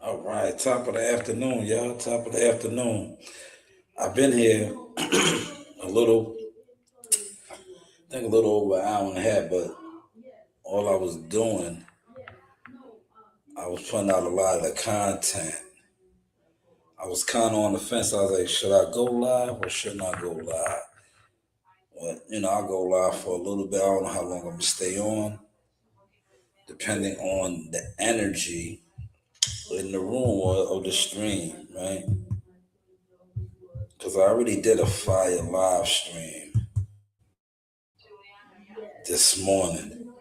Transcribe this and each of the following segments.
All right, top of the afternoon, y'all. Top of the afternoon. I've been here a little, I think a little over an hour and a half, but all I was doing, I was putting out a lot of the content. I was kind of on the fence. I was like, should I go live or shouldn't I go live? Well, I'll go live for a little bit. I don't know how long I'm going to stay on, depending on the energy in the room or the stream, right? Because I already did a fire live stream this morning.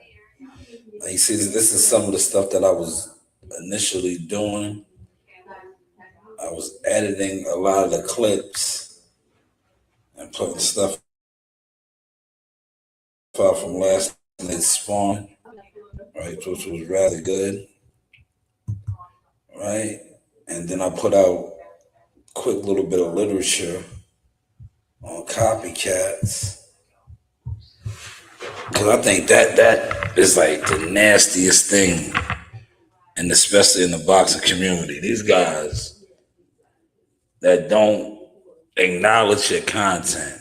Now, you see, this is some of the stuff that I was initially doing. I was editing a lot of the clips and putting stuff out from last night's spawn, right, which was rather good, right? And then I put out a quick little bit of literature on copycats. Because I think that is like the nastiest thing, and especially in the boxing community. These guys that don't acknowledge your content,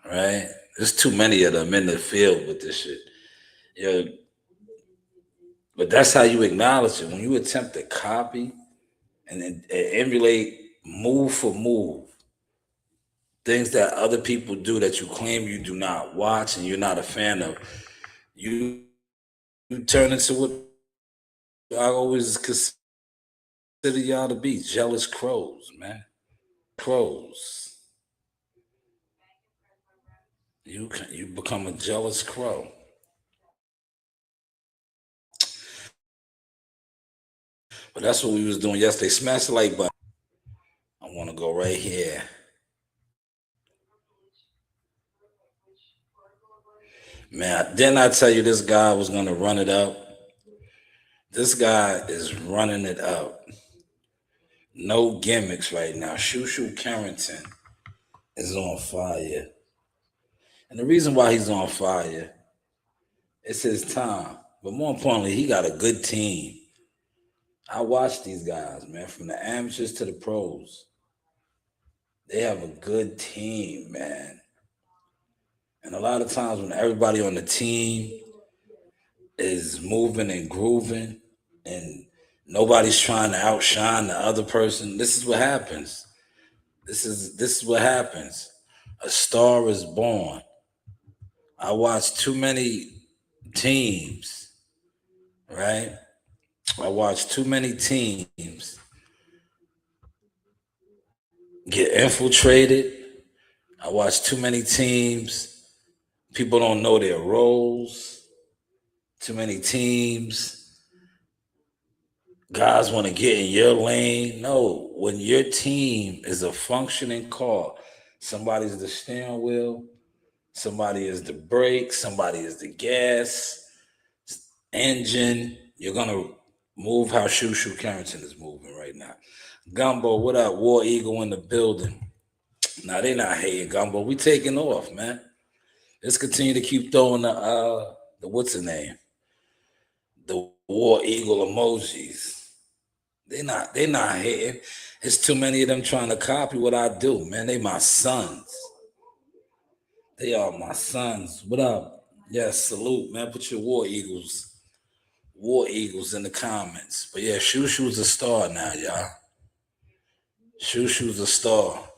right? There's too many of them in the field with this shit. Yeah, but that's how you acknowledge it. When you attempt to copy and emulate move for move things that other people do that you claim you do not watch and you're not a fan of, you turn into what I always consider y'all to be: jealous crows, man. Crows. You become a jealous crow. But that's what we was doing yesterday. Smash the like button. I want to go right here. Man, didn't I tell you this guy was gonna run it up? This guy is running it up. No gimmicks right now. Shushu Carrington is on fire. And the reason why he's on fire, it's his time. But more importantly, he got a good team. I watch these guys, man, from the amateurs to the pros. They have a good team, man. And a lot of times when everybody on the team is moving and grooving and nobody's trying to outshine the other person, this is what happens. This is what happens. A star is born. I watch too many teams, right? I watch too many teams get infiltrated. I watch too many teams. People don't know their roles. Too many teams. Guys want to get in your lane. No, when your team is a functioning car, somebody's the steering wheel, somebody is the brake, somebody is the gas, engine, you're going to move how Shushu Carrington is moving right now. Gumbo, what up? War Eagle in the building. Now, they not hating Gumbo. We taking off, man. Let's continue to keep throwing the what's the name? The War Eagle emojis. They not hating. It's too many of them trying to copy what I do, man. They my sons. They are my sons. What up? Yes, salute, man. Put your War Eagles in the comments. But yeah, Shushu's a star now, y'all. Shushu's a star.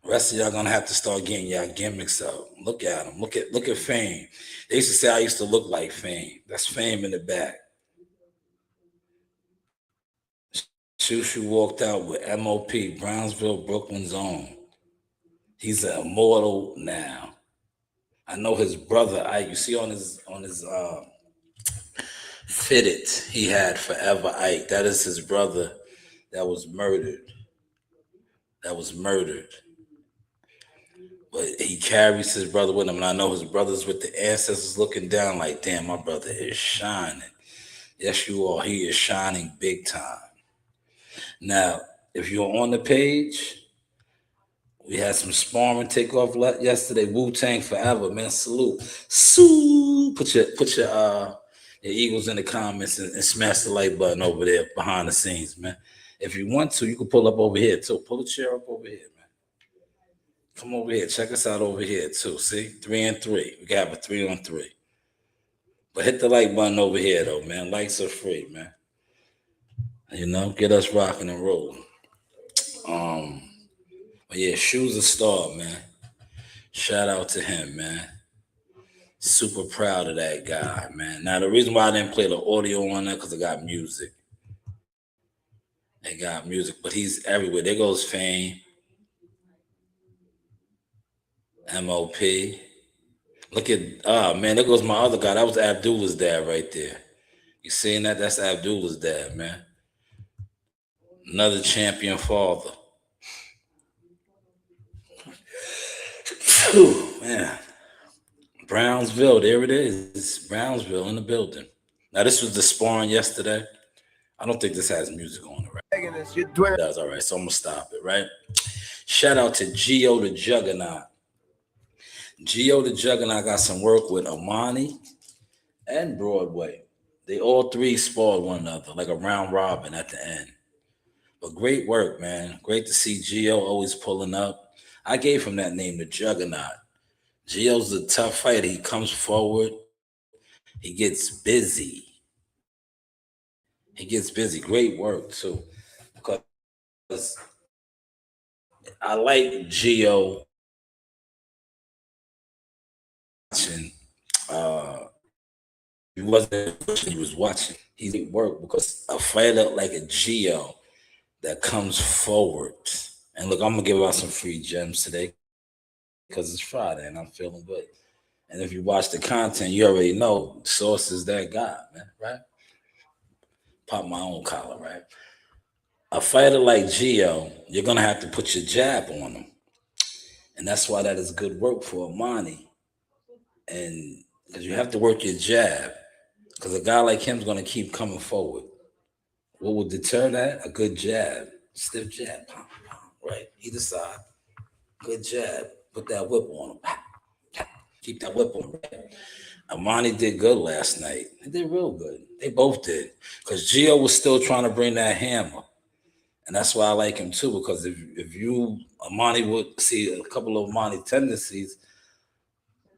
Rest of y'all gonna have to start getting y'all gimmicks out. Look at them. Look at Fame. They used to say I used to look like Fame. That's Fame in the back. Shushu walked out with MOP, Brownsville, Brooklyn's own. He's an immortal now. I know his brother, Ike. You see on his fitted, he had Forever Ike. That is his brother that was murdered. But he carries his brother with him, and I know his brother's with the ancestors looking down like, damn, my brother is shining. Yes, you are. He is shining big time. Now, if you're on the page, we had some sparring take off yesterday. Wu-Tang forever, man. Salute. Put your Eagles in the comments and smash the like button over there behind the scenes, man. If you want to, you can pull up over here too. Pull a chair up over here, man. Come over here. Check us out over here too. See? 3 and 3. We got a 3 on 3. But hit the like button over here though, man. Likes are free, man. Get us rocking and rolling. But yeah, Shoes a star, man. Shout out to him, man. Super proud of that guy, man. Now the reason why I didn't play the audio on that because I got music. They got music, but he's everywhere. There goes Fame, MOP. Look at man, there goes my other guy. That was Abdullah's dad right there. You seen that? That's Abdullah's dad, man. Another champion father. Whew, man. Brownsville, there it is. Brownsville in the building. Now this was the sparring yesterday. I don't think this has music on it, right? That's all right, so I'm gonna stop it, right? Shout out to Geo the Juggernaut. Geo the Juggernaut got some work with Amani and Broadway. They all three sparred one another, like a round robin at the end. But great work, man. Great to see Geo always pulling up. I gave him that name, the Juggernaut. Geo's a tough fighter. He comes forward. He gets busy. Great work, too. Because I like Geo watching. He was watching. He did work because a fighter like a Geo that comes forward. And look, I'm going to give out some free gems today because it's Friday and I'm feeling good. And if you watch the content, you already know Source is that guy, man, right? Pop my own collar, right? A fighter like Geo, you're going to have to put your jab on him. And that's why that is good work for Amani. And because you have to work your jab. Because a guy like him is going to keep coming forward. What would deter that? A good jab. Stiff jab. Right? Either side. Good jab. Put that whip on him. Keep that whip on him. Right? Amani did good last night. He did real good. They both did. Because Gio was still trying to bring that hammer. And that's why I like him too. Because if Amani would see a couple of Amani tendencies,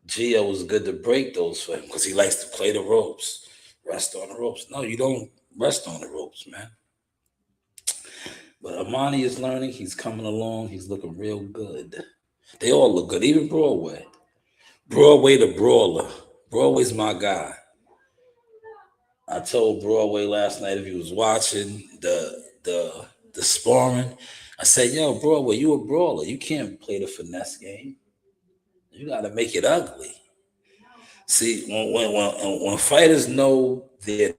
Gio was good to break those for him because he likes to play the ropes, rest on the ropes. No, you don't rest on the ropes, man. But Amani is learning. He's coming along. He's looking real good. They all look good, even Broadway. Broadway the brawler. Broadway's my guy. I told Broadway last night if he was watching the sparring, I said, yo, Broadway, you a brawler. You can't play the finesse game. You got to make it ugly. See, when fighters know their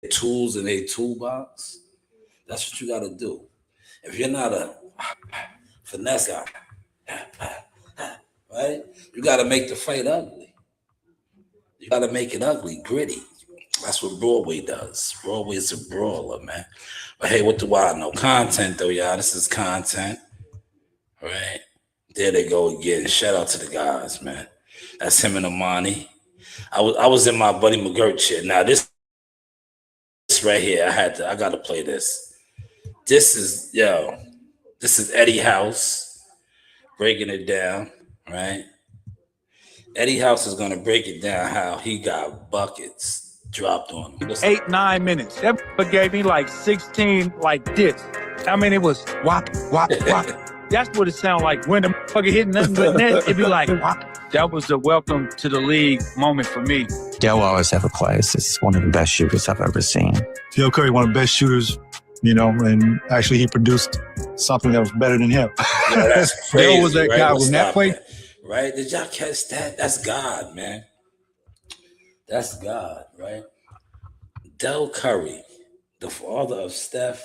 tools in their toolbox, that's what you got to do. If you're not a finesse guy, right, you got to make the fight ugly. You got to make it ugly, gritty. That's what Broadway does. Broadway is a brawler, man. But hey, what do I know? Content, though, y'all. This is content, right? There they go again. Shout out to the guys, man. That's him and Amani. I was in my buddy McGirt chair. Now this right here, I gotta play this. This is Eddie House breaking it down, right? Eddie House is gonna break it down how he got buckets dropped on him. 8-9 minutes. That gave me like 16 like this. I mean, it was whop, whop, whop. That's what it sounded like. When the motherfucker hitting nothing but net, it'd be like, whop. That was the welcome to the league moment for me. Dale will always have a place. It's one of the best shooters I've ever seen. Dale Curry, one of the best shooters, and actually he produced something that was better than him. Yeah, that's crazy. Dale was that guy when that played. Right? Did y'all catch that? That's God, man. That's God, right? Del Curry, the father of Steph,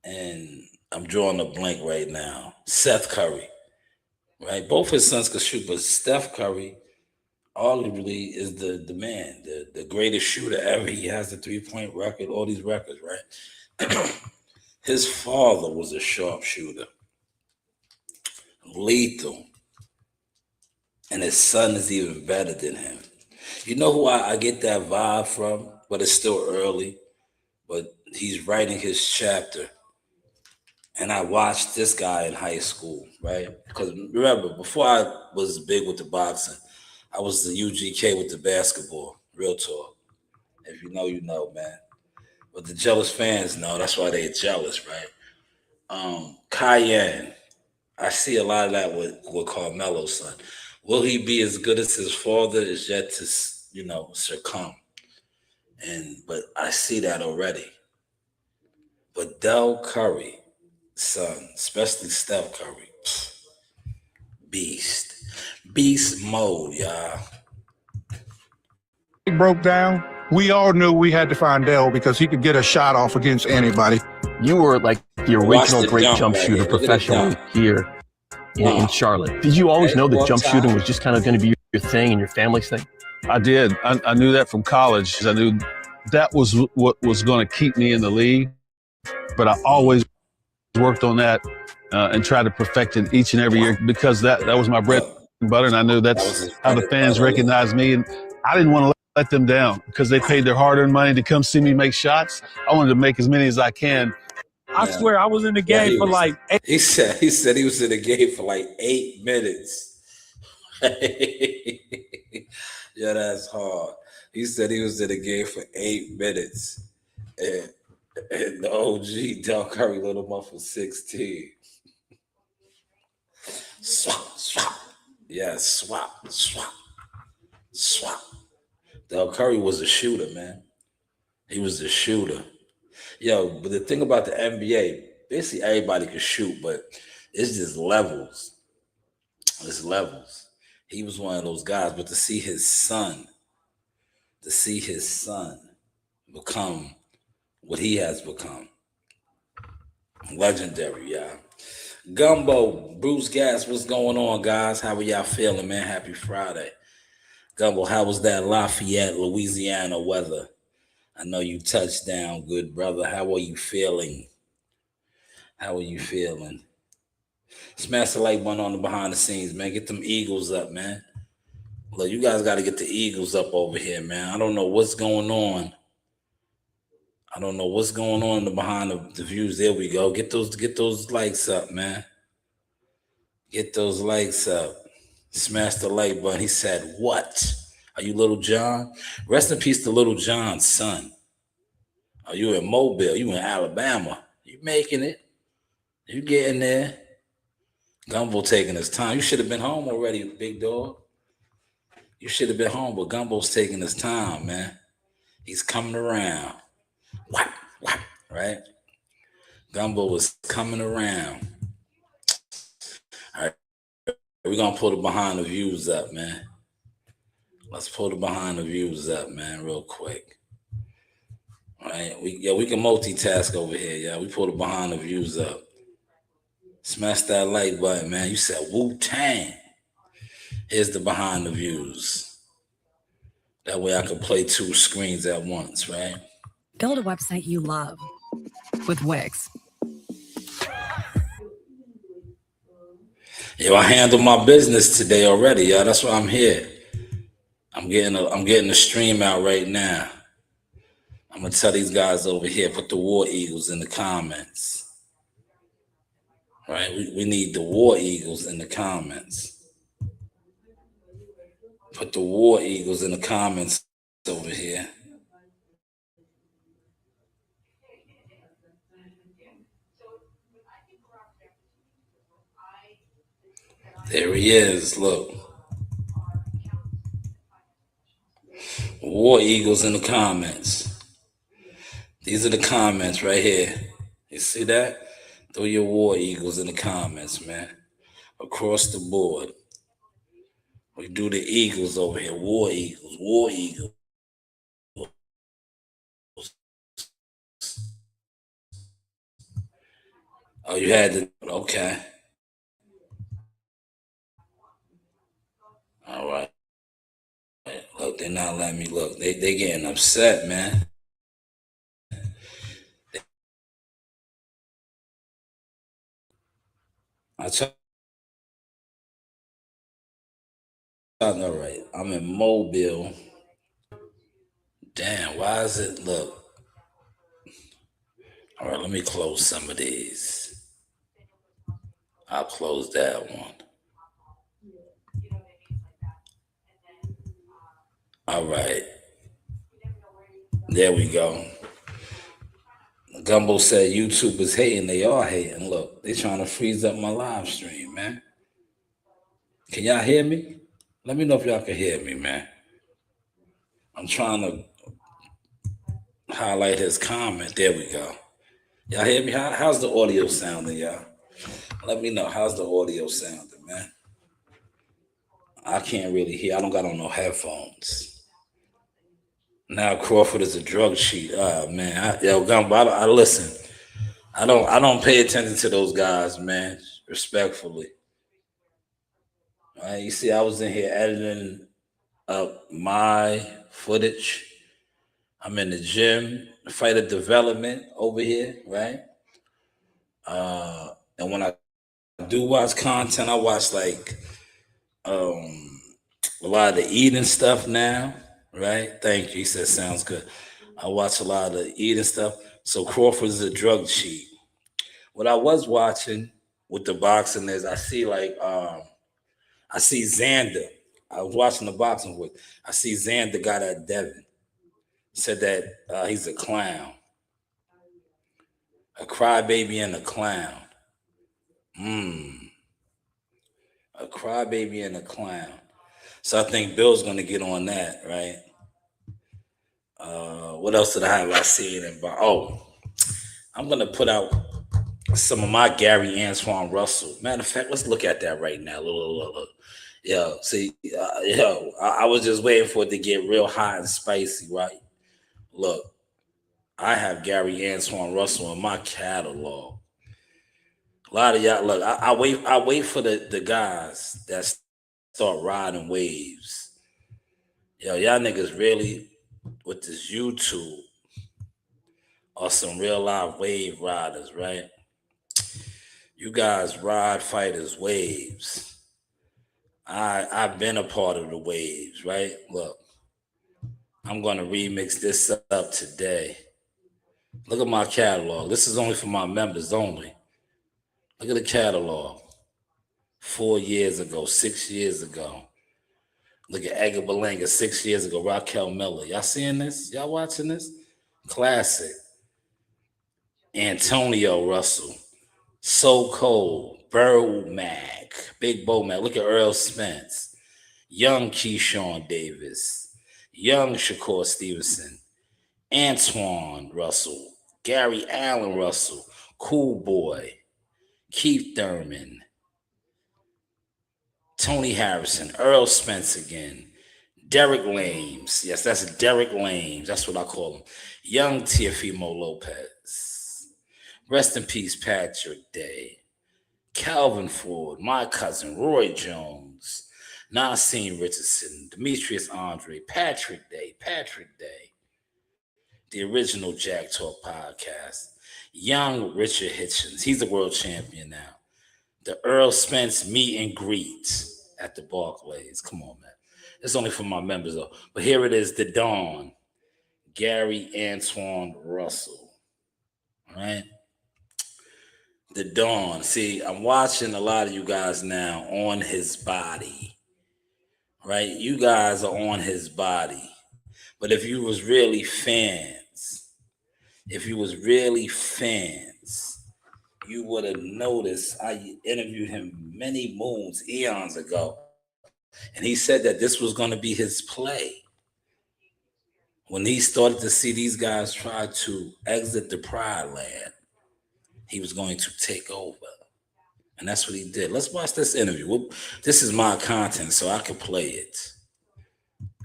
and I'm drawing a blank right now, Seth Curry, right? Both his sons could shoot, but Steph Curry arguably is the man, the greatest shooter ever. He has the 3-point record, all these records, right? His father was a sharpshooter, lethal, and his son is even better than him. You know who I get that vibe from, but it's still early. But he's writing his chapter. And I watched this guy in high school, right? Because remember, before I was big with the boxing, I was the UGK with the basketball. Real talk. If you know, you know, man. But the jealous fans know. That's why they're jealous, right? Cayenne. I see a lot of that with Carmelo's son. Will he be as good as his father? Is yet to, succumb. But I see that already. But Del Curry, son, especially Steph Curry, beast, beast mode, y'all. He broke down. We all knew we had to find Dell because he could get a shot off against anybody. You were like the Watch original the great jump jump right shooter here. Look at the professionally jump. here in Charlotte. Did you always know that One jump time. shooting was just kind of going to be your thing and your family's thing? I did. I knew that from college. I knew that was what was going to keep me in the league. But I always worked on that and tried to perfect it each and every year because that was my bread and butter. And I knew that's how the fans recognized me. And I didn't want to let them down because they paid their hard-earned money to come see me make shots. I wanted to make as many as I can. I swear I was in the game for like 8. He said he was in the game for like 8 minutes. Yeah, that's hard. He said he was in the game for 8 minutes. And the OG Del Curry lit him up for 16. Swap, swap. Yeah, swap, swap, swap. Del Curry was a shooter, man. He was a shooter. Yo, but the thing about the NBA, basically everybody can shoot, but it's just levels. It's levels. He was one of those guys, but to see his son become what he has become, legendary, y'all. Gumbo, Bruce Gas, what's going on, guys? How are y'all feeling, man? Happy Friday. Gumbo, how was that Lafayette, Louisiana weather? I know you touched down, good brother. How are you feeling? How are you feeling? Smash the like button on the behind the scenes, man. Get them Eagles up, man. Look, you guys got to get the Eagles up over here, man. I don't know what's going on. I don't know what's going on in the behind the views. There we go. Get those likes up, man. Get those likes up. Smash the like button. He said, what? Are you Little John? Rest in peace to Little John's son. Are you in Mobile? You in Alabama? You making it? You getting there? Gumbo taking his time. You should have been home already, big dog. You should have been home, but Gumbo's taking his time, man. He's coming around. Whap, whap, right? Gumbo was coming around. All right. We're going to pull the behind the views up, man. Let's pull the behind the views up, man, real quick. All right. We can multitask over here, yeah. We pull the behind the views up. Smash that like button, man. You said Wu-Tang. Here's the behind the views. That way I can play 2 screens at once, right? Build a website you love with Wix. Yo, I handle my business today already, y'all. That's why I'm here. I'm getting the stream out right now. I'm gonna tell these guys over here, put the War Eagles in the comments. Right? We need the War Eagles in the comments. Put the War Eagles in the comments over here. There he is, look. War Eagles in the comments. These are the comments right here. You see that? Throw your War Eagles in the comments, man. Across the board. We do the Eagles over here. War Eagles, War Eagles. Oh, you had to, okay. All right. Look, they're not letting me look. They getting upset, man. I try. All right. I'm in Mobile. Damn, why is it? Look. All right, let me close some of these. I'll close that one. All right. There we go. Gumbo said YouTube is hating. They are hating. Look, they trying to freeze up my live stream, man. Can y'all hear me? Let me know if y'all can hear me, man. I'm trying to highlight his comment. There we go. Y'all hear me? How's the audio sounding, y'all? Let me know. How's the audio sounding, man? I can't really hear. I don't got on no headphones. Now Crawford is a drug cheat. Man. Gumbo, I listen. I don't pay attention to those guys, man. Respectfully. All right, you see, I was in here editing up my footage. I'm in the gym, fighter development over here, right? And when I do watch content, I watch like a lot of the eating stuff now, right? Thank you. He said sounds good. I watch a lot of the eating stuff. So Crawford is a drug cheat. What I was watching with the boxing is I see Xander. I was watching the boxing with. I see Xander got at Devin. Said that he's a clown. A crybaby and a clown. A crybaby and a clown. So I think Bill's gonna get on that, right? What else did I seen? I'm gonna put out some of my Gary Antoine Russell. Matter of fact, let's look at that right now. Look. Yo, see, I was just waiting for it to get real hot and spicy, right? Look, I have Gary Antoine Russell in my catalog. A lot of y'all, look, I wait for the guys that start riding waves. Yo, y'all niggas really with this YouTube are some real live wave riders, right? You guys ride fighters waves. I've been a part of the waves, right? Look, I'm going to remix this up today. Look at my catalog. This is only for my members only. Look at the catalog. 4 years ago, 6 years ago. Look at Edgar Berlanga 6 years ago, Raquel Miller. Y'all seeing this? Y'all watching this? Classic. Antonio Russell. So Cold. Burrow Mac. Big Bo Mac. Look at Earl Spence. Young Keyshawn Davis. Young Shakur Stevenson. Antoine Russell. Gary Allen Russell. Cool Boy. Keith Thurman. Tony Harrison. Earl Spence again. Derek Lames. Yes, that's Derek Lames. That's what I call him. Young Teofimo Lopez. Rest in peace, Patrick Day. Calvin Ford. My cousin, Roy Jones. Nassim Richardson. Demetrius Andre. Patrick Day. The original Jack Talk podcast. Young Richard Hitchens. He's a world champion now. The Earl Spence meet and greet at the Barclays. Come on, man. It's only for my members, though. But here it is, The Dawn. Gary Antoine Russell. All right? The Dawn. See, I'm watching a lot of you guys now on his body. Right? You guys are on his body. But if you was really fans, you would have noticed I interviewed him many moons, eons ago. And he said that this was going to be his play. When he started to see these guys try to exit the Pride Land, he was going to take over. And that's what he did. Let's watch this interview. This is my content, so I can play it.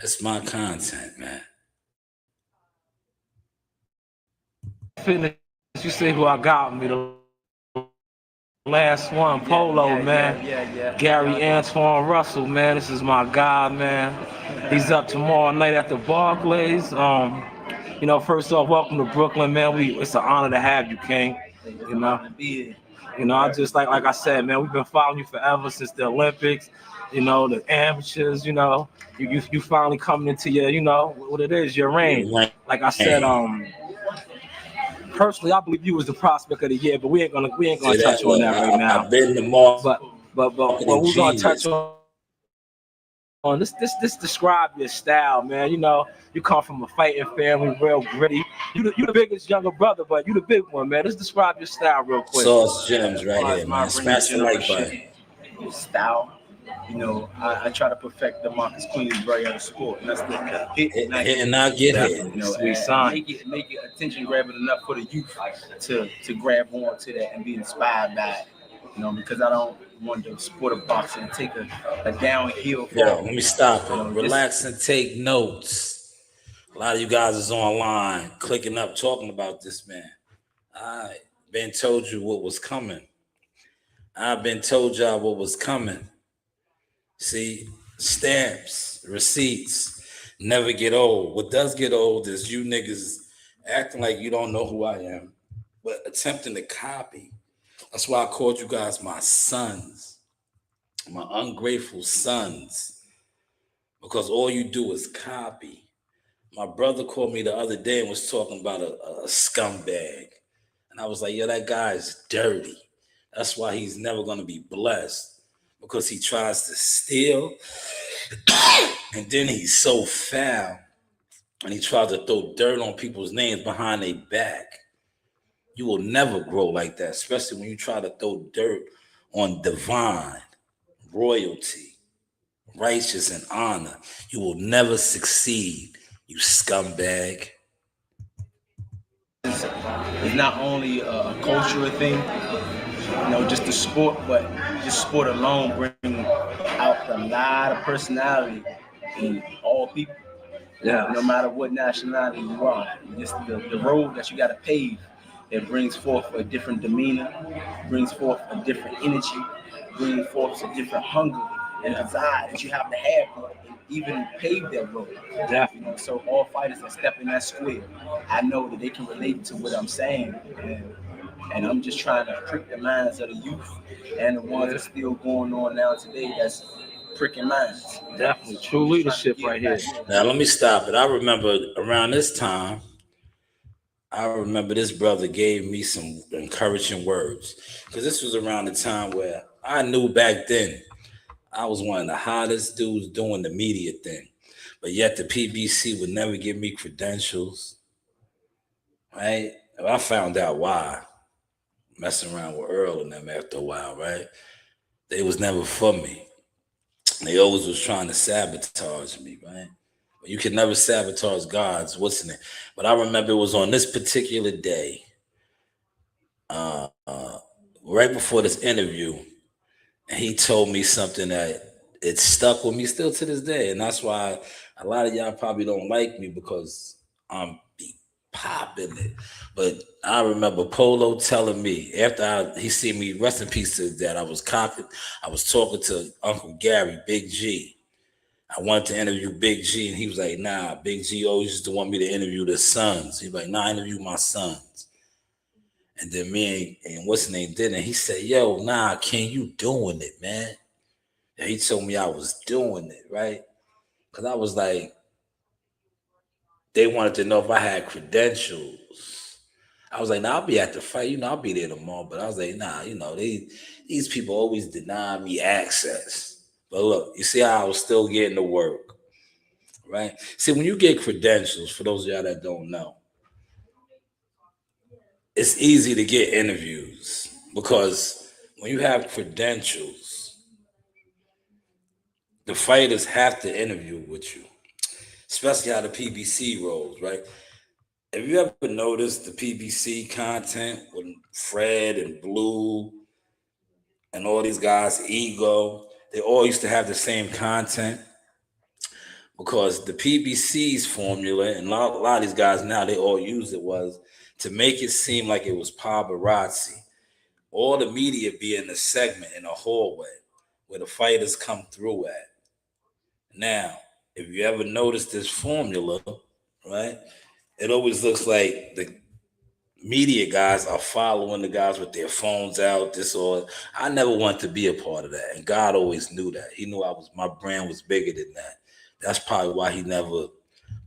It's my content, man. Fitness, you see who I got with me, the last one, Polo, man. Yeah. Gary Antoine Russell, man. This is my guy, man. He's up tomorrow night at the Barclays. First off, welcome to Brooklyn, man. It's an honor to have you, King. I just like I said, man, we've been following you forever since the Olympics, the amateurs, you finally coming into your, what it is, your reign. Like I said, personally, I believe you was the prospect of the year, but we ain't gonna See touch on that right now. I've been the market. But we're gonna touch on this describe your style, man. You know, you come from a fighting family, real gritty. You the biggest younger brother, but you the big one, man. Let's describe your style real quick. Sauce Gems right here, man. Smash the like button. Style. You know, I try to perfect the Marcus Queensberry of the sport. And that's the hit and not get hit. You know, make it attention grabbing enough for the youth to grab on to that and be inspired by it. You know, because I don't want the sport of boxing to take a downhill. Yo, let me stop it. Relax and take notes. A lot of you guys is online clicking up talking about this, man. I been told you what was coming. I've been told y'all what was coming. See, stamps, receipts never get old. What does get old is you niggas acting like you don't know who I am, but attempting to copy. That's why I called you guys my sons, my ungrateful sons, because all you do is copy. My brother called me the other day and was talking about a scumbag. And I was like, yo, that guy's dirty. That's why he's never going to be blessed, because he tries to steal and then he's so foul and he tries to throw dirt on people's names behind their back. You will never grow like that, especially when you try to throw dirt on divine royalty, righteous and honor. You will never succeed, you scumbag. It's not only a cultural thing, you know, just the sport, but just sport alone bring out a lot of personality in all people. Yeah. No matter what nationality you are, just the road that you got to pave. It brings forth a different demeanor, brings forth a different energy, brings forth a different hunger and desire that you have to have and even pave that road. Yeah. You know, so all fighters that step in that square, I know that they can relate to what I'm saying. And I'm just trying to prick the minds of the youth and the ones that's still going on now today that's pricking minds. Definitely. True leadership right here. Now, let me stop it. I remember around this time, this brother gave me some encouraging words, because this was around the time where I knew back then I was one of the hottest dudes doing the media thing, but yet the PBC would never give me credentials, right? I found out why, messing around with Earl and them after a while, right? They was never for me. They always was trying to sabotage me, right? You can never sabotage God's what's in it. But I remember it was on this particular day, right before this interview, and he told me something that it stuck with me still to this day. And that's why a lot of y'all probably don't like me, because I'm be popping it. But I remember Polo telling me after he seen me, rest in peace to that, I was talking to Uncle Gary, Big G. I wanted to interview Big G, and he was like, nah, Big G always used to want me to interview the sons. He was like, nah, interview my sons. And then me and what's his name did, and he said, yo, nah, King, you doing it, man. And he told me I was doing it, right? Because I was like, they wanted to know if I had credentials. I was like, nah, I'll be at the fight. I'll be there tomorrow. But I was like, nah, these people always deny me access. But look, you see how I was still getting to work, right? See, when you get credentials, for those of y'all that don't know, it's easy to get interviews, because when you have credentials, the fighters have to interview with you, especially how the PBC rolls, right? Have you ever noticed the PBC content with Fred and Blue and all these guys, Ego? They all used to have the same content, because the PBC's formula, and a lot of these guys now, they all use it, was to make it seem like it was paparazzi. All the media be in the segment in the hallway where the fighters come through at. Now, if you ever notice this formula, right, it always looks like the media guys are following the guys with their phones out, this or I never wanted to be a part of that. And God always knew that. He knew my brand was bigger than that. That's probably why he never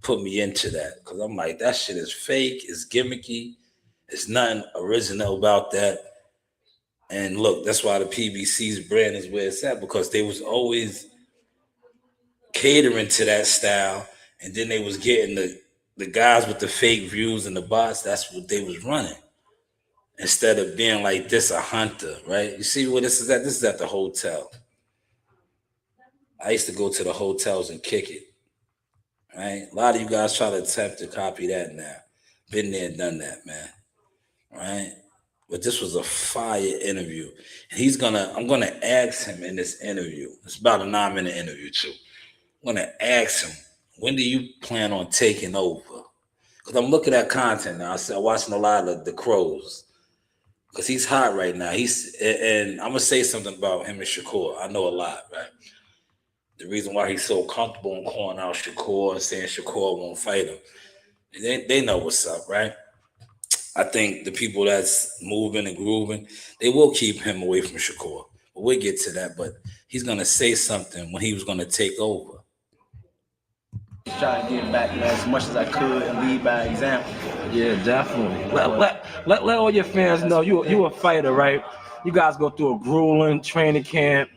put me into that. Because I'm like, that shit is fake, it's gimmicky, It's nothing original about that. And look, that's why the PBC's brand is where it's at, because they was always catering to that style, and then they was getting the guys with the fake views and the bots. That's what they was running, instead of being like this a hunter, right? You see where this is at? This is at the hotel. I used to go to the hotels and kick it, right? A lot of you guys try to attempt to copy that now. Been there, done that, man, right? But this was a fire interview. And I'm gonna ask him in this interview. It's about a 9-minute interview too. I'm gonna ask him, when do you plan on taking over? Because I'm looking at content now. I'm watching a lot of the Crows. Because he's hot right now. And I'm gonna say something about him and Shakur. I know a lot, right? The reason why he's so comfortable in calling out Shakur and saying Shakur won't fight him. They know what's up, right? I think the people that's moving and grooving, they will keep him away from Shakur. But we'll get to that. But he's gonna say something when he was gonna take over. Try to get back as much as I could and lead by example. Yeah, definitely. Let all your fans know you a fighter, right? You guys go through a grueling training camp.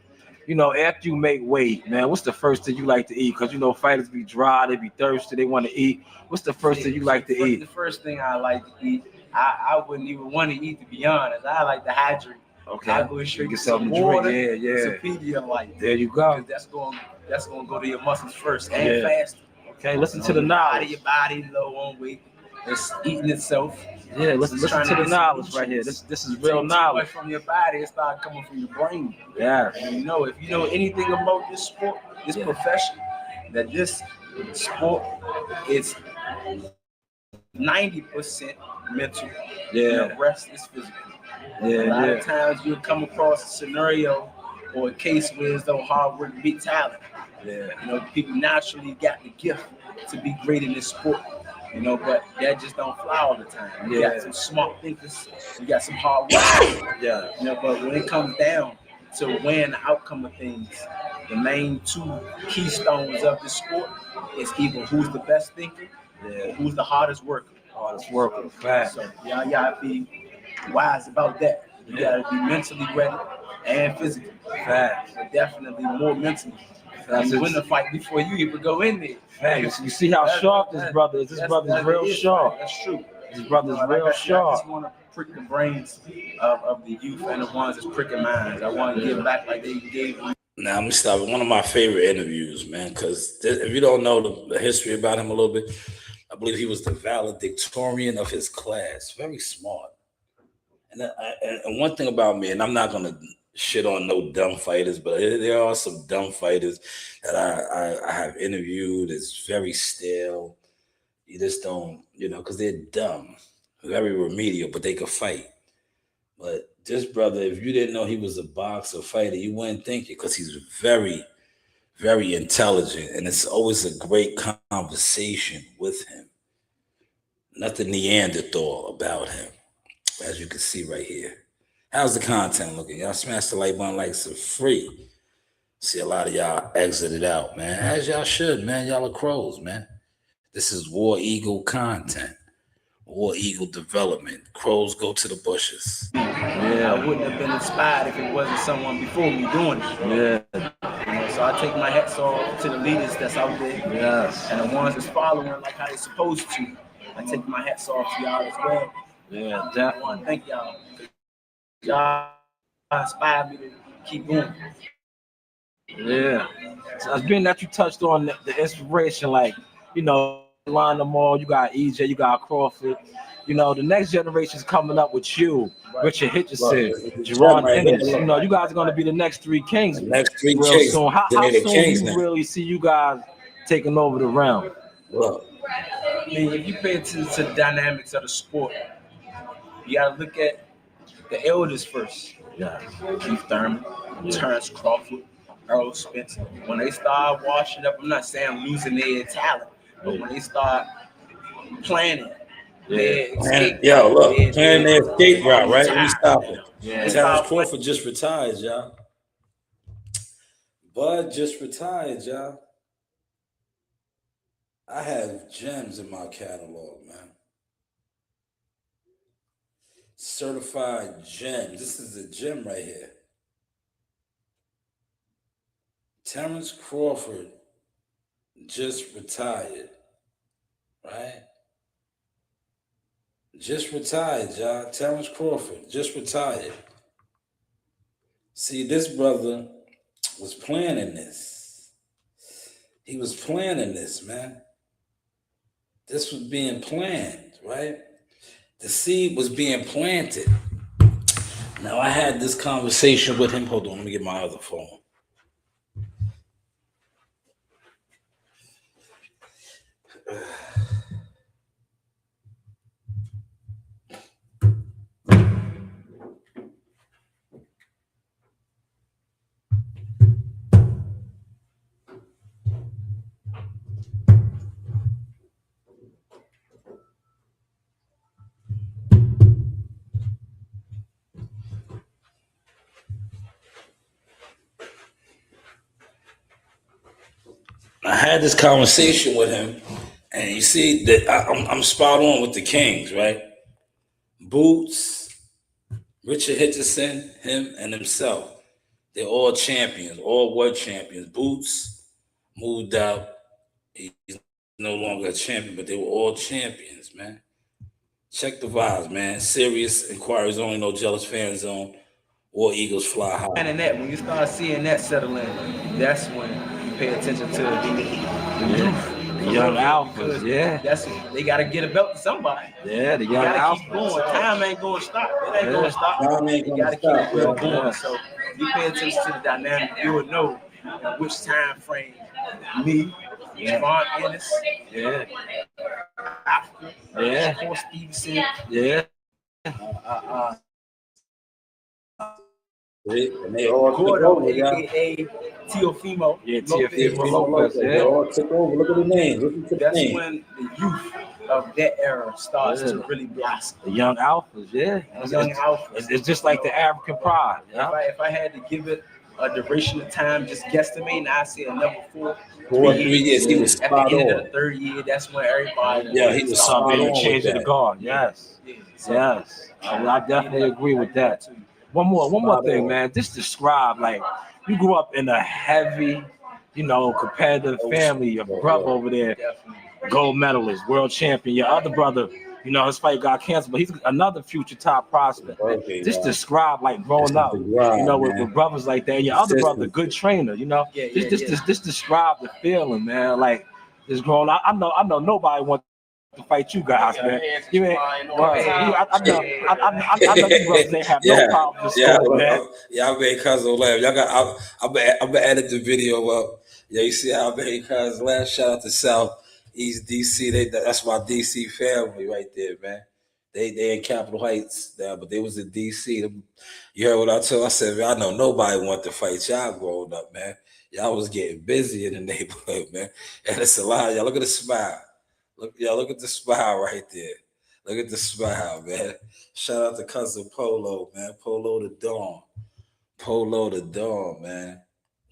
You know, after you make weight, man, what's the first thing you like to eat? Because, you know, fighters be dry, they be thirsty, they want to eat. What's the first thing you like to eat? The first thing I like to eat, I wouldn't even want to eat, to be honest. I like to hydrate. Okay. I go straight Get to something some to water, drink. Yeah. some Pedialyte. There you go. That's going to go to your muscles first and faster. Okay, listen to the knowledge. Your body low on weight. It's eating itself. Yeah, listen to the knowledge right here. This is real knowledge. From your body, it starts coming from your brain. Yeah. And if you know anything about this sport, this profession, that this sport is 90% mental. Yeah. The rest is physical. Yeah. A lot of times you'll come across a scenario or a case where it's no hard work beat talent. Yeah. People naturally got the gift to be great in this sport. But that just don't fly all the time. You got some smart thinkers, you got some hard work. But when it comes down to weighing the outcome of things, the main two keystones of the sport is either who's the best thinker or who's the hardest worker. Fact. So y'all gotta be wise about that. You gotta be mentally ready and physically. Fact. But definitely more mentally. You win the fight before you even go in there. Hey, you see how sharp this brother is. This brother's real sharp. That's true. This brother's real I sharp. just want to prick the brains of the youth and the ones that's pricking minds. I want to give back like they gave me. Now, let me stop. One of my favorite interviews, man, because if you don't know the history about him a little bit, I believe he was the valedictorian of his class. Very smart. And one thing about me, and I'm not going to shit on no dumb fighters, but there are some dumb fighters that I have interviewed. It's very stale. You just don't, because they're dumb, very remedial, but they could fight. But this brother, if you didn't know he was a boxer fighter, you wouldn't think it, because he's very, very intelligent, and it's always a great conversation with him. Nothing Neanderthal about him, as you can see right here. How's the content looking? Y'all smash the like button like it's free. See a lot of y'all exited out, man. As y'all should, man. Y'all are crows, man. This is War Eagle content. War Eagle development. Crows go to the bushes. Yeah, I wouldn't have been inspired if it wasn't someone before me doing it. Yeah. So I take my hats off to the leaders that's out there. Yes. And the ones that's following like how they're supposed to. I take my hats off to y'all as well. Yeah, I want to thank y'all. Y'all inspired me to keep going. Yeah. So being that you touched on the inspiration, Line them all, you got EJ, you got Crawford. The next generation's coming up with you, Richard Hitchison, Jerron Ennis. You guys are going to be the next three kings. Next three real kings. soon. How soon do you really see you guys taking over the realm? Look, I mean, if you pay attention to the dynamics of the sport, you got to look at the elders first. Yeah. Keith Thurman, Terrence Crawford, Earl Spence. When they start washing up, I'm not saying losing their talent, but when they start planning their escape, planning their escape route, right? Let me stop it. Yeah. Terrence Crawford just retired, y'all. Bud just retired, y'all. I have gems in my catalog, man. certified gems. This is a gem right here. Terrence Crawford just retired, right? Just retired, y'all. Terrence Crawford just retired. See, this brother was planning this. He was planning this, man. This was being planned, right? The seed was being planted. Now, I had this conversation with him. Hold on, let me get my other phone. I had this conversation with him, and you see that I'm spot on with the Kings, right? Boots, Richard Hitchison, him, and himself. They're all champions, all world champions. Boots moved out. He's no longer a champion, but they were all champions, man. Check the vibes, man. Serious inquiries only, no jealous fan zone. War Eagles fly high. And that, when you start seeing that settle in, that's when you pay attention to the youth. The young alphas, yeah. They got to get a belt to somebody. Yeah, the young alphas. Keep going. Time ain't going to stop. It ain't going to stop. Time ain't You got to gonna keep stop, going. So you pay attention to the dynamic, you will know in which time frame me, Javon Ennis, Africa, Paul Stevenson, And they all took Gordo, over, y'all. aka Teofimo. Yeah, Teofimo Lopez. They all took over. Look at the names. Listen to the That's names. when the youth of that era starts to really blossom. The young alphas, yeah. Young alphas. It's just like the African pride. Yeah? If I had to give it a duration of time, just guesstimating, I'd say a number 4. 3 years. He was At the spot end on. of the third year, that's when everybody. Yeah, he was spot Something on with changing the that. guard. Yes. Yes. I definitely agree with that. One more thing, man. Just describe, like, you grew up in a heavy, competitive family. Your brother over there, gold medalist, world champion. Your other brother, his fight got canceled, but he's another future top prospect. Okay, just yeah. describe, like, growing up, with brothers like that. And your other brother, good trainer, Just describe the feeling, man. Like, just growing up. I know nobody wants to fight you guys, man. You mean, I know you brothers ain't have no problem with scoring, man. I made Cousin laugh. Y'all got. I'm gonna edit the video up. Yeah, you see how I made Cousin laugh. Shout out to South East DC. That's my DC family right there, man. They in Capitol Heights now, but they was in DC. You heard what I told? I said, man, I know nobody want to fight y'all growing up, man. Y'all was getting busy in the neighborhood, man. And it's a lot. Y'all look at the smile. Look at the smile right there. Look at the smile, man. Shout out to Cousin Polo, man. Polo the Dawn. Polo the Dawn, man.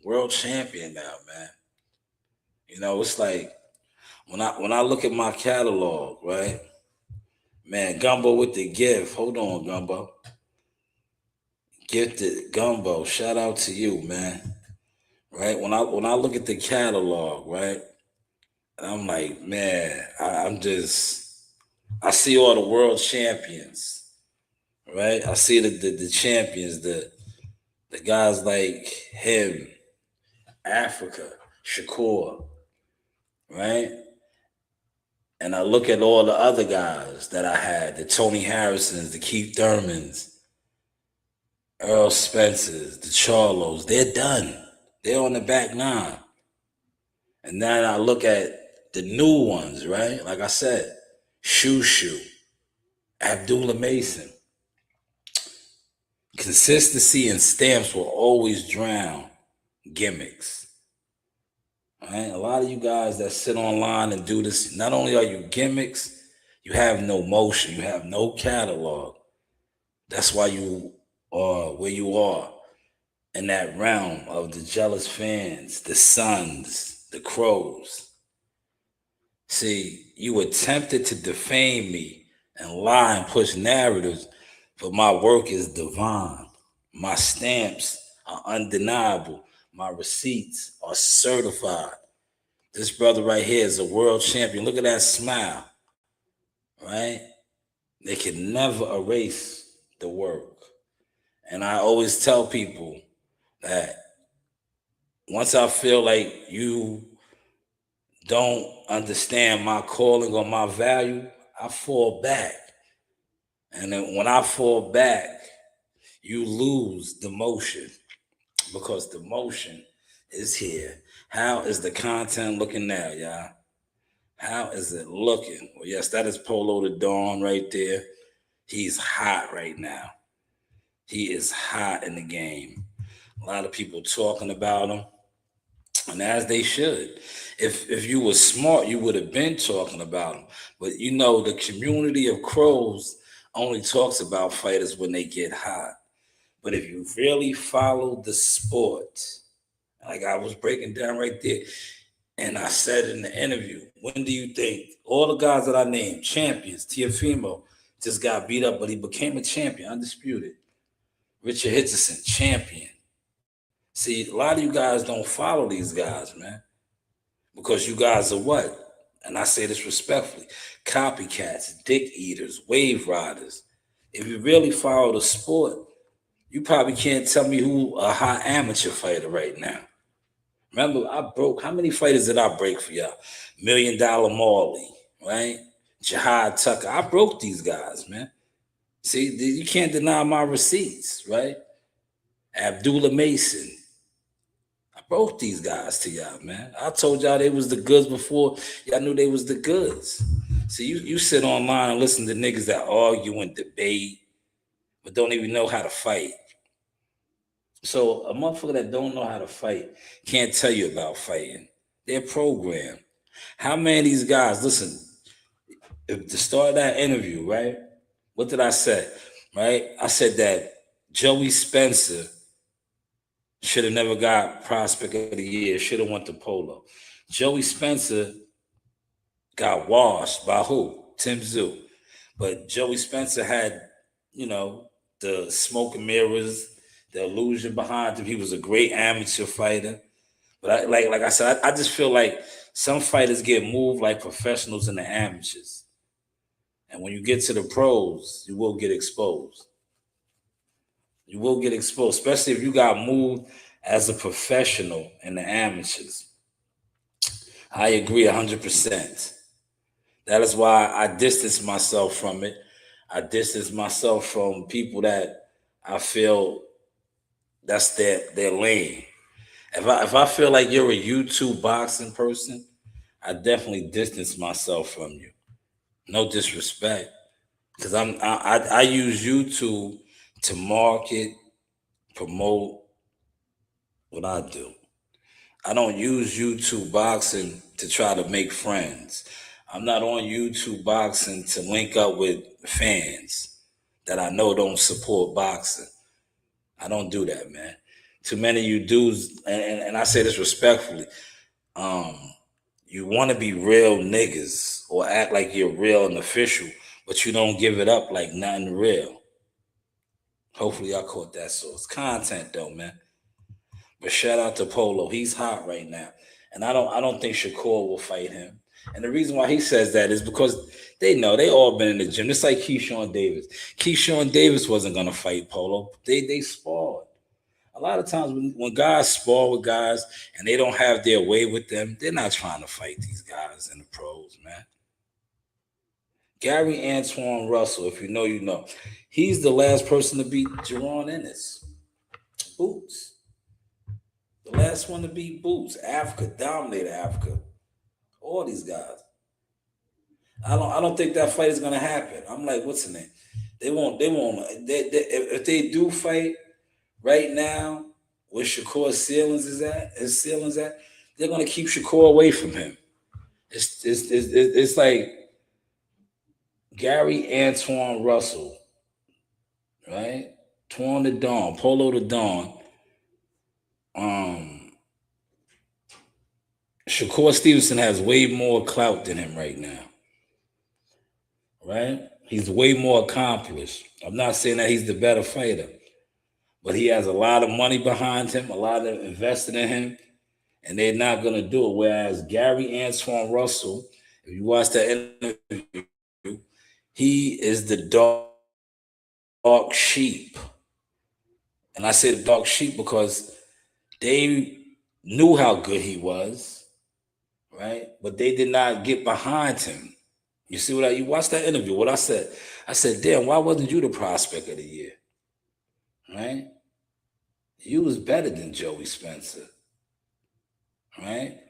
World champion now, man. It's like when I look at my catalog, right? Man, Gumbo with the gift. Hold on, Gumbo. Gifted Gumbo. Shout out to you, man. Right? When I look at the catalog, right? And I'm like, man, I see all the world champions, right? I see the champions, the guys like him, Africa, Shakur, right? And I look at all the other guys that I had, the Tony Harrisons, the Keith Thurmans, Earl Spencers, the Charlos. They're done. They're on the back nine. And then I look at the new ones, right? Like I said, Shushu, Abdullah Mason. Consistency and stamps will always drown gimmicks. Right? A lot of you guys that sit online and do this, not only are you gimmicks, you have no motion, you have no catalog. That's why you are where you are in that realm of the jealous fans, the Suns, the Crows. See, you attempted to defame me and lie and push narratives but my work is divine. My stamps are undeniable. My receipts are certified. This brother right here is a world champion. Look at that smile, right? They can never erase the work. And I always tell people that once I feel like you don't understand my calling or my value, I fall back. And then when I fall back, you lose the motion because the motion is here. How is the content looking now, y'all? How is it looking? Well, yes, that is Polo the Dawn right there. He's hot right now. He is hot in the game. A lot of people talking about him, and as they should. If you were smart, you would have been talking about him. But you know, the community of crows only talks about fighters when they get hot. But if you really follow the sport, like I was breaking down right there, and I said in the interview, when do you think all the guys that I named, champions, Tiafimo just got beat up, but he became a champion, undisputed. Richard Hitchison, champion. See, a lot of you guys don't follow these guys, man, because you guys are what? And I say this respectfully, copycats, dick eaters, wave riders. If you really follow the sport, you probably can't tell me who a high amateur fighter right now. Remember, I broke, how many fighters did I break for y'all? $1 Million Marley, right? Jihad Tucker. I broke these guys, man. See, you can't deny my receipts, right? Abdullah Mason. I broke these guys to y'all, man. I told y'all they was the goods before y'all knew they was the goods. See, you sit online and listen to niggas that argue and debate, but don't even know how to fight. So a motherfucker that don't know how to fight can't tell you about fighting. They're programmed. How many of these guys, listen, if to start that interview, right? What did I say? Right? I said that Joey Spencer should have never got Prospect of the Year, should have went to Polo. Joey Spencer got washed by who? Tim Tszyu. But Joey Spencer had, you know, the smoke and mirrors, the illusion behind him. He was a great amateur fighter. But like I said, I just feel like some fighters get moved like professionals and the amateurs. And when you get to the pros, you will get exposed. You will get exposed, especially if you got moved as a professional in the amateurs. I agree 100%. That is why I distance myself from it. I distance myself from people that I feel that's their lane. If I feel like you're a YouTube boxing person, I definitely distance myself from you. No disrespect, because I use YouTube to market, promote what I do. I don't use YouTube boxing to try to make friends. I'm not on YouTube boxing to link up with fans that I know don't support boxing. I don't do that, man. Too many of you dudes, and I say this respectfully, you want to be real niggas or act like you're real and official, but you don't give it up like nothing real. Hopefully I caught that. So it's content though, man. But shout out to Polo. He's hot right now. And I don't think Shakur will fight him. And the reason why he says that is because they know they all been in the gym. It's like Keyshawn Davis. Keyshawn Davis wasn't gonna fight Polo. They sparred. A lot of times when guys spar with guys and they don't have their way with them, they're not trying to fight these guys in the pros, man. Gary Antoine Russell, if you know, you know. He's the last person to beat Jaron Ennis. Boots. The last one to beat Boots. Africa, dominated Africa. All these guys. I don't think that fight is gonna happen. I'm like, what's the name? They won't. If they do fight right now, where Shakur's ceilings is at, they're gonna keep Shakur away from him. It's like Gary Antoine Russell, right? Twan the Dawn, Polo the Dawn. Shakur Stevenson has way more clout than him right now, right? He's way more accomplished. I'm not saying that he's the better fighter, but he has a lot of money behind him, a lot of invested in him, and they're not going to do it. Whereas Gary Antoine Russell, if you watch that interview, he is the dog sheep. And I say the dog sheep because they knew how good he was, right? But they did not get behind him. You see what you watched that interview, what I said? I said, damn, why wasn't you the prospect of the year? Right? You was better than Joey Spencer. Right?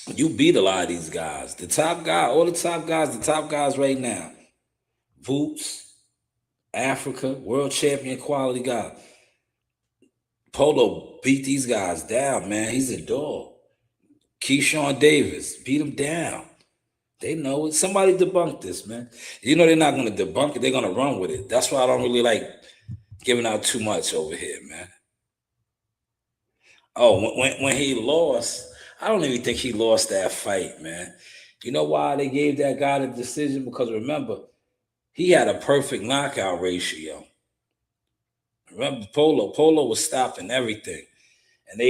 You beat a lot of these guys. The top guy, all the top guys right now. Boots, Africa, world champion quality guy. Polo beat these guys down, man. He's a dog. Keyshawn Davis beat him down. They know it. Somebody debunked this, man. You know they're not going to debunk it. They're going to run with it. That's why I don't really like giving out too much over here, man. Oh, when he lost, I don't even think he lost that fight, man. You know why they gave that guy the decision? Because remember, he had a perfect knockout ratio. Remember, Polo was stopping everything. And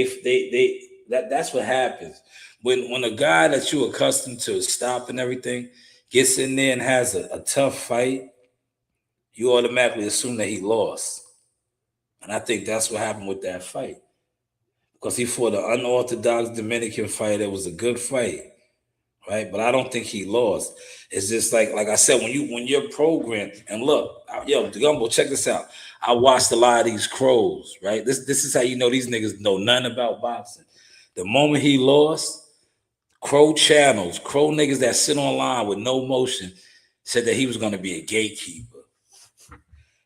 that's what happens. When a guy that you're accustomed to stopping everything gets in there and has a tough fight, you automatically assume that he lost. And I think that's what happened with that fight. Because he fought an unorthodox Dominican fighter. It was a good fight, right? But I don't think he lost. It's just like I said, when you're programmed, and look, yo, Gumbo, check this out. I watched a lot of these crows, right? This is how you know these niggas know nothing about boxing. The moment he lost, crow channels, crow niggas that sit online with no motion said that he was going to be a gatekeeper.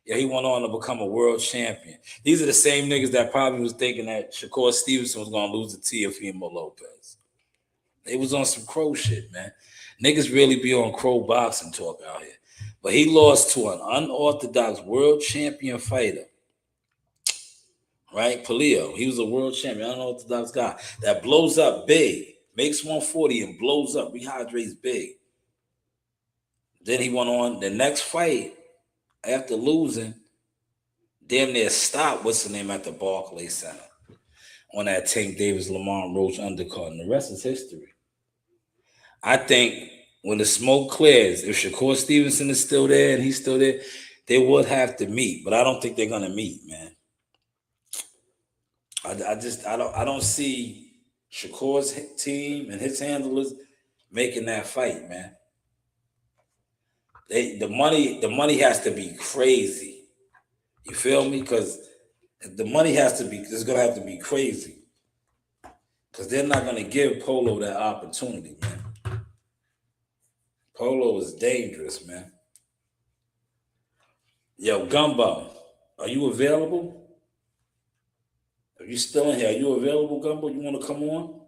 Yeah, he went on to become a world champion. These are the same niggas that probably was thinking that Shakur Stevenson was going to lose to Teofimo Lopez. They was on some crow shit, man. Niggas really be on crow boxing talk out here. But he lost to an unorthodox world champion fighter, right? Palio. He was a world champion, unorthodox guy that blows up big, makes 140 and blows up, rehydrates big. Then he went on the next fight after losing, damn near stopped, what's the name, at the Barclays Center on that Tank Davis Lamont Roach undercard. And the rest is history. I think when the smoke clears, if Shakur Stevenson is still there and he's still there, they would have to meet. But I don't think they're gonna meet, man. I don't see Shakur's team and his handlers making that fight, man. The money has to be crazy. You feel me? Because the money it's gonna have to be crazy. Because they're not gonna give Polo that opportunity, man. Polo is dangerous, man. Yo, Gumbo, are you available? Are you still in here? Are you available, Gumbo? You want to come on?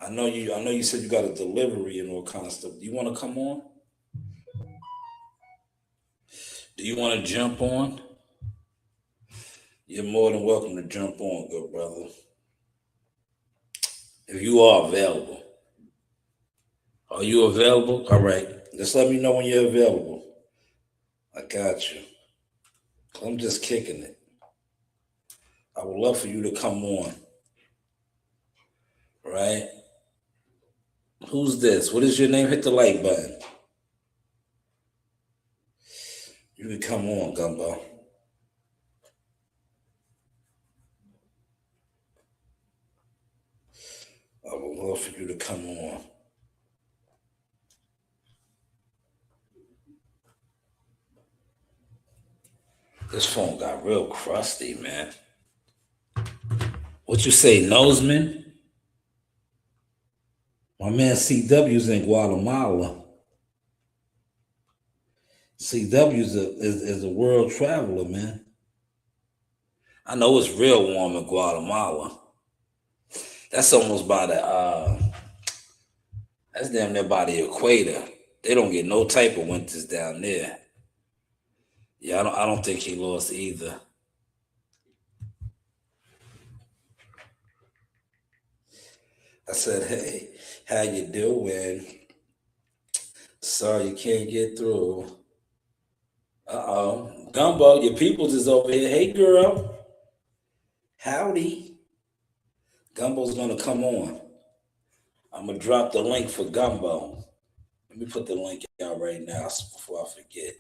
I know you said you got a delivery and all kind of stuff. Do you want to come on? Do you want to jump on? You're more than welcome to jump on, good brother. If you are available. Are you available? All right. Just let me know when you're available. I got you. I'm just kicking it. I would love for you to come on. Right? Who's this? What is your name? Hit the like button. You can come on, Gumbo. I would love for you to come on. This phone got real crusty, man. What you say, Noseman? My man CW's in Guatemala. CW's is a world traveler, man. I know it's real warm in Guatemala. That's almost by that's damn near by the equator. They don't get no type of winters down there. Yeah, I don't think he lost either. I said, hey, how you doing? Sorry you can't get through. Uh-oh. Gumbo, your peoples is over here. Hey, girl. Howdy. Gumbo's going to come on. I'm going to drop the link for Gumbo. Let me put the link out right now before I forget.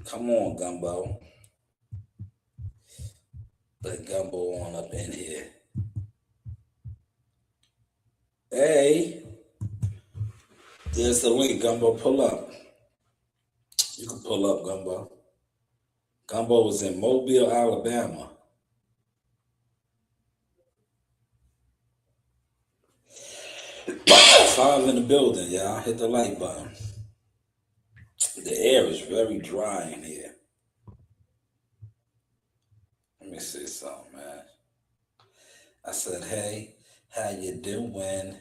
Come on, Gumbo. Let Gumbo on up in here. Hey. There's the link, Gumbo. Pull up. You can pull up, Gumbo. Gumbo was in Mobile, Alabama. Five in the building, y'all. Hit the like button. The air is very dry in here. Let me see something, man. I said, hey, how you doing?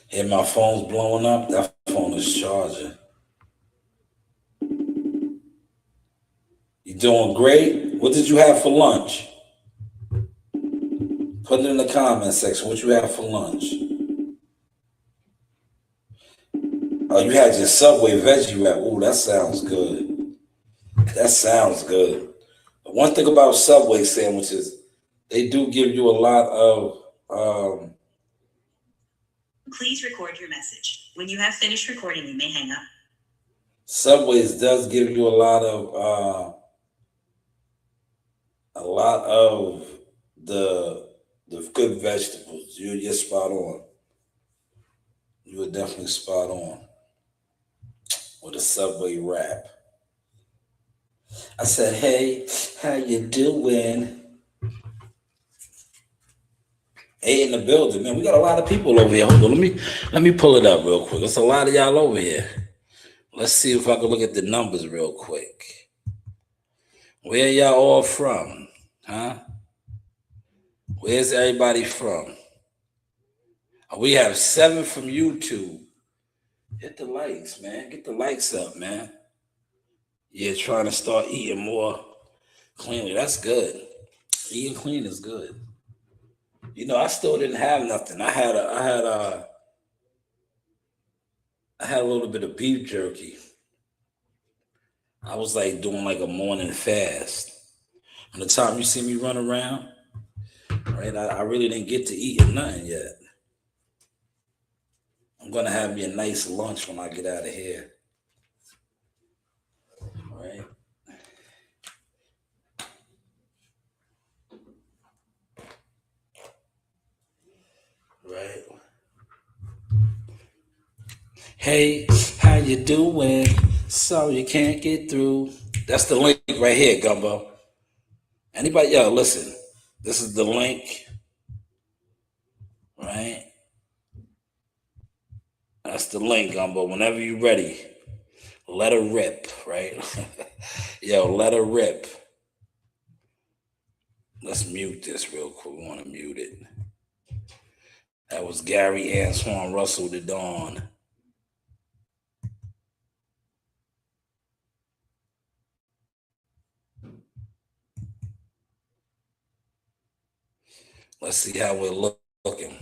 Hey, my phone's blowing up. That phone is charging. You doing great? What did you have for lunch? Put it in the comment section. What you have for lunch? Oh, you had your Subway veggie wrap. Ooh, that sounds good. That sounds good. But one thing about Subway sandwiches, they do give you a lot of Please record your message. When you have finished recording, you may hang up. Subways does give you a lot of the good vegetables. You're spot on. You were definitely spot on with a Subway wrap. I said, hey, how you doing? Hey, in the building, man. We got a lot of people over here. Hold on, let me pull it up real quick. There's a lot of y'all over here. Let's see if I can look at the numbers real quick. Where y'all all from? Huh? Where's everybody from? We have 7 from YouTube. Hit the likes, man. Get the likes up, man. Yeah, trying to start eating more cleanly. That's good. Eating clean is good. You know, I still didn't have nothing. I had a little bit of beef jerky. I was like doing like a morning fast. From the time you see me run around, right? I really didn't get to eat nothing yet. I'm gonna have me a nice lunch when I get out of here. Right? Right. Hey, how you doing? Sorry you can't get through. That's the link right here, Gumbo. Anybody, yo, listen. This is the link. Right? That's the link, Gumbo. Whenever you're ready, let her rip, right? Yo, let her rip. Let's mute this real quick. We want to mute it. That was Gary Antoine Russell the Dawn. Let's see how we're looking.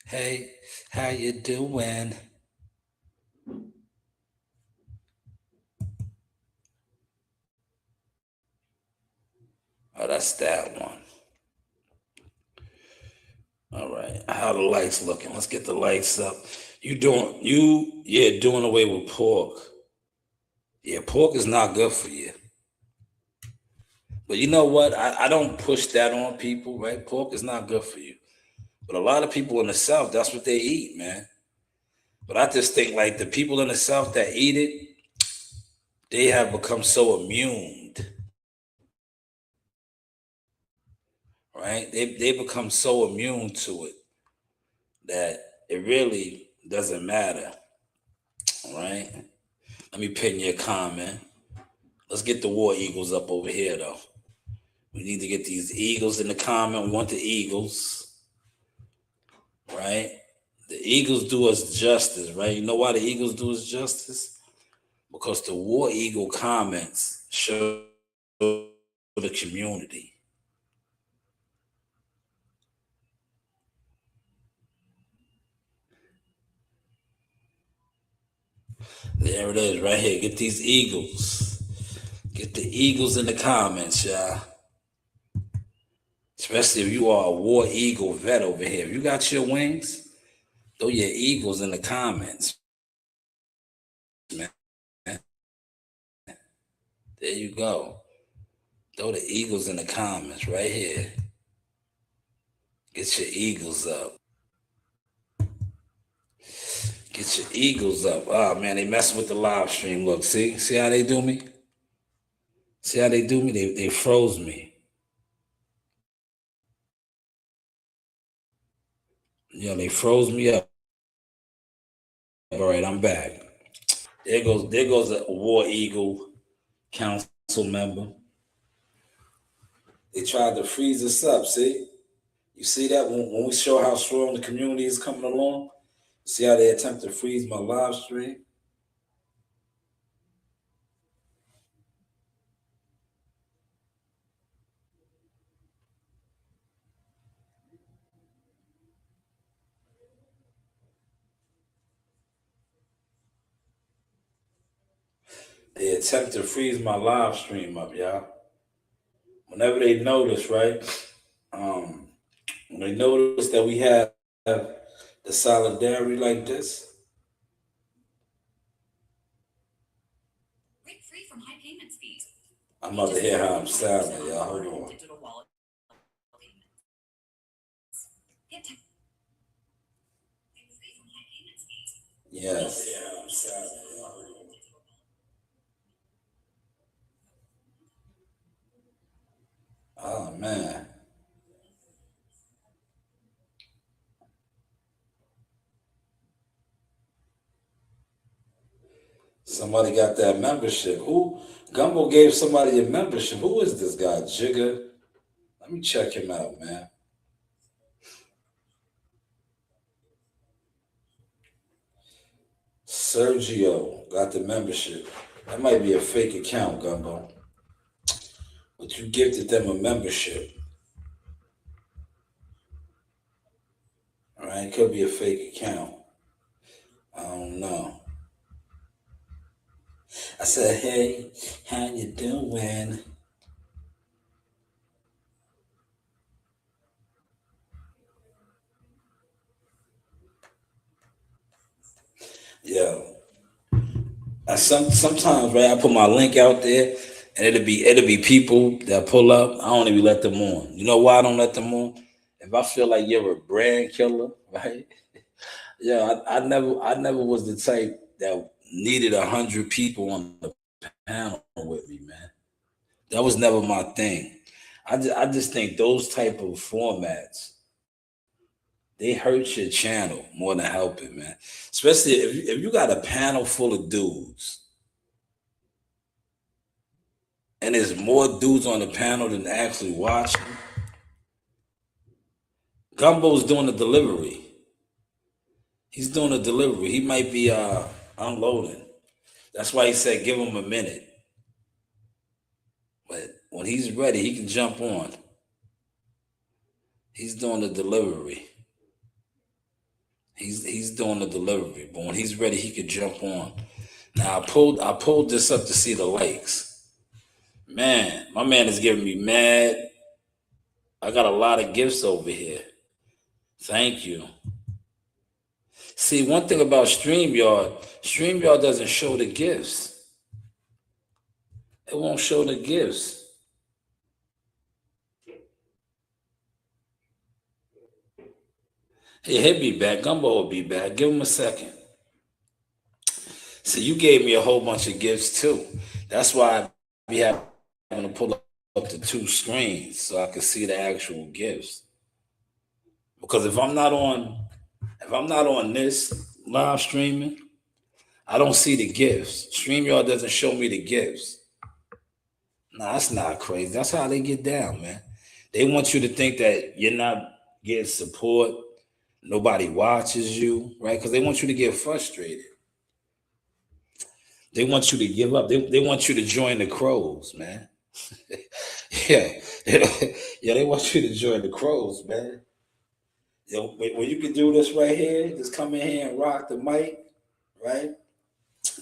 Hey, how you doing? Oh, that's that one. All right. How the lights looking? Let's get the lights up. Doing away with pork. Yeah, pork is not good for you. But you know what? I don't push that on people, right? Pork is not good for you. But a lot of people in the South, that's what they eat, man. But I just think like the people in the South that eat it, they have become so immune. Right? They become so immune to it that it really doesn't matter. Right? Let me pin your comment. Let's get the War Eagles up over here, though. We need to get these Eagles in the comment. We want the Eagles, right? The Eagles do us justice, right? You know why the Eagles do us justice? Because the War Eagle comments show the community. There it is, right here. Get these Eagles. Get the Eagles in the comments, y'all. Especially if you are a War Eagle vet over here. If you got your wings, throw your Eagles in the comments, man. There you go. Throw the Eagles in the comments right here. Get your Eagles up. Get your Eagles up. Oh, man, they messing with the live stream. Look, see? See how they do me? See how they do me? They froze me. They froze me up. All right, I'm back. There goes a War Eagle council member. They tried to freeze us up, see? You see that when we show how strong the community is coming along? See how they attempt to freeze my live stream? They attempt to freeze my live stream up, y'all. Whenever they notice, right? When they notice that we have the solidarity like this. Break free from high payment fees. I'm about to hear how I'm sounding, y'all. Hold on. Digital wallet payments. Yes. Yeah, I'm sounding, y'all. Oh, man. Somebody got that membership. Who? Gumbo gave somebody a membership. Who is this guy? Jigga? Let me check him out, man. Sergio got the membership. That might be a fake account, Gumbo. But you gifted them a membership. All right, could be a fake account. I don't know. I said, hey, how you doing? Yeah. Sometimes, right, I put my link out there and it'll be people that pull up. I don't even let them on. You know why I don't let them on? If I feel like you're a brand killer, right? Yeah, I never was the type that needed 100 people on the panel with me, man. That was never my thing. I just think those type of formats, they hurt your channel more than help it, man. Especially if you got a panel full of dudes and there's more dudes on the panel than actually watching. Gumbo's doing the delivery. He's doing the delivery. He might be unloading. That's why he said give him a minute. But when he's ready, he can jump on. He's doing the delivery. He's doing the delivery. But when he's ready, he could jump on. Now I pulled this up to see the likes. Man, my man is giving me mad. I got a lot of gifts over here. Thank you. See, one thing about StreamYard doesn't show the gifts. It won't show the gifts. Hey, he'll be back. Gumbo will be back. Give him a second. See, you gave me a whole bunch of gifts too. That's why I be having to pull up the two screens so I can see the actual gifts. Because if I'm not on this live streaming, I don't see the gifts. StreamYard doesn't show me the gifts. Nah, that's not crazy. That's how they get down, man. They want you to think that you're not getting support. Nobody watches you, right? Because they want you to get frustrated. They want you to give up. They want you to join the crows, man. Yeah. Yeah, they want you to join the crows, man. Yo, when you can do this right here, just come in here and rock the mic, right?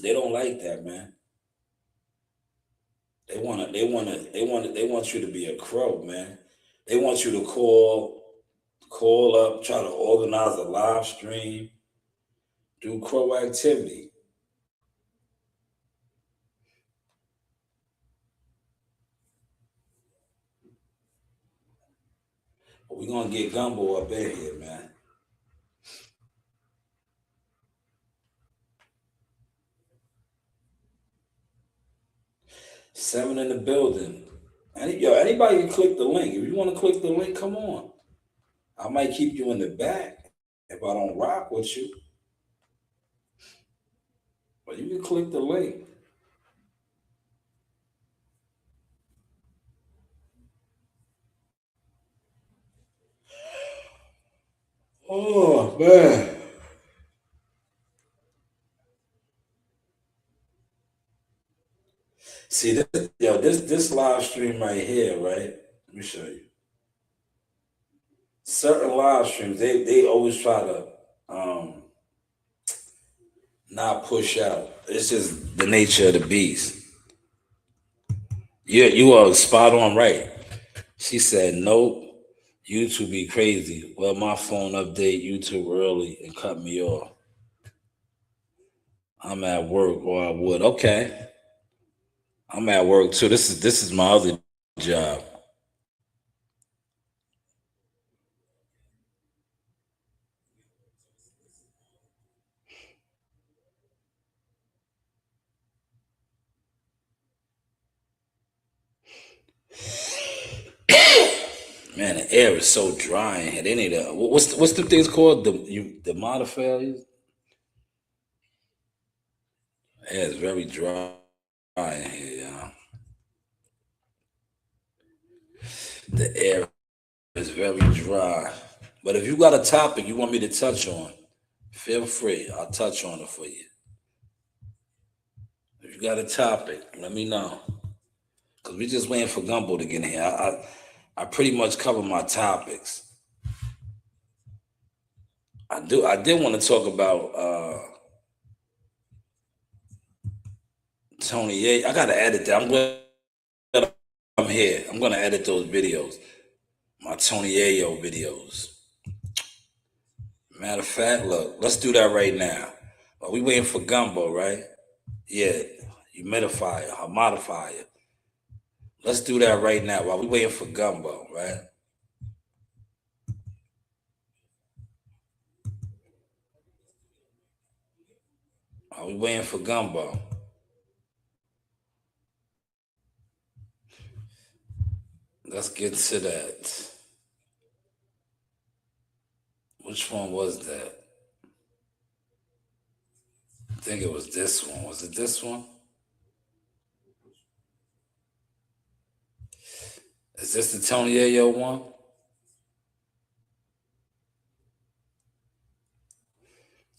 They don't like that, man. They want you to be a crow, man. They want you to call up, try to organize a live stream, do crow activity. But we're gonna get Gumbo up in here, man. Seven in the building. Anybody can click the link. If you want to click the link, come on. I might keep you in the back if I don't rock with you. But you can click the link. Oh man. See this live stream right here, right? Let me show you. Certain live streams, they always try to not push out. It's just the nature of the beast. You are spot on right. She said, nope, YouTube be crazy. Well, my phone update YouTube early and cut me off. I'm at work or I would. Okay. I'm at work too. This is my other job. Man, the air is so dry in here. They need a what's the things called? The modifiers? Yeah, it's very dry in here, y'all. The air is very dry. But if you got a topic you want me to touch on, feel free. I'll touch on it for you. If you got a topic, let me know. Cause we just waiting for Gumbo to get in here. I pretty much cover my topics. I did want to talk about Tony A. I gotta edit that. I'm here. I'm gonna edit those videos. My Tony Ayo videos. Matter of fact, look, let's do that right now. Are we waiting for Gumbo, right? Yeah, humidifier, modifier. Let's do that right now while we waiting for Gumbo, right? Are we waiting for Gumbo? Let's get to that. Which one was that? I think it was this one. Was it this one? Is this the Tony Ayo one?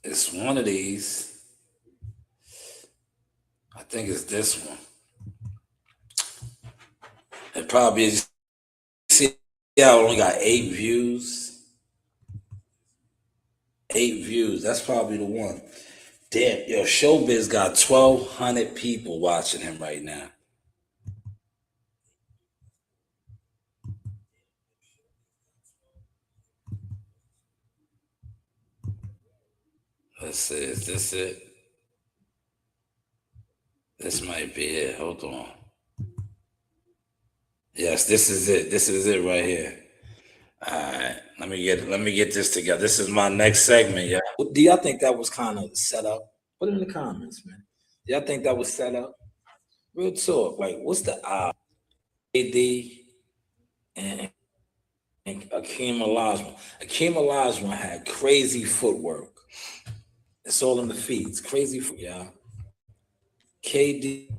It's one of these. I think it's this one. It probably is. See, I only got 8 views. 8 views. That's probably the one. Damn, yo, Showbiz got 1,200 people watching him right now. Let's see, is this it? This might be it. Hold on. Yes, this is it. This is it right here. All right, let me get this together. This is my next segment, yeah. Do y'all think that was kind of set up? Put it in the comments, man. Do y'all think that was set up? Real talk. Like, what's the odds? AD and Akeem Olajuwon. Akeem Olajuwon had crazy footwork. It's all in the feeds. Crazy, yeah. KD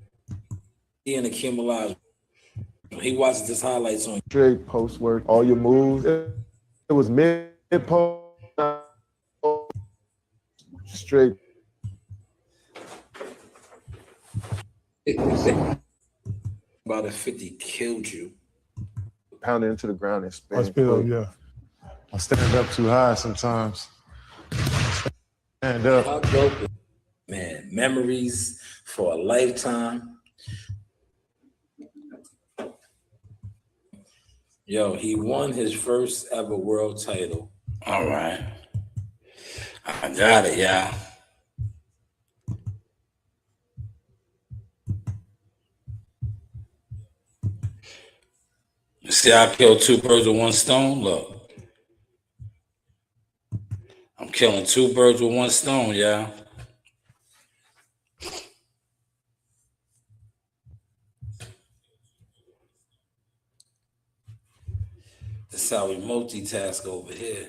and Akeem Olajuwon. He watches his highlights on straight post work, all your moves. It was mid post, straight. about if 50 killed you. Pounded into the ground and I spin. feel, yeah. I stand up too high sometimes. Stand up. How dope, man. Memories for a lifetime. Yo, he won his first ever world title. All right. I got it, y'all. See, I killed two birds with one stone. Look, I'm killing two birds with one stone, y'all. That's how we multitask over here.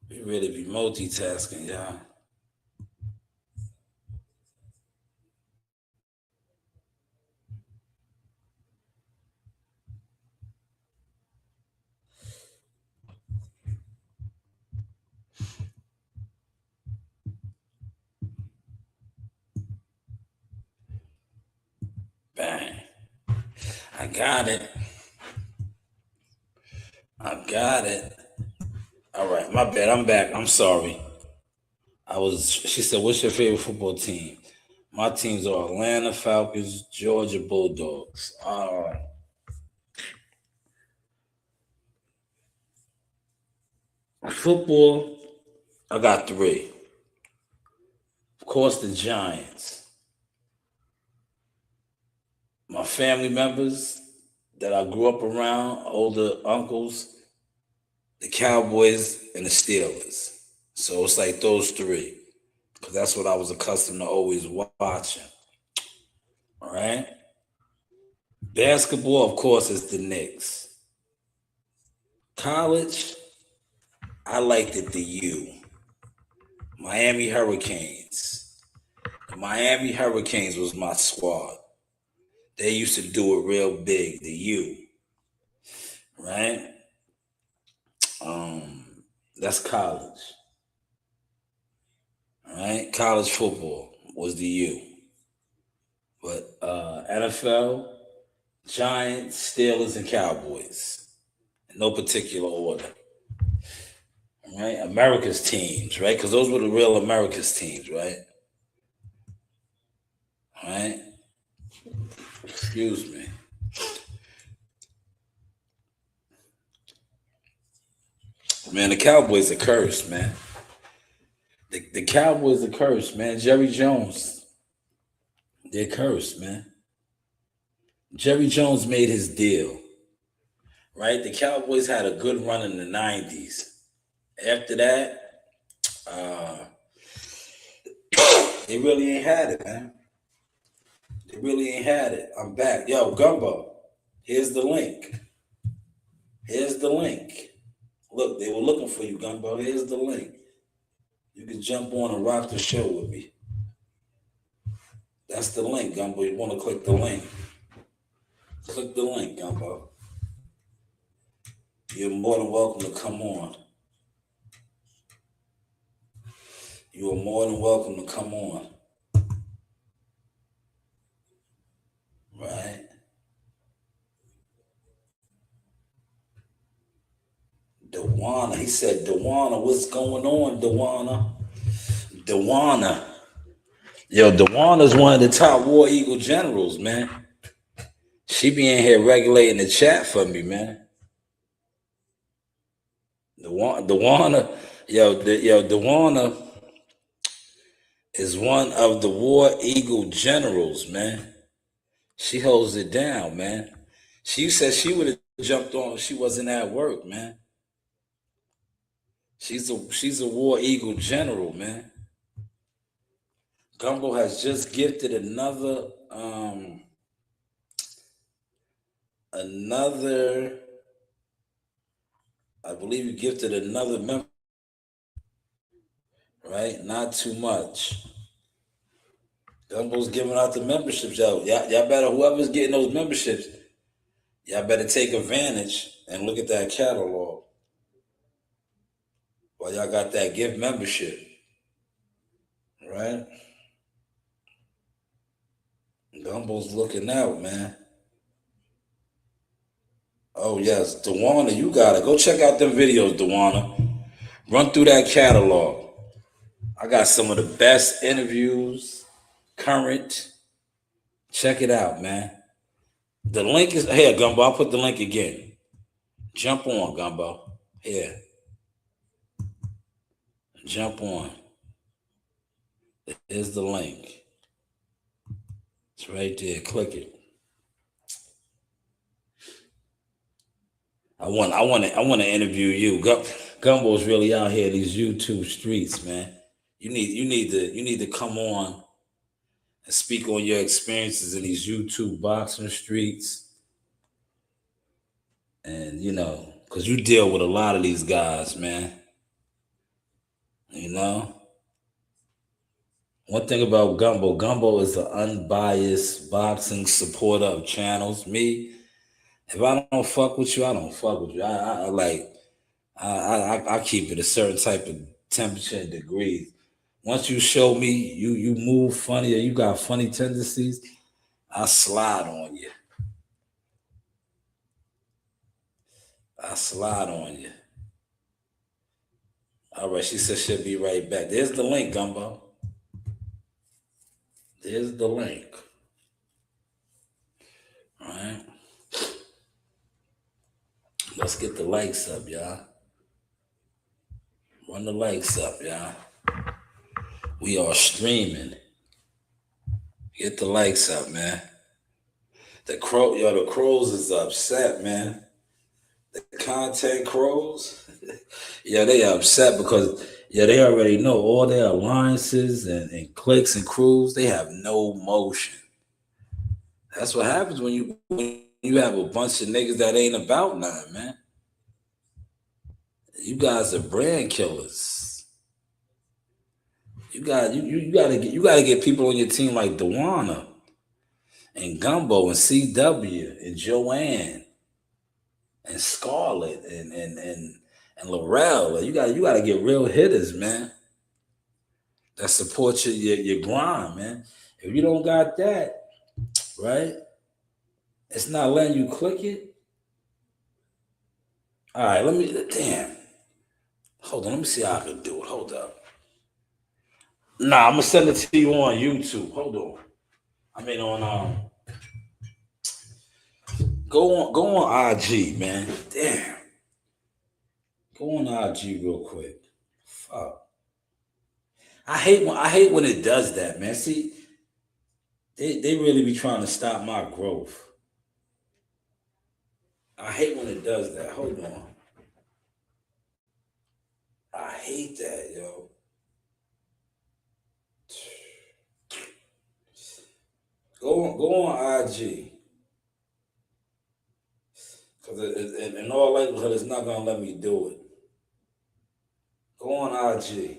We really be multitasking, y'all. Bang. I got it. I got it. All right, my bad. I'm back. I'm sorry. She said, what's your favorite football team? My teams are Atlanta Falcons, Georgia Bulldogs. Football, I got three. Of course, the Giants. My family members that I grew up around, older uncles, the Cowboys, and the Steelers. So it's like those three, because that's what I was accustomed to always watching. All right. Basketball, of course, is the Knicks. College, I liked it, the U. Miami Hurricanes. The Miami Hurricanes was my squad. They used to do it real big, the U. Right? That's college. All right? College football was the U. But NFL, Giants, Steelers, and Cowboys. In no particular order. Right? America's teams, right? Because those were the real America's teams, right? Right? Excuse me. Man, the Cowboys are cursed, man. The Cowboys are cursed, man. Jerry Jones, they're cursed, man. Jerry Jones made his deal, right? The Cowboys had a good run in the 90s. After that, they really ain't had it, man. They really ain't had it. I'm back. Yo, Gumbo, here's the link. Here's the link. Look, they were looking for you, Gumbo. Here's the link. You can jump on and rock the show with me. That's the link, Gumbo. You want to click the link. Click the link, Gumbo. You're more than welcome to come on. You are more than welcome to come on. Right? Dewana. He said, Dewana, what's going on, Dewana? Dewana. Yo, Dewana's one of the top War Eagle generals, man. She be in here regulating the chat for me, man. Dewana, Dewana is one of the War Eagle generals, man. She holds it down, man. She said she would have jumped on if she wasn't at work, man. She's a War Eagle general, man. Gumbo has just gifted another I believe you gifted another member, right? Not too much. Gumbo's giving out the memberships, y'all. Y'all better, whoever's getting those memberships, y'all better take advantage and look at that catalog. While y'all got that gift membership, right? Gumbo's looking out, man. Oh, yes. Dewana, you got it. Go check out them videos, Dewana. Run through that catalog. I got some of the best interviews, current. Check it out, man. The link is here, Gumbo. I'll put the link again. Jump on, Gumbo. Here. Jump on. There's the link. It's right there. Click it. I want to interview you. Gumbo's really out here in these YouTube streets, man. You need to come on and speak on your experiences in these YouTube boxing streets. And because you deal with a lot of these guys, man. One thing about Gumbo is an unbiased boxing supporter of channels. Me, if I don't fuck with you, I don't fuck with you. I keep it a certain type of temperature and degrees. Once you show me you move funny or you got funny tendencies, I slide on you. All right, she said she'll be right back. There's the link, Gumbo. There's the link. All right. Let's get the likes up, y'all. Run the likes up, y'all. We are streaming. Get the likes up, man. The crows is upset, man. The content crows, they upset because they already know all their alliances and cliques and crews. They have no motion. That's what happens when you have a bunch of niggas that ain't about nothing, man. You guys are brand killers. You gotta get people on your team like Dewana and Gumbo and CW and Joanne and Scarlett and Laurel. You gotta get real hitters, man. That support your grind, man. If you don't got that, right? It's not letting you click it. All right, hold on, let me see how I can do it. Hold up. Nah, I'm gonna send it to you on YouTube. Hold on. I mean go on IG, man. Damn. Go on IG real quick. Fuck. I hate when it does that, man. See, they really be trying to stop my growth. I hate when it does that. Hold on. I hate that, yo. Go on IG. Because in all likelihood, it's not gonna let me do it. Go on IG.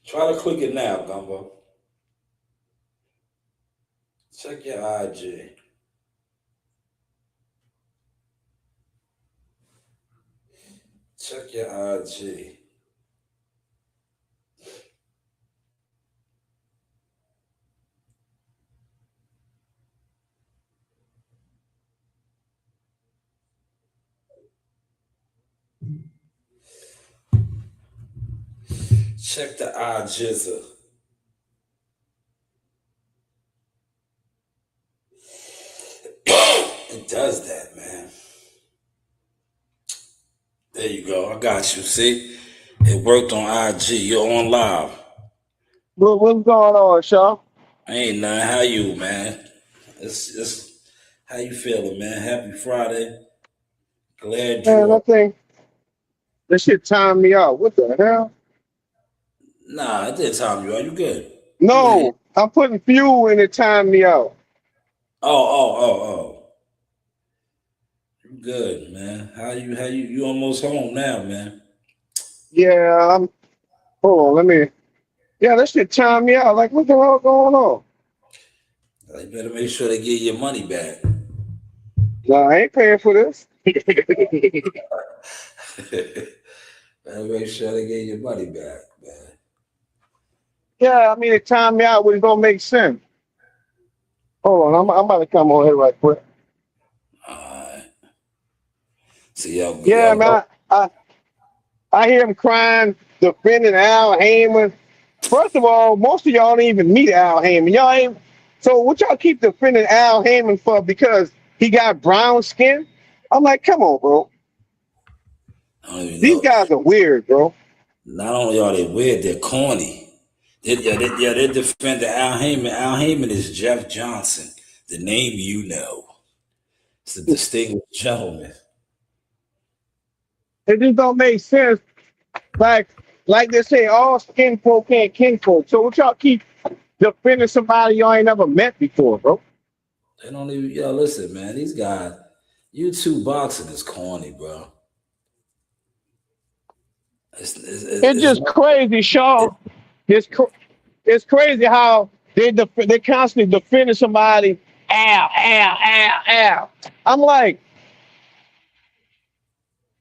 Try to click it now, Gumbo. Check your IG. Check your IG. Check the iJizza. It does that, man. There you go. I got you. See? It worked on IG. You're on live. What's going on, Shaw? Ain't nothing. How you, man? It's how you feeling, man? Happy Friday. Glad you Man, I are. think this shit timed me out. What the hell? Nah, I did time you out. You good? No, I'm putting fuel in to time me out. Oh. You good, man. How you almost home now, man. Yeah, hold on, yeah, that shit time me out. Like, what the hell going on? They better make sure they get your money back. Nah, I ain't paying for this. Better make sure they get your money back, man. Yeah, I mean, it timed me out when it don't make sense. Hold on, I'm about to come on here right quick. See y'all. Yeah, man, I hear him crying, defending Al Heyman. First of all, most of y'all didn't even meet Al Heyman. Y'all ain't. So what y'all keep defending Al Heyman for? Because he got brown skin? I'm like, come on, bro. These guys are weird, bro. Not only are they weird, they're corny. They're defending Al Heyman. Al Heyman is Jeff Johnson, the name you know. It's a distinguished gentleman. It just don't make sense. Like they say, all skin folk ain't kin folk. So what y'all keep defending somebody y'all ain't never met before, bro? They don't even, listen, man, these guys, YouTube boxing is corny, bro. It's just crazy, Shaw. It's crazy how they constantly defending somebody. Al. I'm like,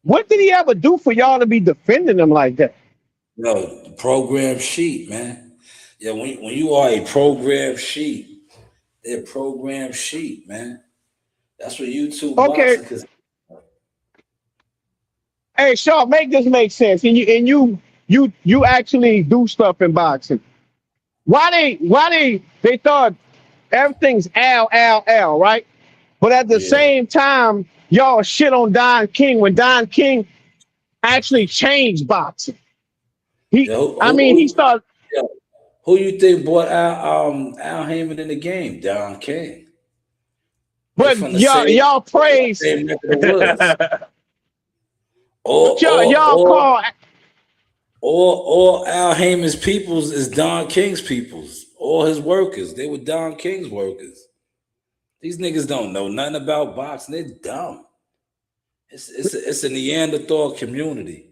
what did he ever do for y'all to be defending him like that? No, program sheet, man. Yeah, when you are a program sheet, they're program sheet, man. That's what YouTube boxing is. Hey, Shaw, make this make sense. And you actually do stuff in boxing. Why they thought everything's Al, right? But at the same time, y'all shit on Don King when Don King actually changed boxing. He started. Who you think brought Al Heyman in the game? Don King. But y'all praise. Y'all call. All Al Heyman's peoples is Don King's peoples. All his workers, they were Don King's workers. These niggas don't know nothing about boxing. They're dumb. It's a Neanderthal community.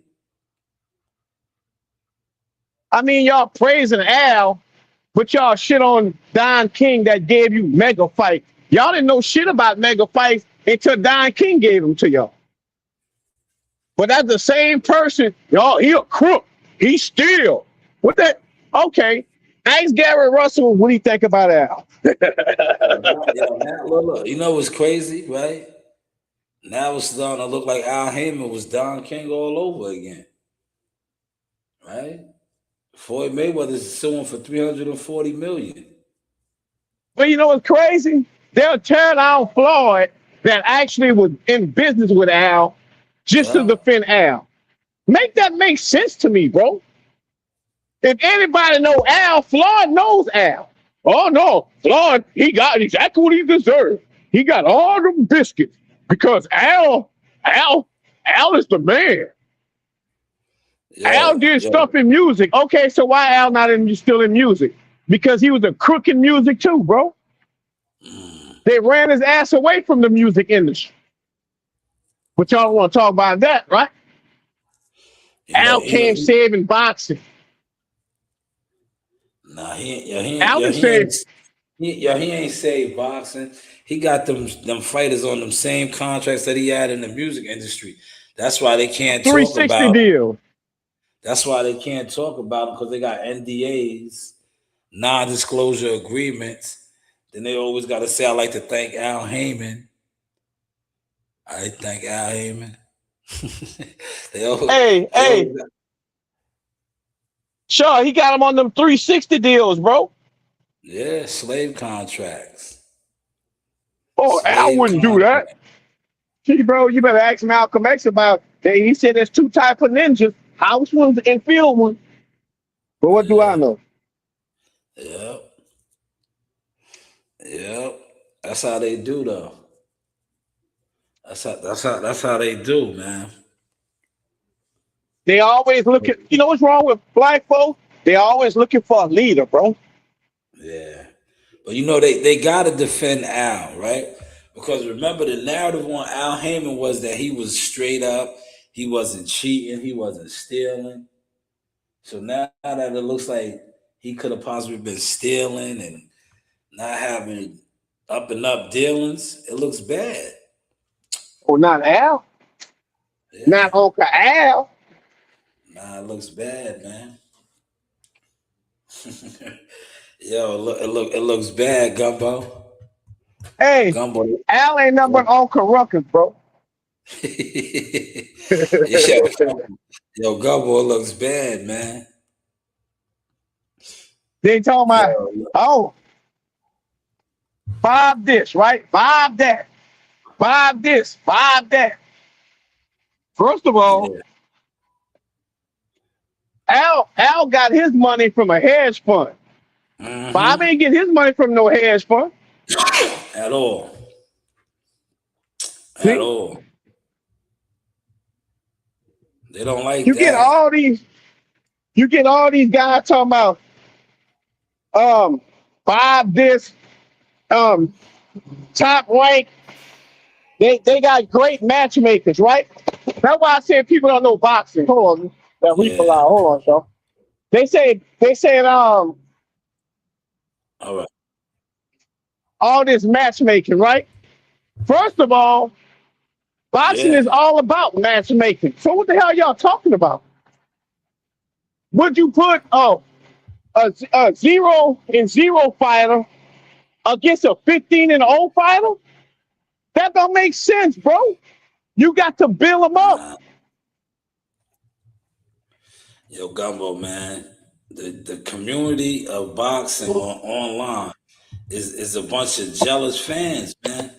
I mean, y'all praising Al, but y'all shit on Don King that gave you mega fight. Y'all didn't know shit about mega fights until Don King gave them to y'all. But that's the same person. Y'all, he a crook. He steal. What that? Okay. Ask Gary Russell what he think about Al. Look, you know what's crazy, right? Now it's starting to look like Al Heyman was Don King all over again. Right? Floyd Mayweather is suing for $340 million. But you know what's crazy? They'll tear down Floyd that actually was in business with Al just to defend Al. Make that make sense to me, bro. If anybody know Al, Floyd knows Al. Oh no, Floyd, he got exactly what he deserved. He got all the biscuits because Al is the man. Al did stuff in music. Okay, so why Al not still in music? Because he was a crook in music too, bro. They ran his ass away from the music industry. But y'all want to talk about that, right? Al came saving boxing. Nah, he ain't saved boxing. He got them fighters on them same contracts that he had in the music industry. That's why they can't talk about 360 deal. That's why they can't talk about them, because they got NDAs, non-disclosure agreements. Then they always got to say, "I like to thank Al Heyman." I thank Al Heyman. Hey. Sure, he got him on them 360 deals, bro. Yeah, slave contracts. Oh, Al wouldn't do that. See, bro, you better ask Malcolm X about that. He said there's two types of ninjas, house ones and field ones. But what do I know? Yep. That's how they do, though. That's how they do, man. They always look at, you know what's wrong with black folks? They're always looking for a leader, bro. Yeah. But you know, they gotta defend Al, right? Because remember, the narrative on Al Heyman was that he was straight up, he wasn't cheating, he wasn't stealing. So now that it looks like he could have possibly been stealing and not having up and up dealings, it looks bad. Oh, not Al. Yeah. Not Uncle Al. Nah, it looks bad, man. Yo, it looks bad, Gumbo. Hey, Gumbo. Al ain't nothing but Uncle Ruckus, bro. Yo, Gumbo, it looks bad, man. They talking about, oh, Bob this, right? Bob that. Bob this, Bob that. First of all, Al got his money from a hedge fund. Bob ain't get his money from no hedge fund. At all. See? At all. They don't like You that. get all these guys talking about Bob this, top rank. They got great matchmakers, right? That's why I said people don't know boxing. Hold on, that reaper loud. Hold on, Sean. They said All right. all this matchmaking, right? First of all, boxing is all about matchmaking. So what the hell y'all talking about? Would you put a 0-0 fighter against a 15-0 fighter? That don't make sense, bro. You got to build them up. Yo, Gumbo, man. The community of boxing online is a bunch of jealous fans, man.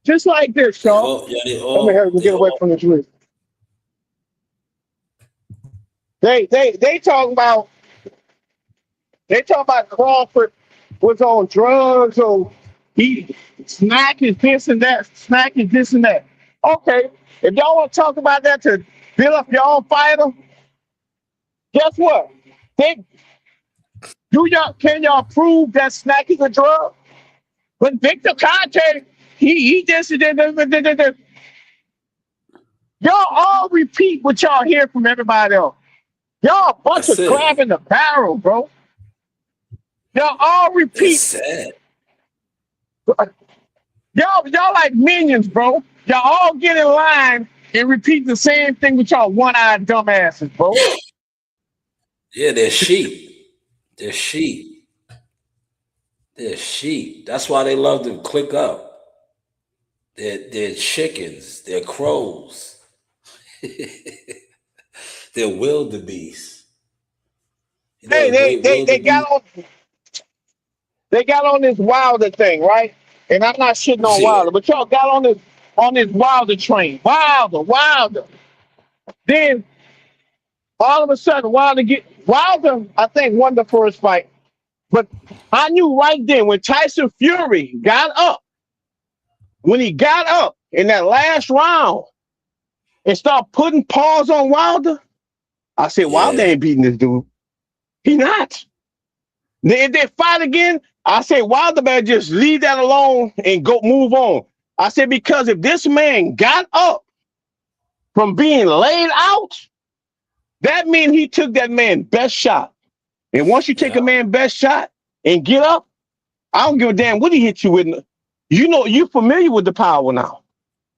Just like this, Sean. Let me help you get away from this risk. They talking about Crawford was on drugs or he snack is this and that, snack is this and that. Okay, if y'all want to talk about that to build up your own fighter, guess what? Can y'all prove that snack is a drug? But Victor Conte, he just did. Y'all all repeat what y'all hear from everybody else. Y'all a bunch of crab in the barrel, bro. Y'all all repeat. Y'all like minions, bro. Y'all all get in line and repeat the same thing with y'all one-eyed dumbasses, bro. Yeah, they're sheep. They're sheep. They're sheep. That's why they love to click up. They're chickens. They're crows. They're wildebeest. You know, They got on this Wilder thing, right? And I'm not shitting on Wilder, but y'all got on this Wilder train. Wilder. Then all of a sudden Wilder, I think, won the first fight. But I knew right then when Tyson Fury got up, when he got up in that last round and started putting paws on Wilder, I said, Wilder ain't beating this dude. He not. If they fight again, I say Wilder better just leave that alone and go move on. I said, because if this man got up from being laid out, that means he took that man's best shot. And once you take a man's best shot and get up, I don't give a damn what he hit you with. You know, you're familiar with the power now.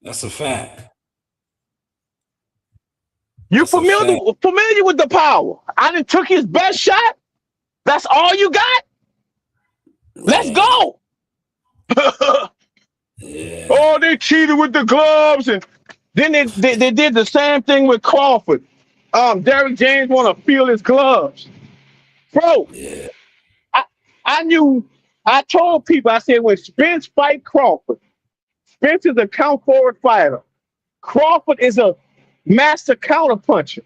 That's a fact. You're familiar with the power. I done took his best shot. That's all you got? Let's go. Oh, they cheated with the gloves. And then they did the same thing with Crawford. Derrick James want to feel his gloves. Bro, I told people, I said, when Spence fight Crawford, Spence is a count forward fighter. Crawford is a master counter puncher.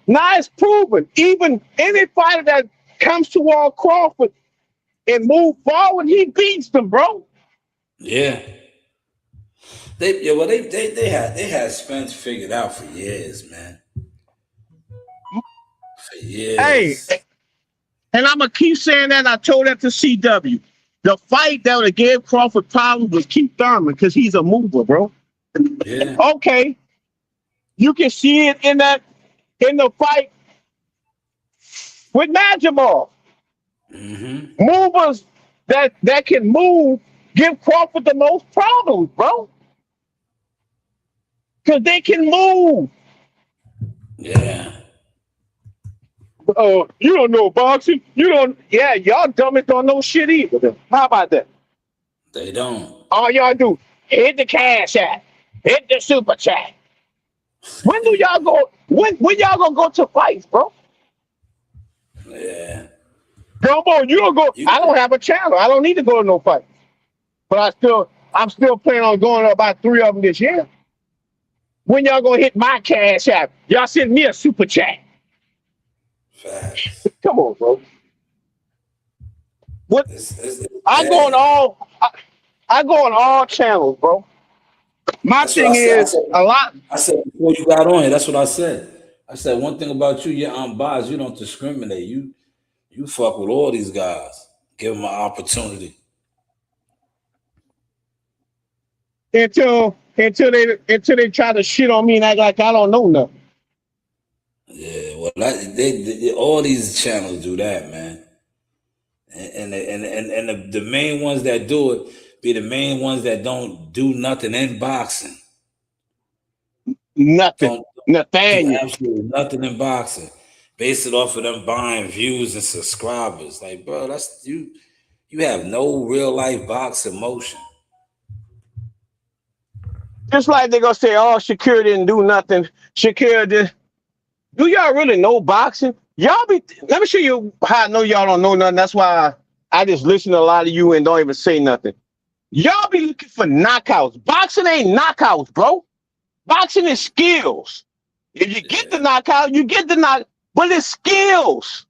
Now it's proven, even any fighter that comes toward Crawford and move forward, he beats them, bro. Yeah. They had Spence figured out for years, man. For Hey, years. and I'm gonna keep saying that. I told that to CW. The fight that would have gave Crawford problems was Keith Thurman because he's a mover, bro. Yeah. Okay, you can see it in the fight with Madrigal. Mm-hmm. Movers that can move give Crawford the most problems, bro. Because they can move. Yeah. You don't know boxing. You don't. Yeah, y'all dummies don't know shit either. How about that? They don't. All y'all do hit the cash app, hit the super chat. When do y'all go? When y'all gonna go to fights, bro? Yeah. Come on, you don't go. I don't have a channel. I don't need to go to no fight. But I'm still planning on going to about 3 of them this year. When y'all gonna hit my cash app? Y'all send me a super chat. Facts. Come on, bro. What? I yeah. go on all channels, bro. My That's thing what I is said. a lot. I said before you got on here, that's what I said. I said one thing about you, you're unbiased. You don't discriminate. You fuck with all these guys. Give them an opportunity. Until they try to shit on me and act like I don't know nothing. Yeah, well, they all these channels do that, man. And the main ones that do it be the main ones that don't do nothing in boxing. Nothing. Don't do Nathaniel. absolutely nothing in boxing. Base it off of them buying views and subscribers. Like, bro, that's you. You have no real life boxing motion. Just like they're gonna say, oh, Shakira didn't do nothing. Shakira did. Do y'all really know boxing? Let me show you how I know y'all don't know nothing. That's why I just listen to a lot of you and don't even say nothing. Y'all be looking for knockouts. Boxing ain't knockouts, bro. Boxing is skills. If you get the knockout, you get the knock, but it's skills.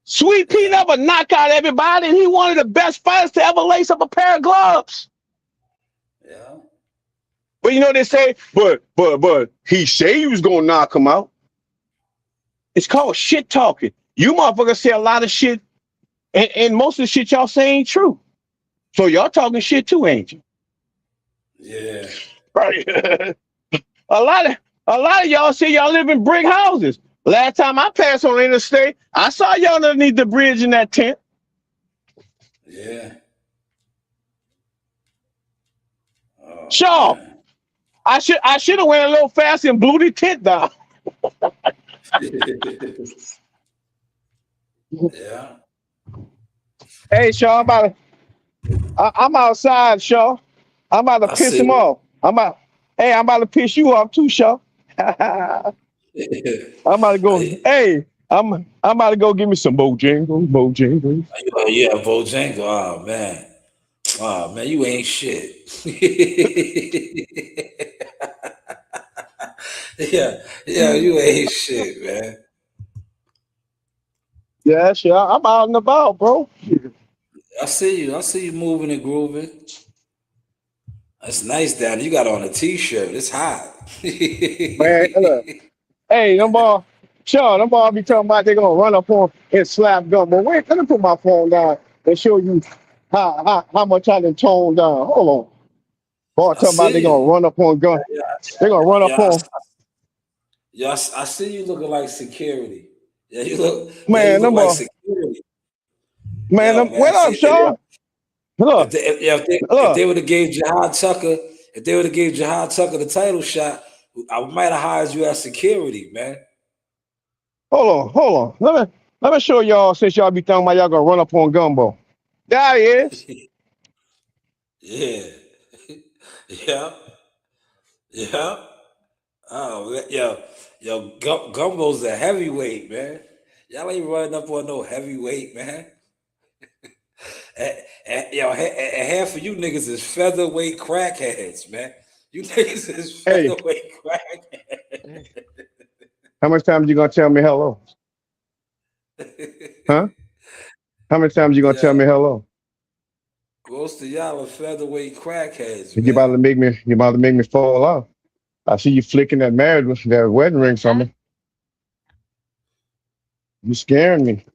Sweet Pea never knock out everybody, and he one of the best fighters to ever lace up a pair of gloves. Yeah. But you know they say, but he said he was gonna knock him out. It's called shit talking. You motherfuckers say a lot of shit, and most of the shit y'all say ain't true. So y'all talking shit too, ain't you? Yeah. Right. a lot of y'all say y'all live in brick houses. Last time I passed on the interstate, I saw y'all underneath the bridge in that tent. Yeah. Oh, Shaw, man. I should have went a little faster and blew the tent down. Yeah. Hey, Shaw, I'm outside, Shaw. I'm about to piss him off. I'm about to piss you off too, Shaw. I'm about to go. Hey, I'm about to go give me some Bojangles. Oh, yeah, Bojangles. Oh man. Oh man, you ain't shit. yeah, you ain't shit, man. Yeah, shit. I'm out and about, bro. I see you moving and grooving. That's nice down. You got on a t-shirt. It's hot. Man, look. Hey, them ball, Shaw, them ball be talking about they gonna run up on and slap Gumbo. Wait, let me put my phone down and show you how much I done toned down. Hold on. Boy, I talking about they see gonna you. run up on Gun. Yeah, They gonna run up on. I see you looking like security. Yeah, you look. Yeah, you Man, look them like ball. security. Man, Yo, them, man. what up, See, Shaw? Look, if look. they would have gave Jihad Tucker, the title shot, I might have hired you as security, man. Hold on. Let me show y'all since y'all be talking about y'all gonna run up on Gumbo. There he is. Yeah. Yeah. Yeah. Oh, Gumbo's a heavyweight, man. Y'all ain't running up on no heavyweight, man. Half of you niggas is featherweight crackheads, man. You niggas is Hey, featherweight crackheads. how much times you gonna tell me hello? Huh? How many times you gonna tell Yeah. me hello? Most of y'all are featherweight crackheads, You about man. to make me. You about to make me fall off. I see you flicking that wedding ring from me. You scaring me.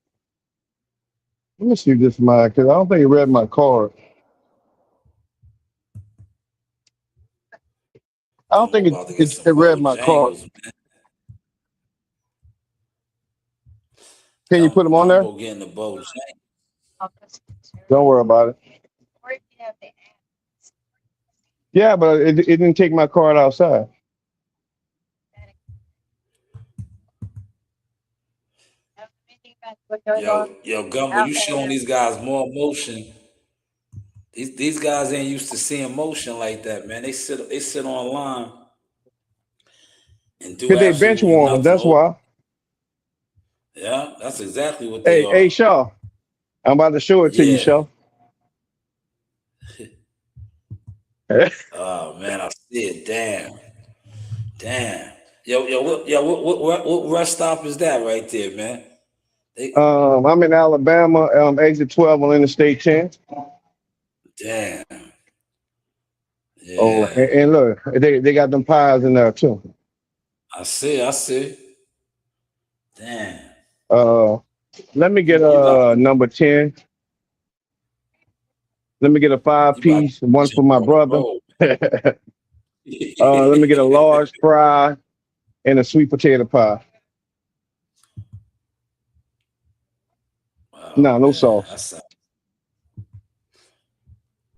Let me see this mine because I don't think it read my card. I don't Come on, think about to get it some read my card. Bojangles. Can you put them on there? Combo getting the Bojangles. Don't worry about it. Yeah, but it didn't take my card outside. Yo, Gumbo, you showing these guys more emotion. These guys ain't used to seeing motion like that, man. They sit online and do Because they bench absolutely warm. nothing. That's why. Yeah, that's exactly what they Hey, are. Shaw. I'm about to show it to you, Yeah. Shaw. Oh man, I see it. Damn. What rest stop is that right there, man? I'm in Alabama, exit 12 on Interstate 10. Damn. Oh, Yeah. and look, they got them pies in there too. I see. Damn. Let me get You about number 10. Let me get a 5-piece, to one for jump my on the brother. road. Let me get a large fry and a sweet potato pie. Oh, No man, sauce.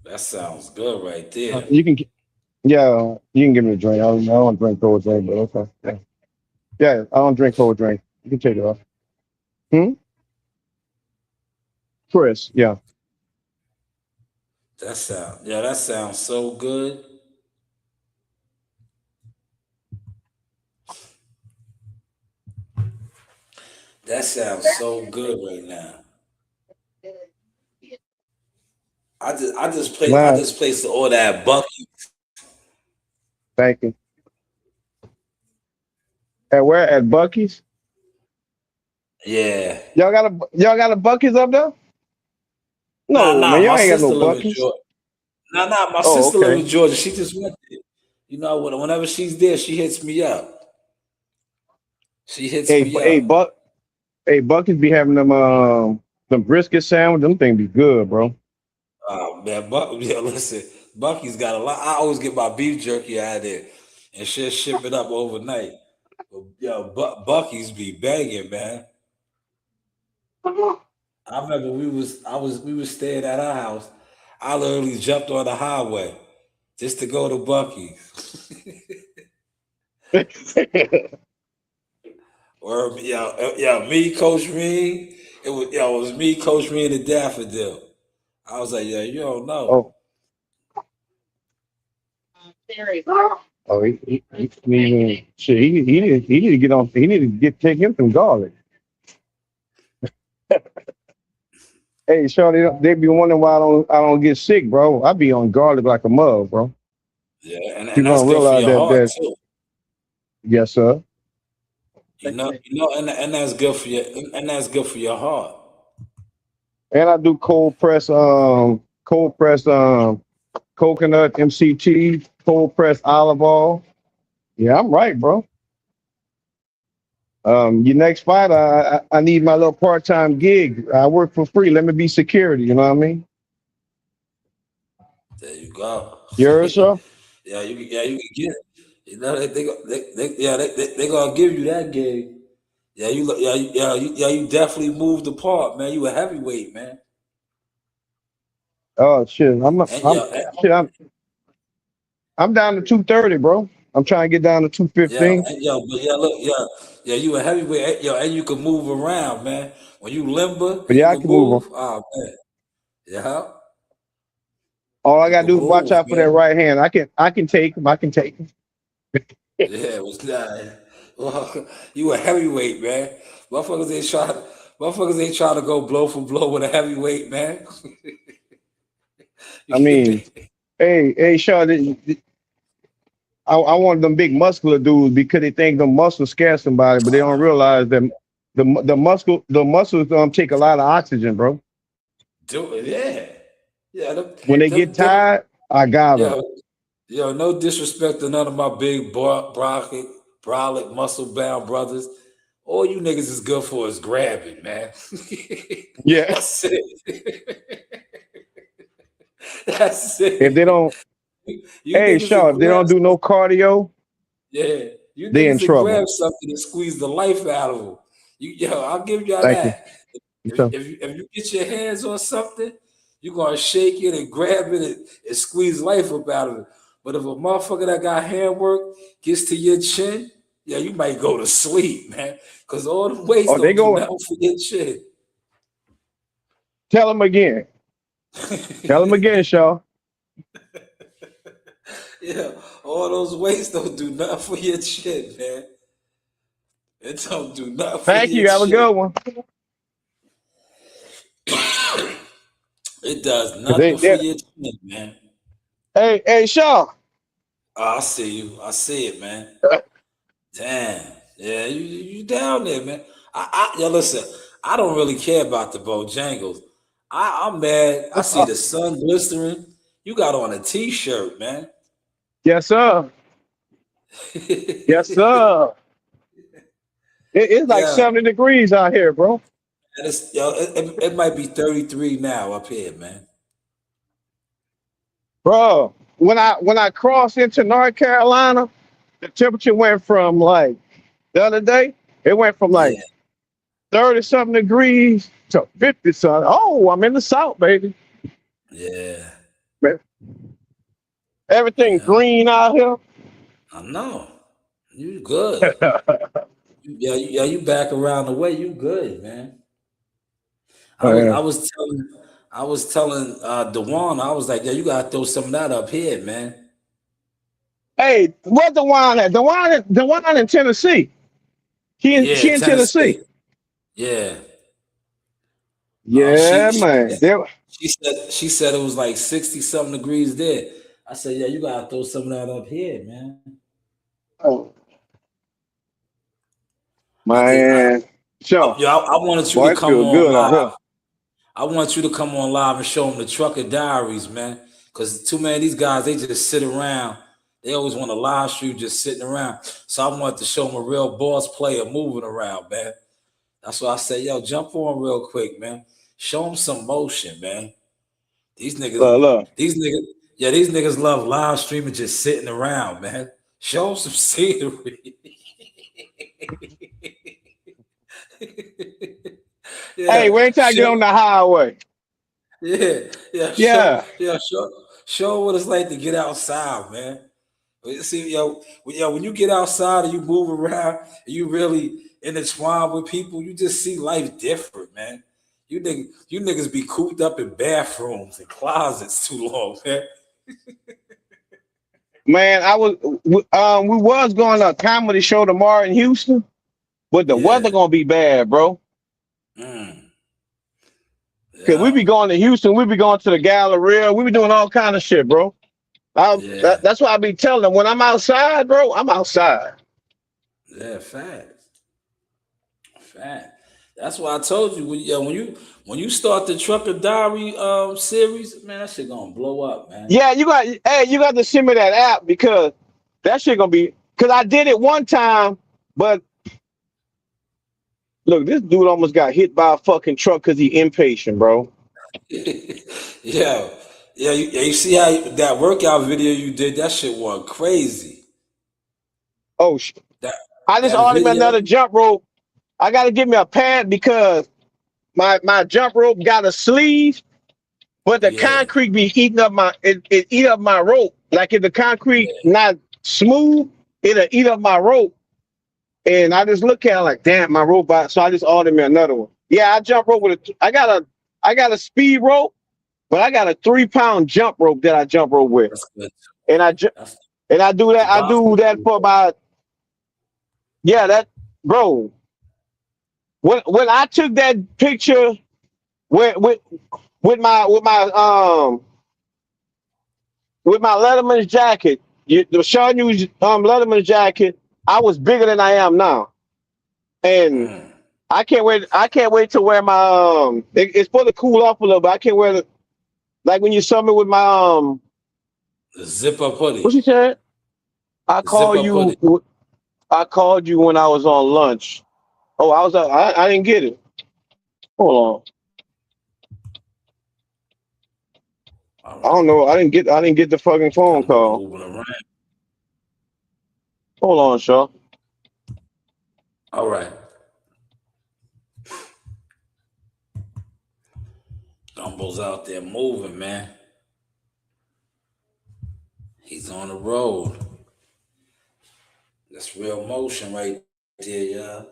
that sounds good right there. You can give me a drink. I don't drink cold drink, but okay. Yeah, I don't drink cold drink. You can take it off. Chris, yeah. That sounds so good. That sounds so good right now. I just placed the order at Bucky. Thank you. At where? At Bucky's? Yeah. Y'all got a Bucky's up there? No, man, Nah. My y'all ain't got no sister live in Bucky's. Georgia. Nah. My Oh, sister live okay. in Georgia. She just went there. You know, whenever she's there, she hits me up. She hits me up. Bucky's be having them brisket sandwich. Them things be good, bro. Oh man, listen, Bucky's got a lot. I always get my beef jerky out of there and ship it up overnight. But Bucky's be banging, man. I remember we was staying at our house. I literally jumped on the highway just to go to Bucky's. Or me, Coach Reed. It was me, Coach Reed, and Daffodil. I was like, you don't know. Oh, he need to get on. He need to take him some garlic. Hey, Shorty, they be wondering why I don't get sick, bro. I be on garlic like a mug, bro. Yeah, and People that's don't good for realize your heart that. too. Yes, sir. And that's good for your heart. And I do cold press coconut MCT, cold press olive oil. Yeah, I'm right, bro. Your next fight, I need my little part-time gig. I work for free. Let me be security. You know what I mean? There you go. You heard, sir? You can get it. You know they gonna give you that gig. You definitely moved the part, man. You a heavyweight, man. Oh shit, I'm down to 230, bro. I'm trying to get down to 215. You a heavyweight, and you can move around, man. When you limber But and you yeah, I can can move. move, oh man, yeah. All I You gotta can do is watch move, out for that man. right hand. I can take him. I can take him. Yeah, it was not. Well, you a heavyweight, man. Motherfuckers ain't trying to go blow for blow with a heavyweight, man. I mean, hey, Shaw, I want them big muscular dudes because they think the muscles scare somebody, but they don't realize that the muscles take a lot of oxygen, bro. Do it, yeah. Yeah, When they get tired, I got them. No disrespect to none of my big brolic, muscle-bound brothers. All you niggas is good for is grabbing, man. Yeah. That's it. That's it. If they don't, You hey, niggas that Shaw, if they don't grab do no cardio, Yeah, you they in niggas that trouble. grab something and squeeze the life out of them. I'll give y'all Thank you. that. If you get your hands on something, you're gonna shake it and grab it and squeeze life up out of it. But if a motherfucker that got handwork gets to your chin, you might go to sleep, man. Because all the weights Oh, they don't do go. nothing for your chin. Tell them again. Tell them again, Shaw. All those weights don't do nothing for your chin, man. It don't do nothing for Thank your you. Have a chin. good one. It does nothing for your chin, man. Hey, Shaw. Oh, I see you. I see it, man. Damn. Yeah, you down there, man. Listen, I don't really care about the Bojangles. I'm mad. I see the sun blistering. You got on a t-shirt, man. Yes, sir. Yes, sir. It's like 70 degrees out here, bro. And it might be 33 now up here, man. Bro, when I crossed into North Carolina, the temperature went from like the other day, it went from like 30-something degrees to 50-something. Oh, I'm in the South, baby. Yeah. Man. Everything green out here. I know. You good. You back around the way. You good, man. I was telling DeJuan, I was like, you gotta throw some of that up here, man. Hey, where DeJuan at? DeJuan in Tennessee. She in Tennessee. Yeah. Yeah, man. She said it was like 60-something degrees there. I said, you gotta throw some of that up here, man. Oh. Man. Sure. I wanted you to come on live. I want you to come on live and show them the Trucker Diaries, man. Because too many of these guys, they just sit around. They always want to live stream just sitting around. So I wanted to show them a real boss player moving around, man. That's why I said, jump on real quick, man. Show them some motion, man. These niggas love live streaming just sitting around, man. Show them some scenery. Hey, wait till I get on the highway. Show what it's like to get outside, man. See, when you get outside and you move around and you really intertwine with people, you just see life different, man. You niggas be cooped up in bathrooms and closets too long, man. Man, we was going to a comedy show tomorrow in Houston, but the weather gonna be bad, bro. Cause we be going to Houston, we be going to the Galleria, we be doing all kind of shit, bro. That's why I be telling them when I'm outside, bro, I'm outside. Yeah, fact. That's why I told you when you start the Trucker Diary series, man, that shit gonna blow up, man. Yeah, you got to send me that app because that shit gonna be. Cause I did it one time, but look, this dude almost got hit by a fucking truck because he impatient, bro. Yeah, you see how that workout video you did? That shit went crazy. Oh, I just ordered me another jump rope. I got to get me a pad because my jump rope got a sleeve, but the concrete be eating up it eat up my rope. Like if the concrete not smooth, it'll eat up my rope. And I just look at it like, damn, my rope out. So I just ordered me another one. Yeah, I jump rope with I got a speed rope, but I got a 3-pound jump rope that I jump rope with. That's good. And I do that for about bro. When I took that picture with my Letterman's jacket, the Shanewz Letterman's jacket, I was bigger than I am now, and I can't wait to wear my it's supposed to cool off a little bit. I can't wear Like when you saw me with my The zip up hoodie. what you said? I The zip called up hoodie. you. I called you when I was on lunch. Oh, I didn't get it. Hold on. I don't know. I didn't get the fucking phone call. Moving around. Hold on, Shaw. All right. Gumbo's out there moving, man. He's on the road. That's real motion right there, y'all.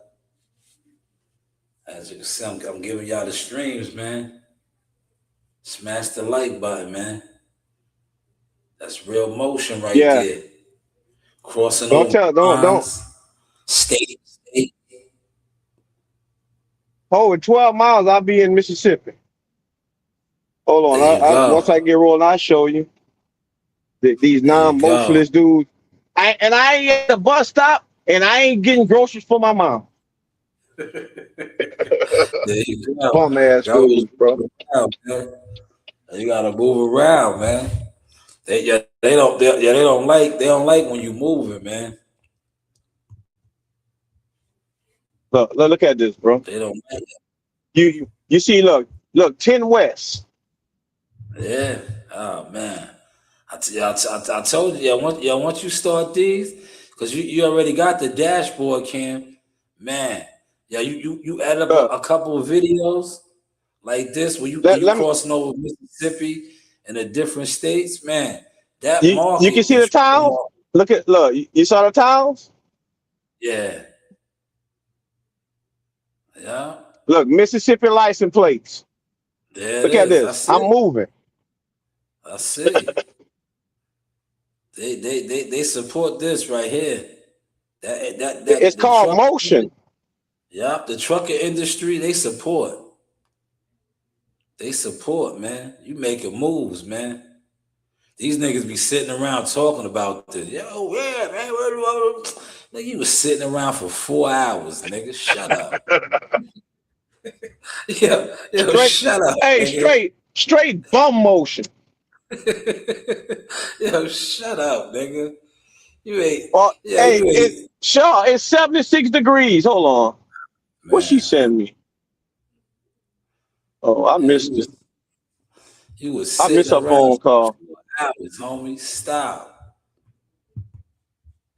As you can see, I'm giving y'all the streams, man. Smash the like button, man. That's real motion right there. Crossing over lines. State. Oh, in 12 miles, I'll be in Mississippi. Hold on. Once I get rolling, I'll show you. These non-motionless dudes. I ain't at the bus stop, and I ain't getting groceries for my mom. There you go. Bum ass dudes, bro. You gotta move around, man. They don't like when you moving, man. Look at this, bro. They don't like it. You see, look, 10 West. Yeah. Oh man. I told you, once you start these, because you already got the dashboard cam, man. Yeah, you add up a couple of videos like this where you crossing over Mississippi and the different states, man. That market. You can see the towels. Look, you saw the towels? Yeah. Yeah. Look, Mississippi license plates. Look at this. I'm moving. I see. They support this right here. That it's called motion. Yeah, the trucker industry, they support. They support, man. You making moves, man. These niggas be sitting around talking about this. Yo, yeah, man. Nigga, you was sitting around for 4 hours, nigga. Shut up. Yo, shut up. Hey, nigga. straight bum motion. Yo, shut up, nigga. You ain't. Shaw, it's 76 degrees. Hold on. Man. What she send me? Oh, I missed it. You was I missed her phone call. Hours, homie. Stop.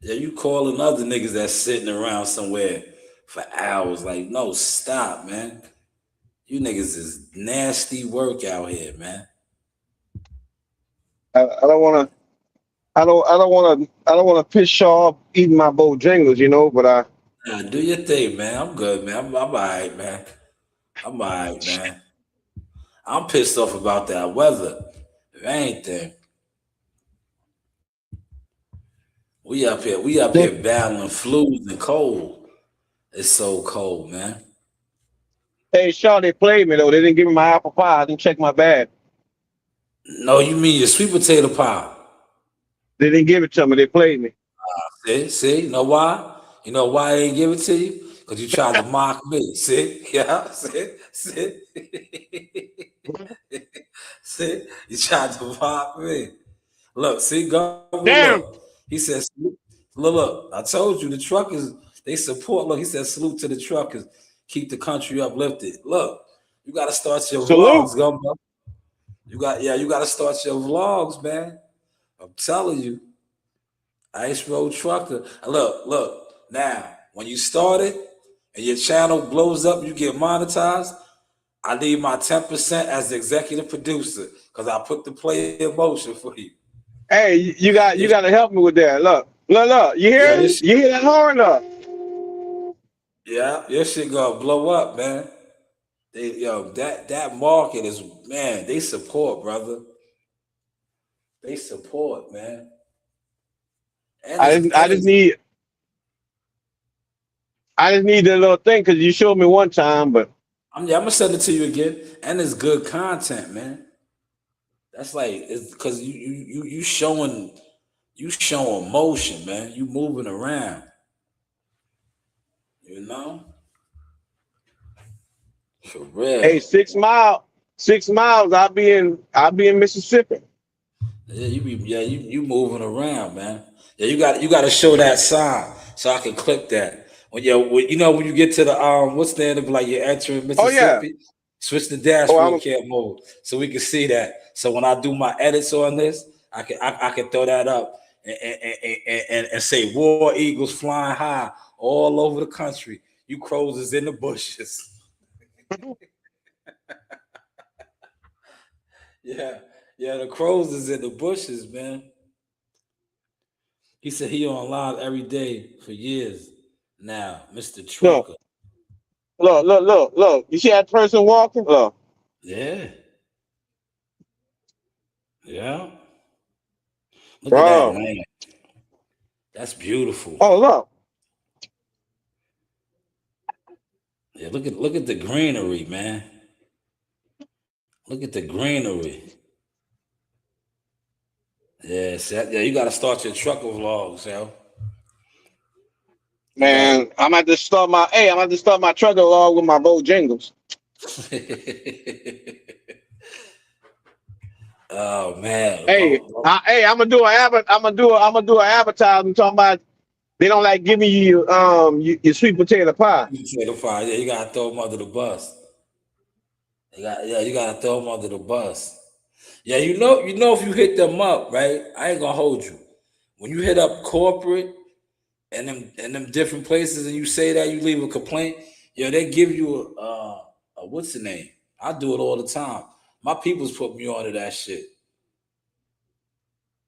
Yeah, you calling other niggas that's sitting around somewhere for hours. Like, no, stop, man. You niggas is nasty work out here, man. I don't want to piss Shaw off eating my Bojangles, you know. But Nah, do your thing, man. I'm good, man. I'm all right, man. I'm all right, man. I'm pissed off about that weather. If anything, we up here battling flus and cold. It's so cold, man. Hey, Shaw, they played me though. They didn't give me my apple pie. I didn't check my bag. No, you mean your sweet potato pie? They didn't give it to me. They played me. See, you know why? You know why they didn't give it to you? Because you tried to mock me. See? Yeah, see? See? You tried to mock me. Look, see, go look. He says, look, I told you the truckers, they support. Look, he said, salute to the truckers. Keep the country uplifted. Look, you got to start your vlogs, Gumbo. You got to start your vlogs, man. I'm telling you. Ice Road Trucker. Look. Now, when you start it and your channel blows up, you get monetized, I need my 10% as the executive producer because I put the play in motion for you. Hey, you got to help me with that. Look. You hear it? You hear that horn up? Yeah, your shit gonna blow up, man. That market is, man, they support, brother. They support, man. And I just need that little thing because you showed me one time, but I'm gonna send it to you again. And it's good content, man. That's like it's because you showing motion, man. You moving around. You know? For real. Hey, 6 Mile. 6 miles, I'll be in Mississippi. Yeah, you moving around, man. Yeah, you got to show that sign so I can click that. When when you get to the what's there to be like you're entering Oh yeah. Mississippi, switch the Oh, dashboard cam mode so we can see that. So when I do my edits on this, I can throw that up and say War Eagles flying high all over the country. You crows is in the bushes. Yeah, the crows is in the bushes, man. He said he on live every day for years now, Mr. Trucker. Look. You see that person walking? Look. Yeah. Yeah. Look at Bro. that land. That's beautiful. Oh, look. Yeah, look at the greenery, man. Look at the greenery. Yeah, you got to start your trucker vlogs, yo. Man, I'm about to start my trucker log with my Bojangles. Oh man. Hey, I'm gonna do an advertisement talking about they don't like giving you your sweet potato pie. Potato pie, yeah, you gotta throw them under the bus. You gotta throw them under the bus. Yeah, you know if you hit them up, right? I ain't gonna hold you. When you hit up corporate and them different places and you say that, you leave a complaint, they give you a what's the name? I do it all the time. My peoples put me onto that shit.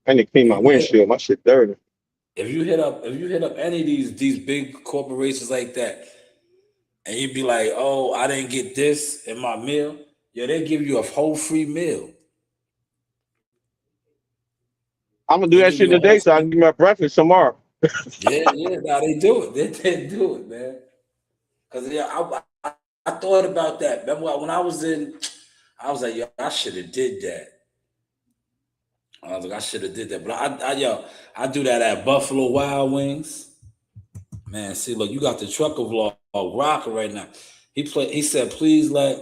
I need to clean my windshield. My shit dirty. If you hit up any of these big corporations like that, and you be like, oh, I didn't get this in my meal, they give you a whole free meal. I'm gonna do that shit today so I can get my breakfast tomorrow. yeah, now they do it. They do it, man. Cause I thought about that. Remember when I was like, yo, I should have did that. I was like, I should have did that. But I do that at Buffalo Wild Wings. Man, see, look, you got the trucker vlog rocking right now. He said, please let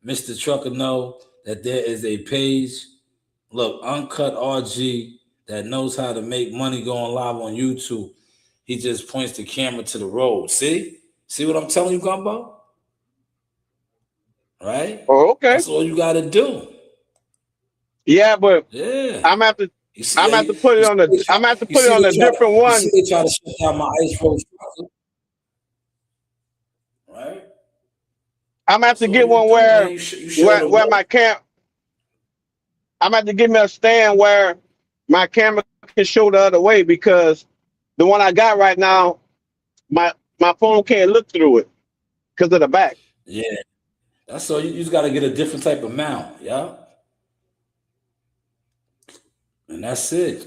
Mr. Trucker know that there is a page. Look, Uncut RG that knows how to make money going live on YouTube. He just points the camera to the road. See what I'm telling you, Gumbo? Right? Oh, okay. That's all you gotta do. Yeah, but yeah, I'm gonna have to put it on a different one. You see they try to shut down my ice road trucker. Right? I'm gonna have to get one where my cam. I'm gonna have to give me a stand where my camera can show the other way because the one I got right now, my phone can't look through it because of the back. Yeah, that's so you just got to get a different type of mount, yeah. And that's it.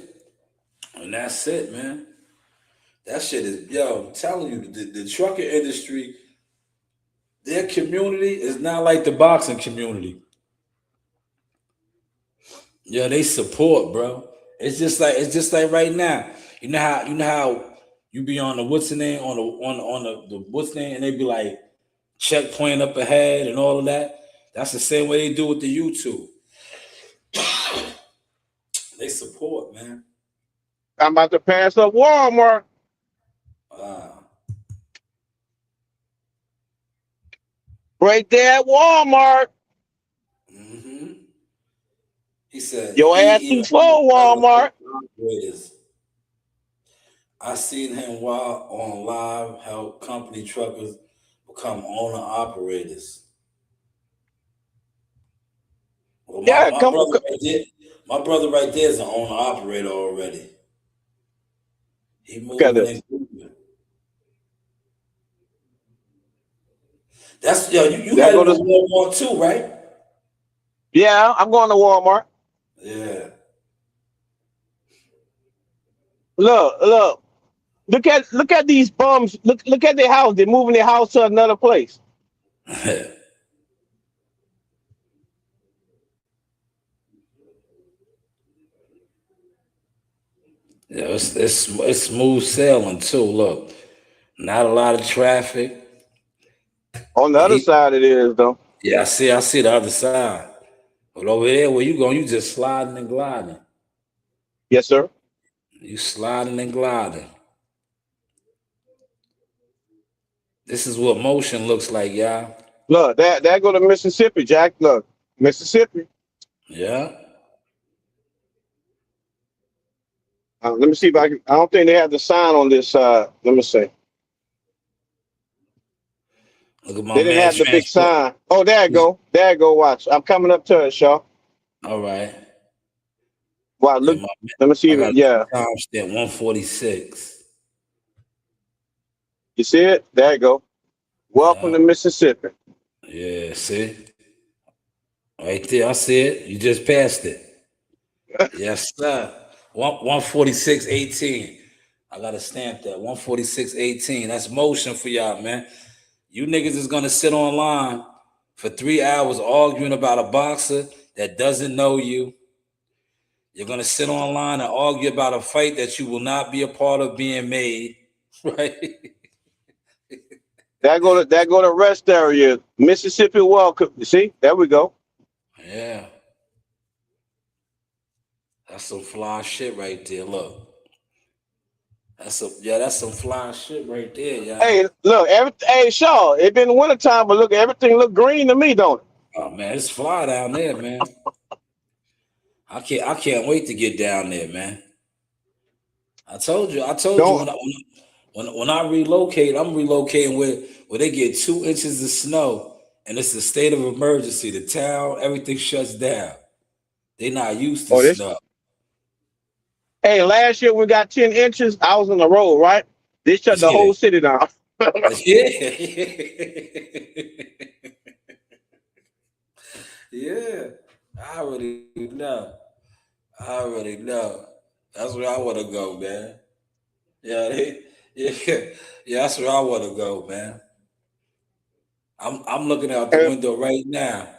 Man. That shit is, I'm telling you, the trucking industry, their community is not like the boxing community. Yeah, they support, bro. It's just like right now. You know how you be on the what's the name on the what's the name and they be like checkpoint up ahead and all of that. That's the same way they do with the YouTube. They support, man. I'm about to pass up Walmart. Right there at Walmart. Mm-hmm. He said, your ass too slow, Walmart. I seen him while on live help company truckers become owner operators. Well, my brother right there is an owner operator already. He moved in. That's you got to go to Walmart too, right? Yeah, I'm going to Walmart. Yeah. Look at these bums. Look at their house. They're moving their house to another place. Yeah, it's smooth sailing too. Look, not a lot of traffic. On the other side, it is though. Yeah, I see the other side. But over there, where you going, you just sliding and gliding. Yes, sir. You sliding and gliding. This is what motion looks like, y'all. Look, that go to Mississippi, Jack. Look, Mississippi. Yeah. Let me see if I can. I don't think they have the sign on this side. Let me see. Look at my They didn't man have the big transport. sign. Oh, there you go. There you go. Watch. I'm coming up to it, Shaw. All right. Wow. Yeah, Look. Let me see. I got Yeah. timestamp 146. You see it? There you go. Welcome to Mississippi. Yeah, see? Right there. I see it. You just passed it. Yes, sir. 146.18. I gotta stamp that. 146.18. That's motion for y'all, man. You niggas is gonna sit online for 3 hours arguing about a boxer that doesn't know you. You're gonna sit online and argue about a fight that you will not be a part of being made, right? That go to rest area. Mississippi welcome. You see? There we go. Yeah. That's some fly shit right there. Look. That's some fly shit right there, y'all. Hey, look, hey, Shaw, it been wintertime, but look, everything look green to me, don't it? Oh man, it's fly down there, man. I can't wait to get down there, man. I told you when I relocate, I'm relocating where they get 2 inches of snow and it's a state of emergency. The town, everything shuts down. They not used to snow. Hey, last year we got 10 inches. I was on the road, right? They shut the whole city down. Yeah. Yeah. I already know. That's where I want to go, man. Yeah, that's where I want to go, man. I'm looking out the window right now.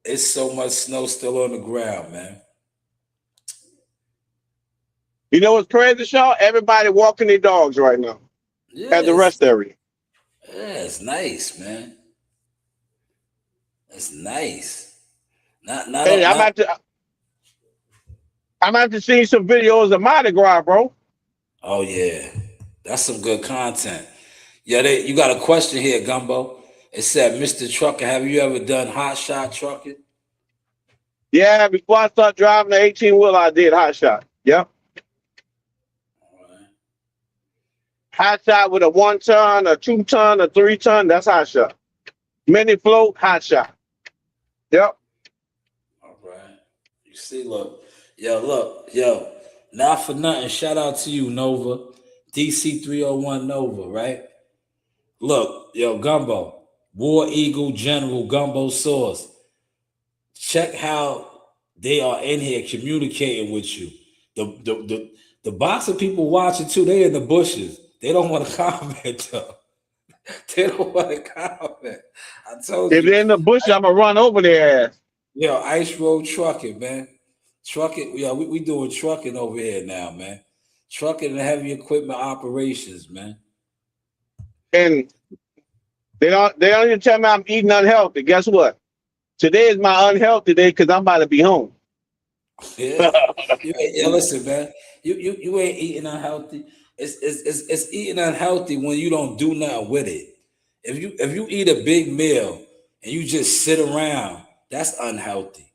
It's so much snow still on the ground, man. You know what's crazy, Shaw? Everybody walking their dogs right now at the rest area. Yeah, it's nice, man. It's nice. Hey, I'm about to see some videos of Mardi Gras, bro. Oh yeah, that's some good content. Yeah, you got a question here, Gumbo. It said, Mr. Trucker, have you ever done hot shot trucking? Yeah, before I start driving the 18-wheeler, I did hot shot. Yep. Hot shot with a 1 ton, a 2 ton, a 3 ton. That's hot shot. Mini float, hot shot. Yep. All right. You see, look, yo. Not for nothing. Shout out to you, Nova. DC 301 Nova, right? Look, yo, Gumbo, War Eagle General Gumbo Source. Check how they are in here communicating with you. The boxing people watching too, they in the bushes. They don't want to comment though. They don't want to comment. I told you. If they're in the bush, I'm gonna run over their ass. Yo, Ice Road Trucking, man. Trucking, yeah, we doing trucking over here now, man. Trucking and heavy equipment operations, man. And they don't even tell me I'm eating unhealthy. Guess what? Today is my unhealthy day because I'm about to be home. Yeah. Listen, man. You ain't eating unhealthy. It's eating unhealthy when you don't do nothing with it. If you eat a big meal and you just sit around, that's unhealthy.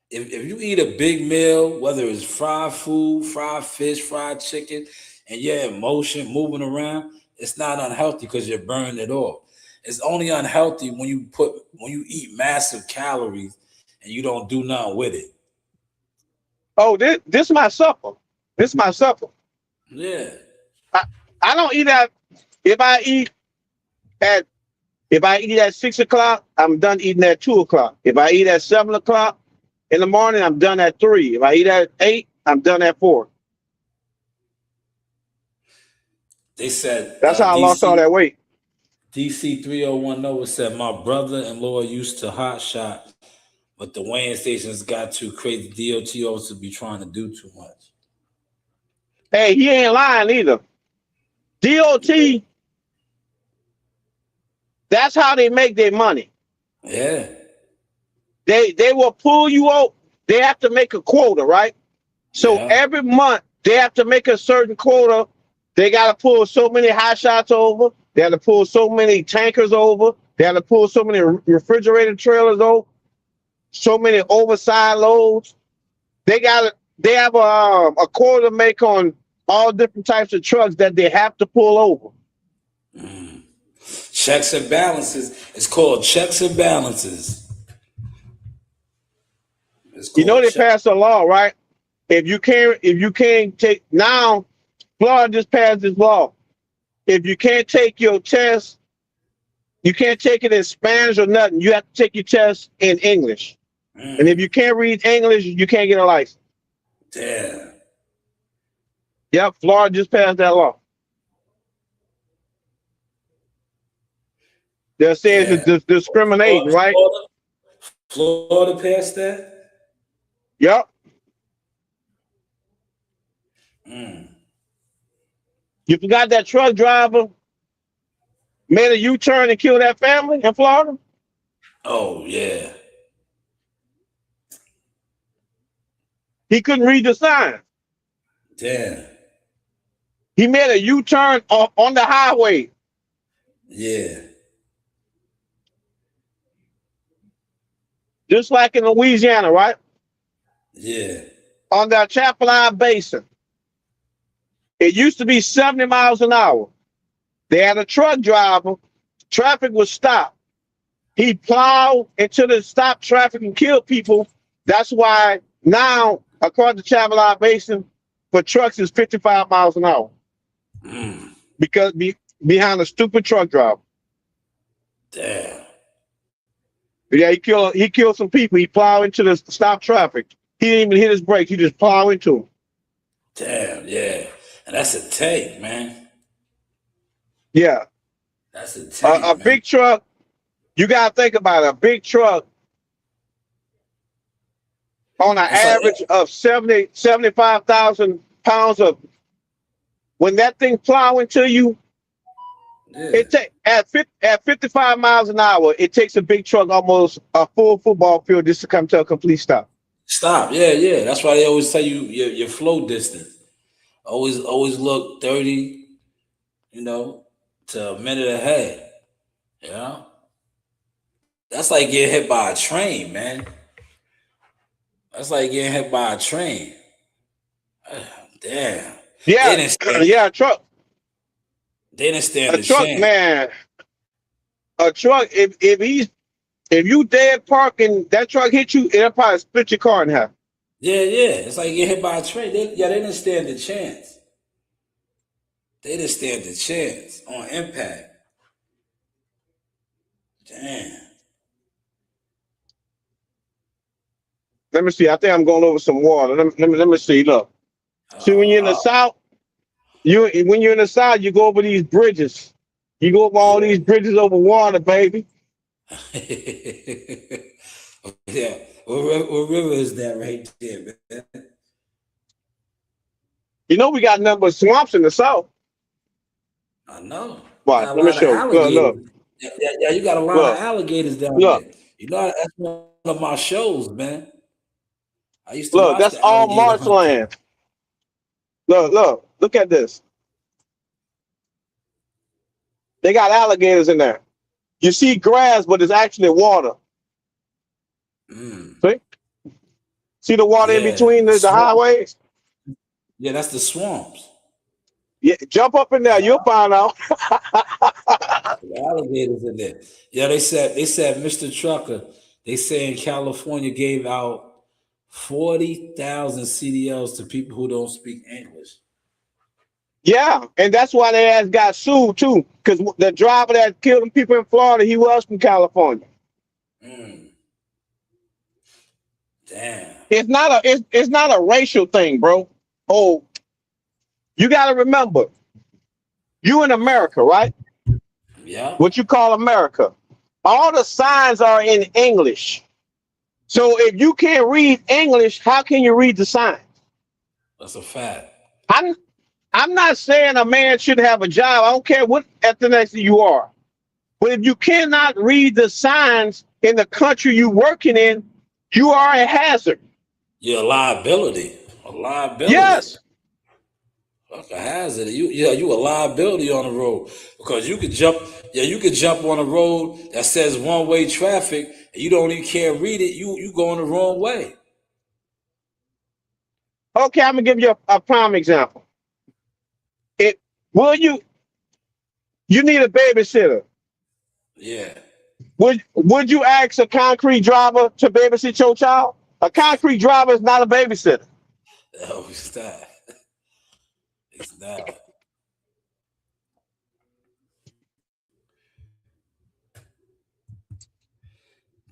If you eat a big meal, whether it's fried food, fried fish, fried chicken, and you're in motion, moving around, it's not unhealthy because you're burning it off. It's only unhealthy when you eat massive calories and you don't do nothing with it. Oh, this my supper. This my supper. Yeah. I don't eat at if I eat at 6 o'clock, I'm done eating at 2 o'clock. If I eat at 7 o'clock in the morning, I'm done at 3. If I eat at 8, I'm done at 4. They said that's how I lost all that weight. DC 301 Nova said my brother-in-law used to hot shot, but the weighing stations got too crazy. DOT also be trying to do too much. Hey, he ain't lying either. DOT, that's how they make their money. Yeah. They will pull you out. They have to make a quota, right? So every month they have to make a certain quota. They got to pull so many high shots over. They have to pull so many tankers over. They have to pull so many refrigerator trailers over. So many oversized loads. They have a quota to make on all different types of trucks that they have to pull over. Checks and balances. It's called checks and balances. You know they passed a law, right? If you can't take now, Florida just passed this law. If you can't take your test, you can't take it in Spanish or nothing. You have to take your test in English. And if you can't read English, you can't get a license. Damn. Yep, Florida just passed that law. They're saying it's discriminating, right? Florida passed that? Yep. You forgot that truck driver made a U-turn and killed that family in Florida? Oh, yeah. He couldn't read the sign. Damn. He made a U-turn on the highway. Yeah. Just like in Louisiana, right? Yeah. On the Champlain Basin. It used to be 70 miles an hour. They had a truck driver. Traffic was stopped. He plowed into the stopped traffic and killed people. That's why now, according to Champlain Basin, for trucks is 55 miles an hour. Because behind a stupid truck driver. Damn. Yeah, he killed some people. He plowed into the stopped traffic. He didn't even hit his brakes. He just plowed into them. Damn, yeah. And that's a tank, man. Yeah. That's a tank. A big truck, you got to think about it. A big truck on an average of 75,000 pounds of, when that thing plow into you, it take at 55 miles an hour, it takes a big truck almost a full football field just to come to a complete stop. Stop. Yeah, yeah. That's why they always tell you your flow distance. Always look 30, to a minute ahead. Yeah. That's like getting hit by a train, man. That's like getting hit by a train. Damn. Yeah, truck. They didn't stand a truck, chance. man. A truck, if you dead park and that truck hit you, it'll probably split your car in half. Yeah, yeah. It's like getting hit by a train. They didn't stand a chance. They didn't stand a chance on impact. Damn. Let me see. I think I'm going over some water. Let me see. Look. See, when you're in the South, when you're in the South, you go over these bridges. You go over all these bridges over water, baby. Yeah. What river is that right there, man? You know we got nothing but swamps in the South. I know. Watch, let me show you. Look. Yeah, you got a lot of alligators down there. You know, that's one of my shows, man. I used to watch that's the all alligator marshland. Look at this. They got alligators in there. You see grass, but it's actually water. See the water in between the highways? Yeah, that's the swamps. Yeah, jump up in there, you'll find out. The alligators in there. Yeah, they said Mr. Trucker, they say in California gave out 40,000 CDLs to people who don't speak English. Yeah, and that's why they ass got sued too, because the driver that killed them people in Florida, he was from California. Damn. It's not a racial thing, bro. Oh, you got to remember, you in America, right? Yeah. What you call America. All the signs are in English. So if you can't read English, how can you read the signs? That's a fact. I'm not saying a man should have a job. I don't care what ethnicity you are. But if you cannot read the signs in the country you're working in, You are a hazard. You're a liability. A liability. Yes. Like a hazard. You a liability on the road because you could jump. Yeah, you could jump on a road that says one-way traffic, and you don't even can't read it. You going the wrong way. Okay, I'm gonna give you a prime example. You need a babysitter. Yeah. Would you ask a concrete driver to babysit your child? A concrete driver is not a babysitter. Oh, it's not. It's not.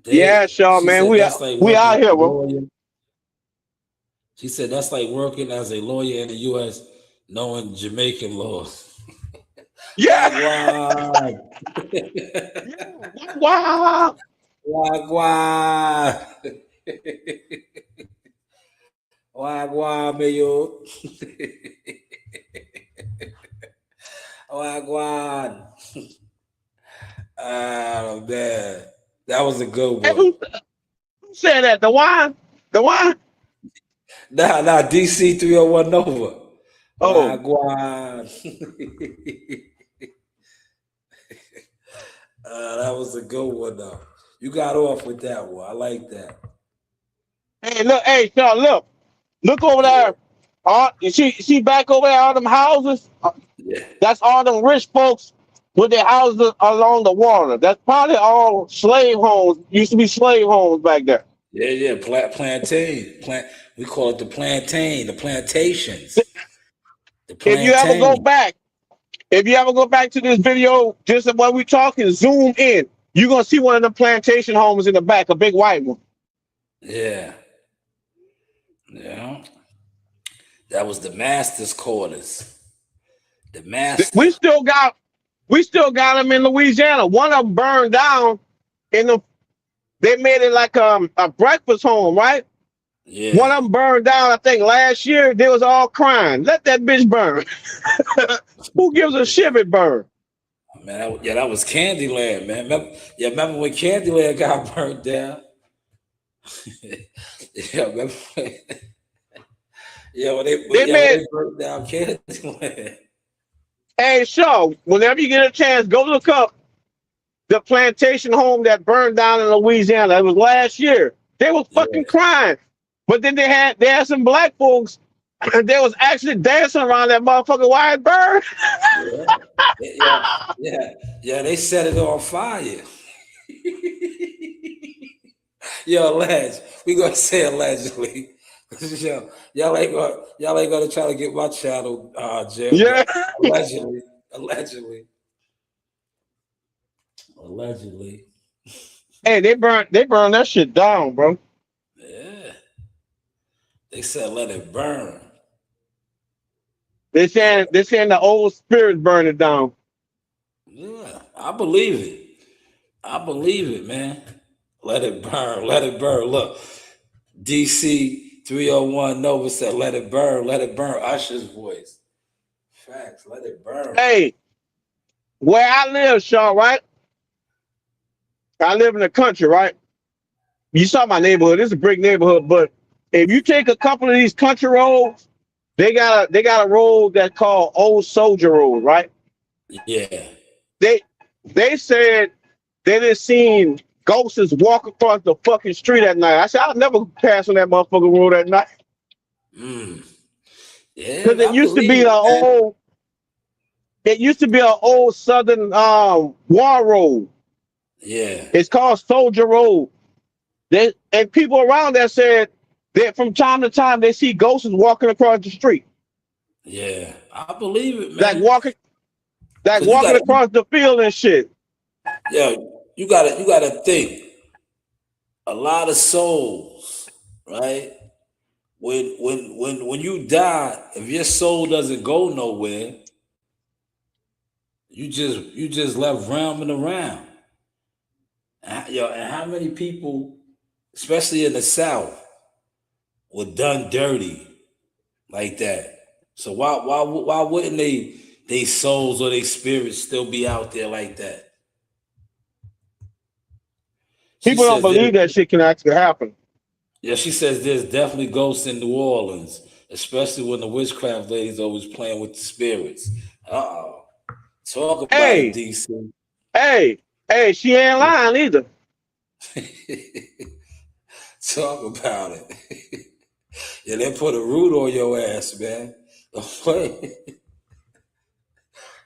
Yeah, Sean, man, we out here, bro. She said that's like working as a lawyer in the U.S. knowing Jamaican laws. Yeah. Wow. Wagwan. Wagwan, mayo. Wagwan. Oh man, that was a good one. Hey, who said that? The wine? The wine? Nah, DC 301 Nova. Oh. Wagwan. That was a good one though. You got off with that one. I like that. Hey, look, Sean, look over there. You see back over there, all them houses? That's all them rich folks with their houses along the water. That's probably all slave homes. Used to be slave homes back there. Yeah, plantain. We call it the plantain, the plantations. If you ever go back to this video, just while we're talking, zoom in. You're gonna see one of the plantation homes in the back, a big white one. Yeah. That was the master's quarters. The master. We still got them in Louisiana. One of them burned down they made it like a breakfast home, right? Yeah. One of them burned down, I think last year. They was all crying. Let that bitch burn. Who gives a shit if it burn? Man, that was Candyland, man. Remember when Candyland got burned down? Remember when they burned down Candyland. Hey, Shaw, whenever you get a chance, go look up the plantation home that burned down in Louisiana. It was last year. They was fucking crying. But then they had some black folks and they was actually dancing around that motherfucker while it burned. Yeah, they set it on fire. Yo, we gonna say allegedly. Y'all ain't gonna try to get my channel jailed. Yeah. Allegedly. Hey, they burned that shit down, bro. Yeah. They said let it burn. They saying the old spirits burn it down. Yeah, I believe it, man. Let it burn. Look, DC 301 Nova said, let it burn. Usher's voice. Facts, let it burn. Hey, where I live, Shaw, right? I live in the country, right? You saw my neighborhood. It's a brick neighborhood, but if you take a couple of these country roads, they got a road that's called Old Soldier Road, right? Yeah. They said they didn't seen ghosts walk across the fucking street at night. I said I'll never pass on that motherfucking road at night. Yeah. Because it used to be an old southern war road. Yeah. It's called Soldier Road. And people around there said that from time to time they see ghosts walking across the street. Yeah, I believe it, man. Like walking across the field and shit. Yeah, you gotta think. A lot of souls, right? When you die, if your soul doesn't go nowhere, you just left roaming around. And how many people, especially in the South, were done dirty like that? So why wouldn't they souls or they spirits still be out there like that? People don't believe that shit can actually happen. Yeah, she says there's definitely ghosts in New Orleans, especially when the witchcraft lady's always playing with the spirits. Uh-oh. Talk about it, Hey, DC. hey, she ain't lying either. Talk about it. Yeah, they put a root on your ass, man. Don't play.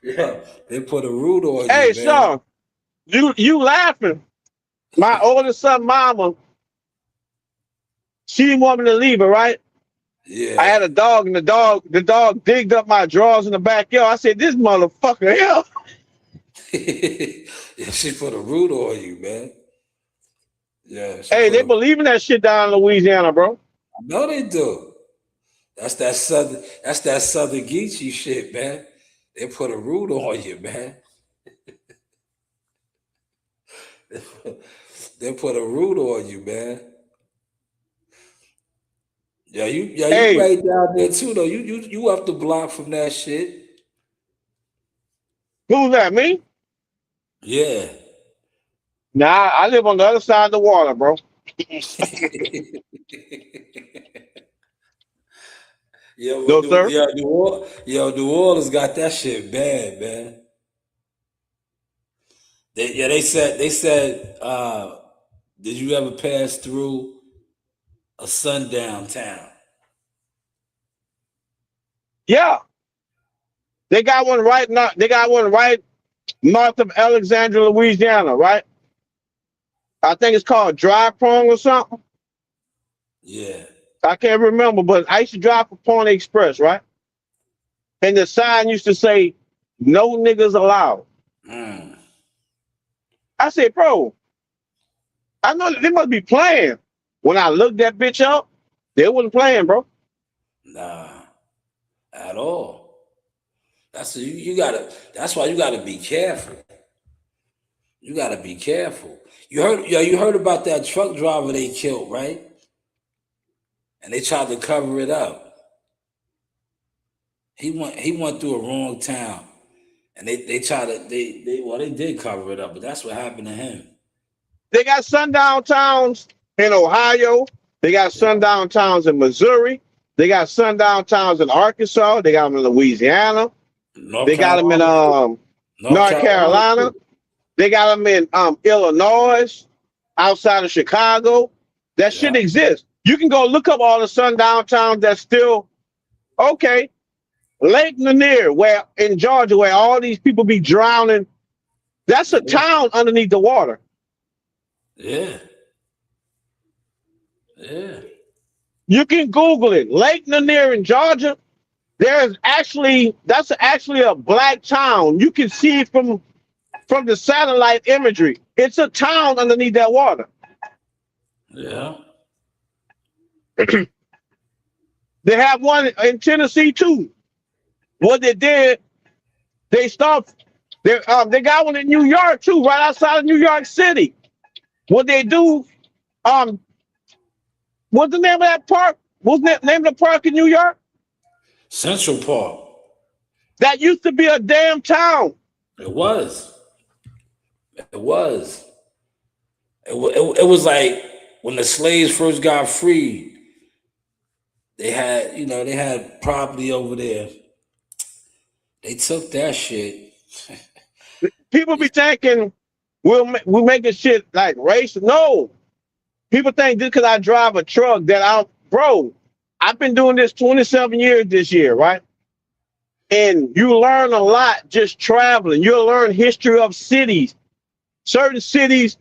Yeah, they put a root on Hey, you, man. Sean, you laughing. My oldest son, mama, she didn't want me to leave her, right? I Yeah. had a dog, and the dog digged up my drawers in the backyard. I said, this motherfucker here. Yeah, she put a root on you, man. Yeah, she Hey, put they a. believe in that shit down in Louisiana, bro. I know they do. That's that southern. That's that southern Geechee shit, man. They put a root on you, man. They put a root on you, man. Yeah, you Hey, right down there too, though. You up the block from that shit. who's that, me? Yeah. Nah, I live on the other side of the water, bro. Yo, No, sir. New Orleans got that shit bad, man. They said, did you ever pass through a sundown town? Yeah, they got one right now. They got one right north of Alexandria, Louisiana, right? I think it's called Dry Prong or something. Yeah. I can't remember, but I used to drive for Pony Express, right? And the sign used to say, "No niggas allowed." Mm. I said, bro, I know that they must be playing. When I looked that bitch up, they wasn't playing, bro. Nah, at all. You gotta. That's why you gotta be careful. You gotta be careful. You heard about that truck driver they killed, right? And they tried to cover it up. He went through a wrong town. And they tried to they did cover it up, but that's what happened to him. They got sundown towns in Ohio. They got sundown towns in Missouri. They got sundown towns in Arkansas. They got them in Louisiana. They got them in North Carolina. They got them in Illinois, outside of Chicago. That shit exists. You can go look up all the sundown towns that's still okay. Lake Lanier, where in Georgia, where all these people be drowning. That's a town underneath the water. Yeah. Yeah. You can Google it. Lake Lanier in Georgia. That's actually a black town. You can see it from the satellite imagery. It's a town underneath that water. Yeah. They have one in Tennessee too. What they did, they stopped. They got one in New York too, right outside of New York City. What they do, what's the name of that park? What's the name of the park in New York? Central Park. That used to be a damn town. It was. It was. It was like when the slaves first got freed. They had property over there. They took that shit. People be thinking we're making shit like race. No, people think just because I drive a truck that I've been doing this 27 years this year, right? And you learn a lot just traveling. You'll learn history of cities. Certain cities,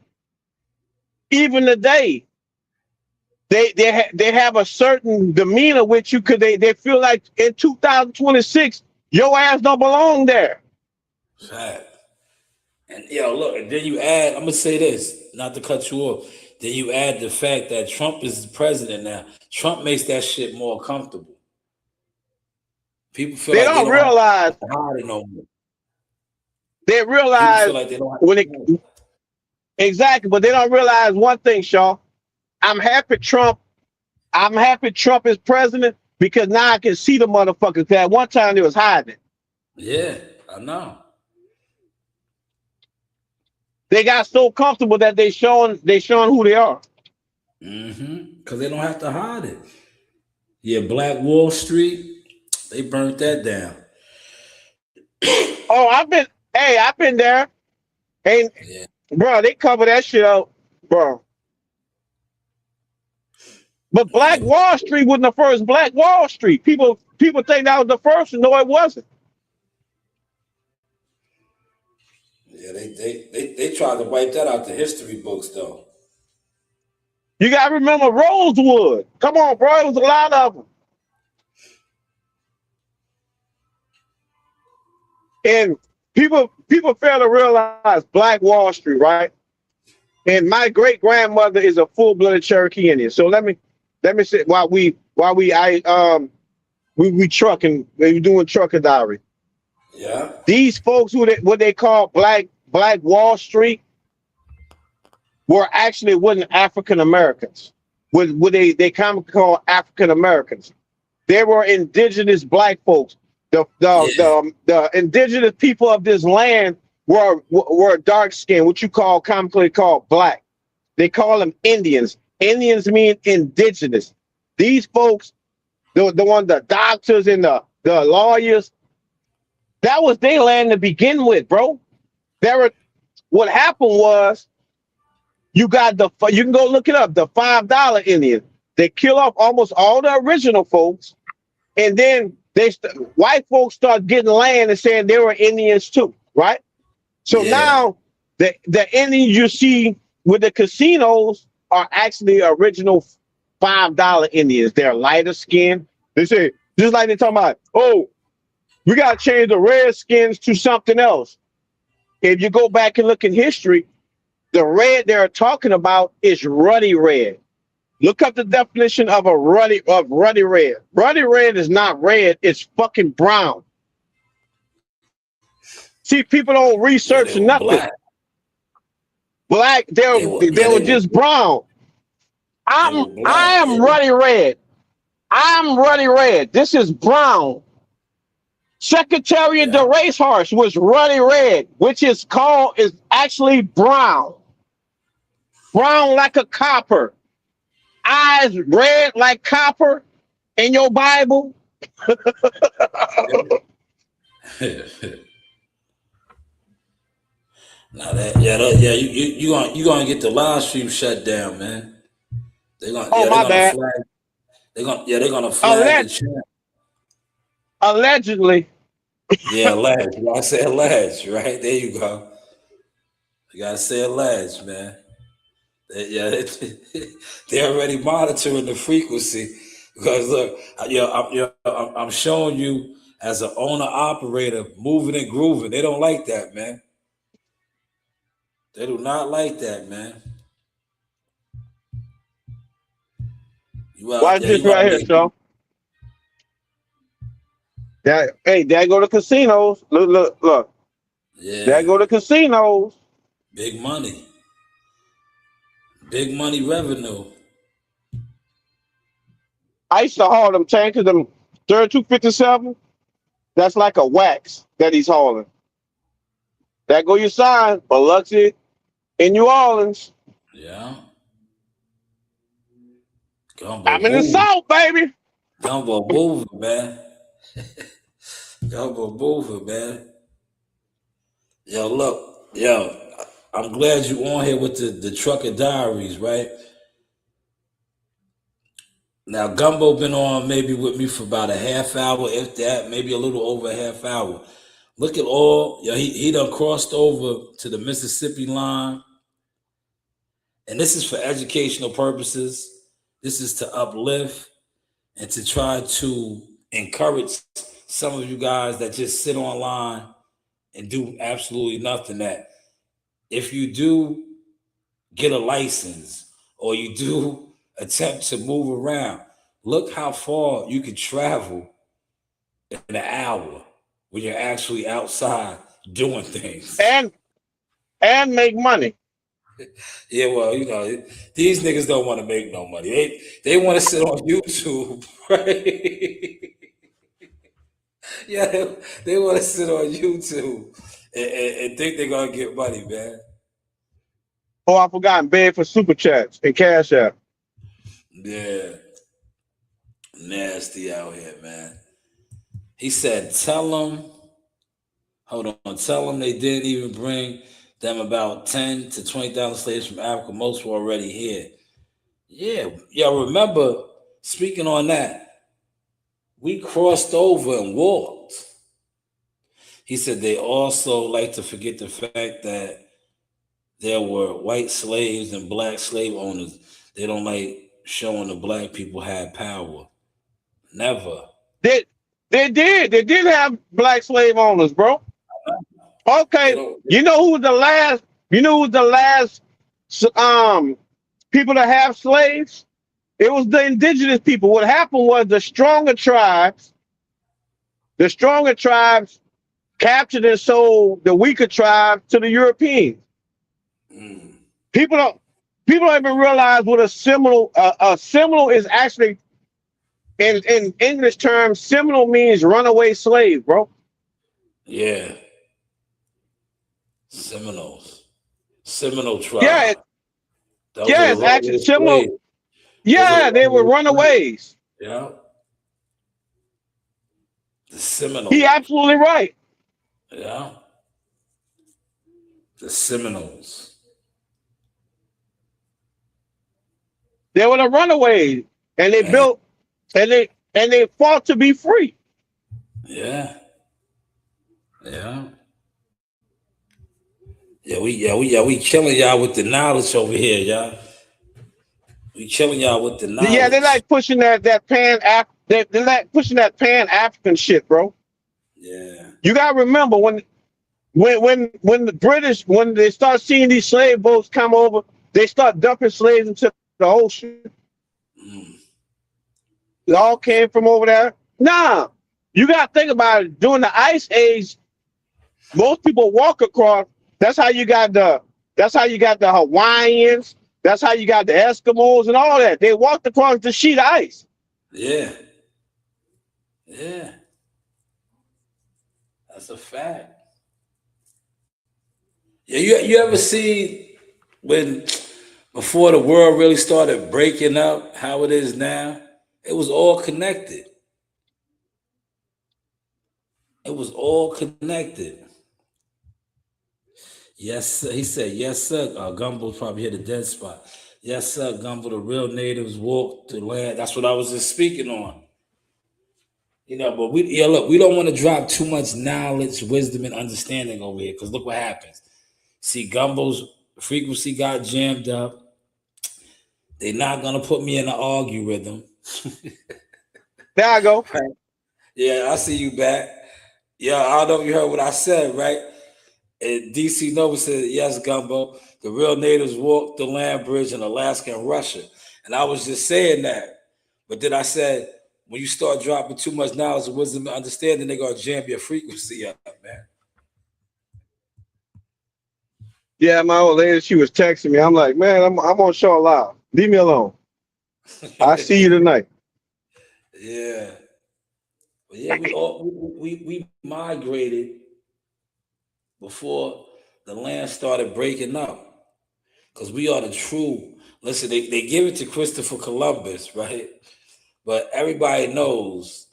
even today, they have a certain demeanor which they feel like in 2026 your ass don't belong there. Fact. And look, and then you add, I'm gonna say this, not to cut you off. Then you add the fact that Trump is the president now. Trump makes that shit more comfortable. People feel They like don't they don't realize have to hide it no more. they People realize feel like they don't have when to it hide it. exactly, but they don't realize one thing, Shaw. I'm happy Trump is president because now I can see the motherfuckers. That at one time they was hiding. Yeah, I know. They got so comfortable that they showing who they are. Because they don't have to hide it. Yeah, Black Wall Street, they burnt that down. Oh, I've been there. And Yeah. bro, they cover that shit up, bro. But Black Wall Street wasn't the first Black Wall Street. People think that was the first, and no, it wasn't. Yeah, they tried to wipe that out the history books though. You gotta remember Rosewood. Come on, bro. It was a lot of them. And people fail to realize Black Wall Street, right? And my great grandmother is a full-blooded Cherokee Indian. So let me say while we trucking, we were doing trucker diary. Yeah. These folks what they call Black Wall Street were actually wasn't African Americans. What they commonly call African Americans. They were indigenous Black folks. The indigenous people of this land were dark skinned, what you commonly call Black. They call them Indians. Indians mean indigenous. These folks, the doctors and the lawyers, that was their land to begin with, bro. What happened was, you can go look it up, the $5 Indian. They kill off almost all the original folks, and then white folks start getting land and saying they were Indians too, right? So now the Indians you see with the casinos are actually original $5 Indians. They're lighter skinned. They say, just like they're talking about, oh, we got to change the Redskins to something else. If you go back and look in history, the red they're talking about is ruddy red. Look up the definition of ruddy red. Ruddy red is not red, it's fucking brown. See, people don't research nothing. Black, they were just brown. I am ruddy red. I'm ruddy red. This is brown. Secretary of the Racehorse was ruddy red, which is actually brown. Brown like a copper. Eyes red like copper in your Bible. Now you gonna get the live stream shut down, man. They're gonna flag. They're gonna flag the chat. Allegedly. Yeah, alleged. You gotta say alleged, right? There you go. You gotta say alleged, man. They're already monitoring the frequency because look, I'm showing you as an owner operator moving and grooving. They don't like that, man. They do not like that, man. Watch this right here, so. Hey, there go the casinos. Look. Yeah. There go the casinos. Big money. Big money revenue. I used to haul them tankers, them 3257. That's like a wax that he's hauling. That go your sign, Biloxi in New Orleans. Yeah. Gumbo I'm in the South, baby. Gumbo moving, man. Gumbo moving, man. Yo, look, I'm glad you on here with the Trucker Diaries, right? Now, Gumbo been on maybe with me for about a half hour, if that, maybe a little over a half hour. Look at all, he done crossed over to the Mississippi line. And this is for educational purposes. This is to uplift and to try to encourage some of you guys that just sit online and do absolutely nothing, that if you do get a license or you do attempt to move around, look how far you could travel in an hour when you're actually outside doing things. And make money. Yeah, well, these niggas don't want to make no money. They want to sit on YouTube, right? Yeah, they want to sit on YouTube and think they're gonna get money, man. Oh, I forgot, beg for super chats and cash app. Yeah. Nasty out here, man. He said, tell them, tell them they didn't even bring them about 10 to 20,000 slaves from Africa. Most were already here. Yeah. Y'all remember, speaking on that, we crossed over and walked. He said they also like to forget the fact that there were white slaves and black slave owners. They don't like showing the black people had power. Never. They did. They did have black slave owners, bro. Okay. You know who was the last? You know who was the last people to have slaves? It was the indigenous people. What happened was the stronger tribes captured and sold the weaker tribes to the Europeans. People don't even realize what a Seminole is actually. In English terms, Seminole means runaway slave, bro. Yeah. Seminoles. Seminole tribe. Yeah. Yeah, it's actually Seminole. Yeah, they were runaways. Yeah. The Seminoles. He absolutely right. Yeah. The Seminoles. They were the runaways, and they built, and they fought to be free. Yeah. Yeah. We killing y'all with the knowledge over here, y'all. We killing y'all with the knowledge. Yeah, they like pushing that they like pushing that Pan African shit, bro. Yeah. You gotta remember when the British, when they start seeing these slave boats come over, they start dumping slaves into the ocean. It all came from over there. Nah, you gotta think about it. During the Ice Age, most people walk across. That's how you got the Hawaiians. That's how you got the Eskimos and all that. They walked across the sheet of ice. Yeah. Yeah. That's a fact. Yeah, you ever see when before the world really started breaking up how it is now? It was all connected. It was all connected. Yes, sir. He said, yes, sir. Gumbo's probably hit a dead spot. Yes, sir. Gumbo, the real natives walked the land. That's what I was just speaking on. But look, we don't want to drop too much knowledge, wisdom, and understanding over here, because look what happens. See, Gumbo's frequency got jammed up. They're not gonna put me in an algorithm. There I go. Yeah, I see you back. Yeah, I don't know if you heard what I said, right? And DC Nova said, yes, Gumbo, the real natives walked the land bridge in Alaska and Russia. And I was just saying that. But then I said, when you start dropping too much knowledge, wisdom, and understanding, they're gonna jam your frequency up, man. Yeah, my old lady, she was texting me. I'm like, man, I'm on show live. Leave me alone. I see you tonight. Yeah. But yeah, we migrated before the land started breaking up. Because we are the true. Listen, they give it to Christopher Columbus, right? But everybody knows.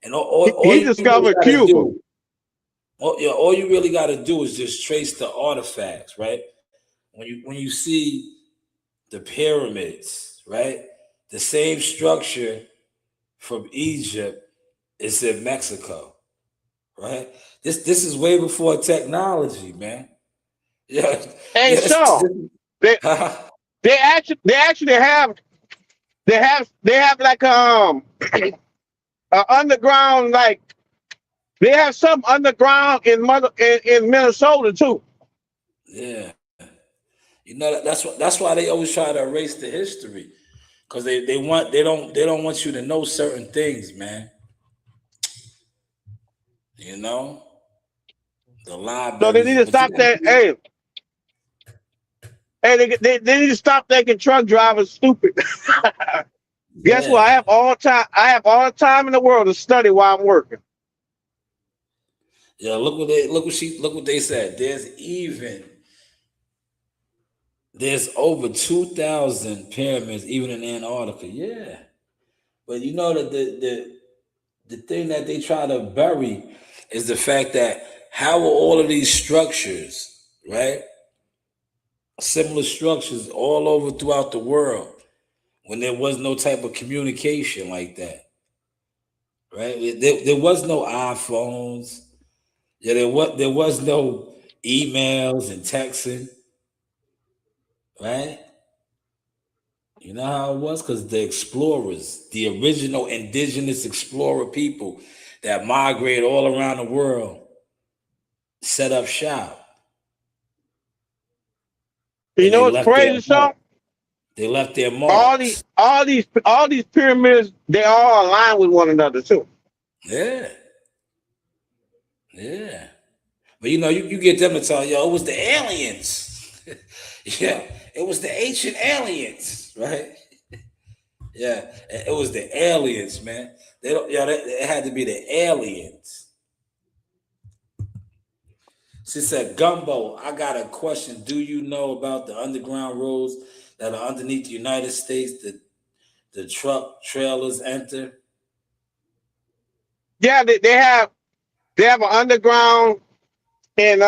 And all he discovered really Cuba. All you really got to do is just trace the artifacts, right? When you see the pyramids, right? The same structure from Egypt is in Mexico, right? This is way before technology, man. Yeah. Hey, so they actually have like underground, like they have some underground in Minnesota too. Yeah. That's why they always try to erase the history. Because they don't want you to know certain things, man. The libraries. So they need to stop that. Hey, they need to stop making truck drivers stupid. Guess what? I have all the time in the world to study while I'm working. Yeah, look what they said. There's over 2,000 pyramids, even in Antarctica. Yeah, but you know that the thing that they try to bury is the fact that how are all of these structures, right? Similar structures all over throughout the world when there was no type of communication like that, right? There was no iPhones. Yeah, there was no emails and texting, right? You know how it was? Because the explorers, the original indigenous explorer people that migrate all around the world, set up shop You and know they what's left their crazy, mark. Sean? They left their All these, marks. all these pyramids, they all align with one another too. Yeah, yeah. But you get them to tell yo, it was the aliens. Yeah, it was the ancient aliens, right? Yeah, it was the aliens, man. They don't, it had to be the aliens. She said, Gumbo, I got a question. Do you know about the underground roads that are underneath the United States that the truck trailers enter? Yeah, they have an underground, and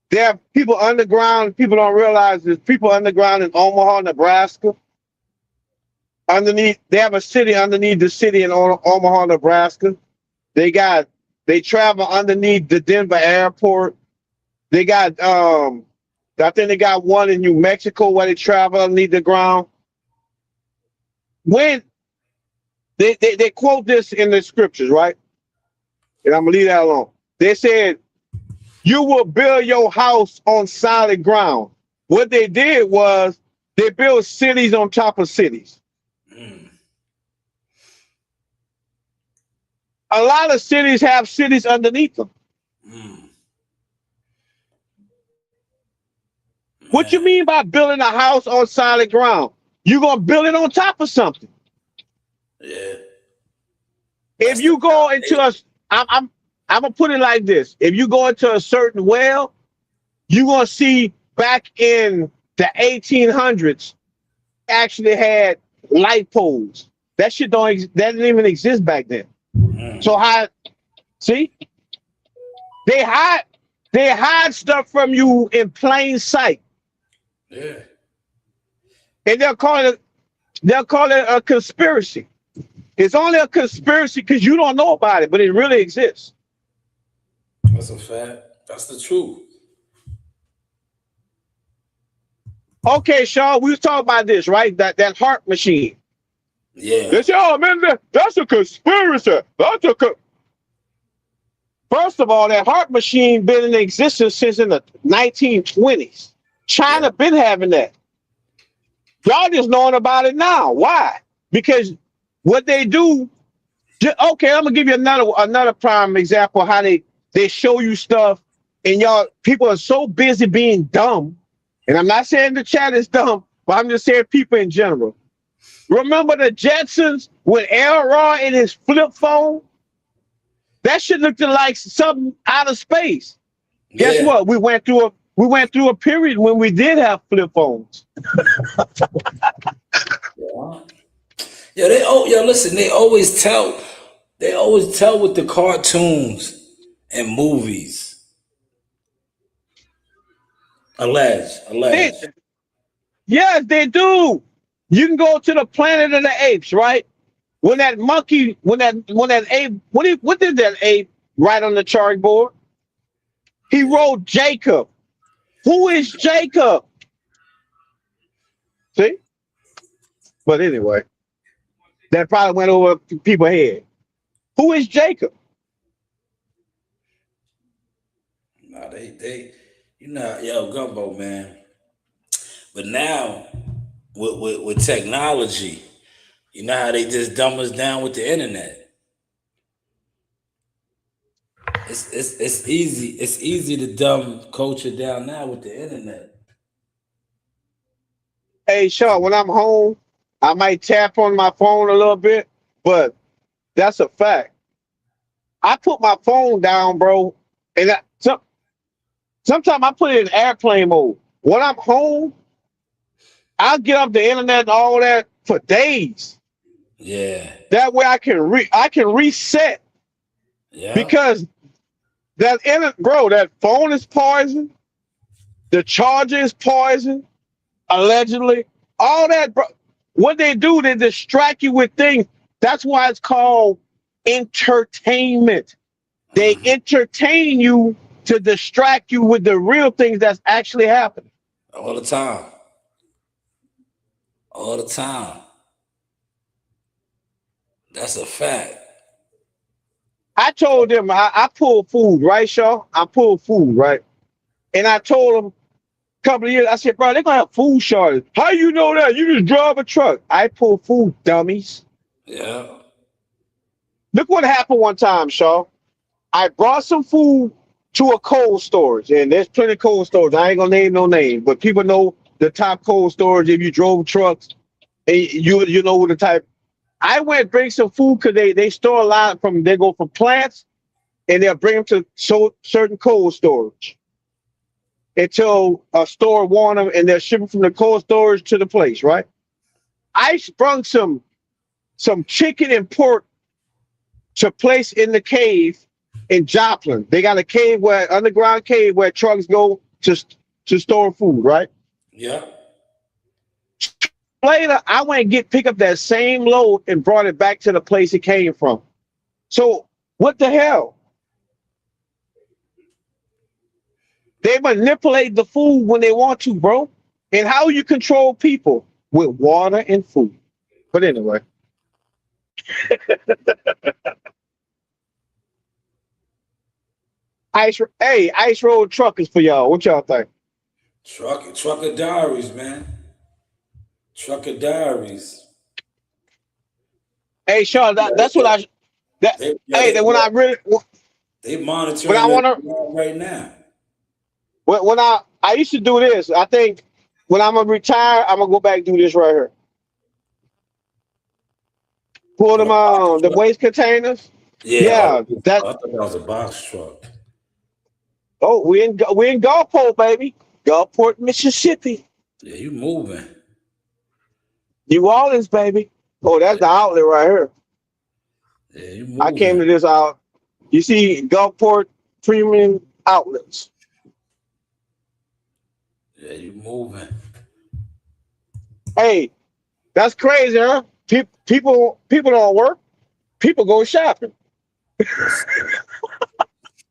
they have people underground. People don't realize there's people underground in Omaha, Nebraska. Underneath, they have a city underneath the city in Omaha, Nebraska. They travel underneath the Denver airport. They got I think they got one in New Mexico where they travel underneath the ground. When they quote this in the scriptures, right? And I'm gonna leave that alone. They said, "You will build your house on solid ground." What they did was they built cities on top of cities. Mm, A lot of cities have cities underneath them. mm, What you man. mean by building a house on solid ground? You're gonna build it on top of something. Yeah. If That's the you go into foundation. I'm gonna put it like this: if you go into a certain well, you're gonna see back in the 1800s actually had light poles. That shit that didn't even exist back then. So Mm, how see they hide they hide stuff from you in plain sight, yeah. and they'll call it a conspiracy. It's only a conspiracy because you don't know about it, but it really exists. That's a fact. That's the truth. Okay, Sean, we was talking about this, right? That heart machine. Yeah. They say, "Oh man, that's a conspiracy." First of all, that heart machine been in existence since in the 1920s. Yeah. China been having that. Y'all just knowing about it now. Why? Because what they do. Okay, I'm gonna give you another prime example of how they show you stuff, and y'all people are so busy being dumb. And I'm not saying the chat is dumb, but I'm just saying people in general. Remember the Jetsons with Elroy in his flip phone? That shit looked like something out of space. Guess Yeah. what? We went through a period when we did have flip phones. Yeah. Yeah. Listen, they always tell with the cartoons and movies. They, Alleged. yes, they do. You can go to the Planet of the Apes, right? When that monkey, when that ape, what did that ape write on the chalkboard? He wrote Jacob. Who is Jacob? See? But anyway, that probably went over people's head. Who is Jacob? No, yo, Gumbo, man. But now, with technology, you know how they just dumb us down with the internet. It's easy. It's easy to dumb culture down now with the internet. Hey, Sean, when I'm home, I might tap on my phone a little bit, but that's a fact. I put my phone down, bro, and sometimes I put it in airplane mode. When I'm home, I'll get up the internet and all that for days. Yeah. That way I can reset. Yeah. Because that phone is poison. The charger is poison, allegedly. All that, bro. What they do, they distract you with things. That's why it's called entertainment. They entertain you to distract you with the real things that's actually happening. All the time. All the time. That's a fact. I told them I pulled food, right, Shaw? I pulled food, right? And I told them a couple of years, I said, bro, they're going to have food shortage. How you know that? You just drive a truck. I pull food, dummies. Yeah. Look what happened one time, Shaw. I brought some food to a cold storage, and there's plenty of cold storage. I ain't going to name no names, but people know the top cold storage if you drove trucks, and you know the type. I went bring some food because they store a lot they go from plants, and they'll bring them to certain cold storage until a store warn them, and they're shipping from the cold storage to the place, right? I sprung some chicken and pork to place in the cave in Joplin. They got a underground cave where trucks go to store food, right? Yeah. Later, I went and pick up that same load and brought it back to the place it came from. So what the hell? They manipulate the food when they want to, bro. And how you control people? With water and food. But anyway. Ice Road Truckers for y'all. What y'all think? Trucker Diaries, man. Trucker Diaries. Hey, Sean, that's what I. They monitoring right now. When I used to do this, I think when I'm gonna retire, I'm gonna go back and do this right here. Pull them the waste containers. Yeah. I thought that was a box truck. Oh, we in Gulfport, baby. Gulfport, Mississippi. Yeah, you moving. New Orleans, baby. Oh, that's the outlet right here. Yeah, you moving. I came to this out. You see Gulfport Premium Outlets. Yeah, you moving. Hey, that's crazy, huh? People don't work. People go shopping.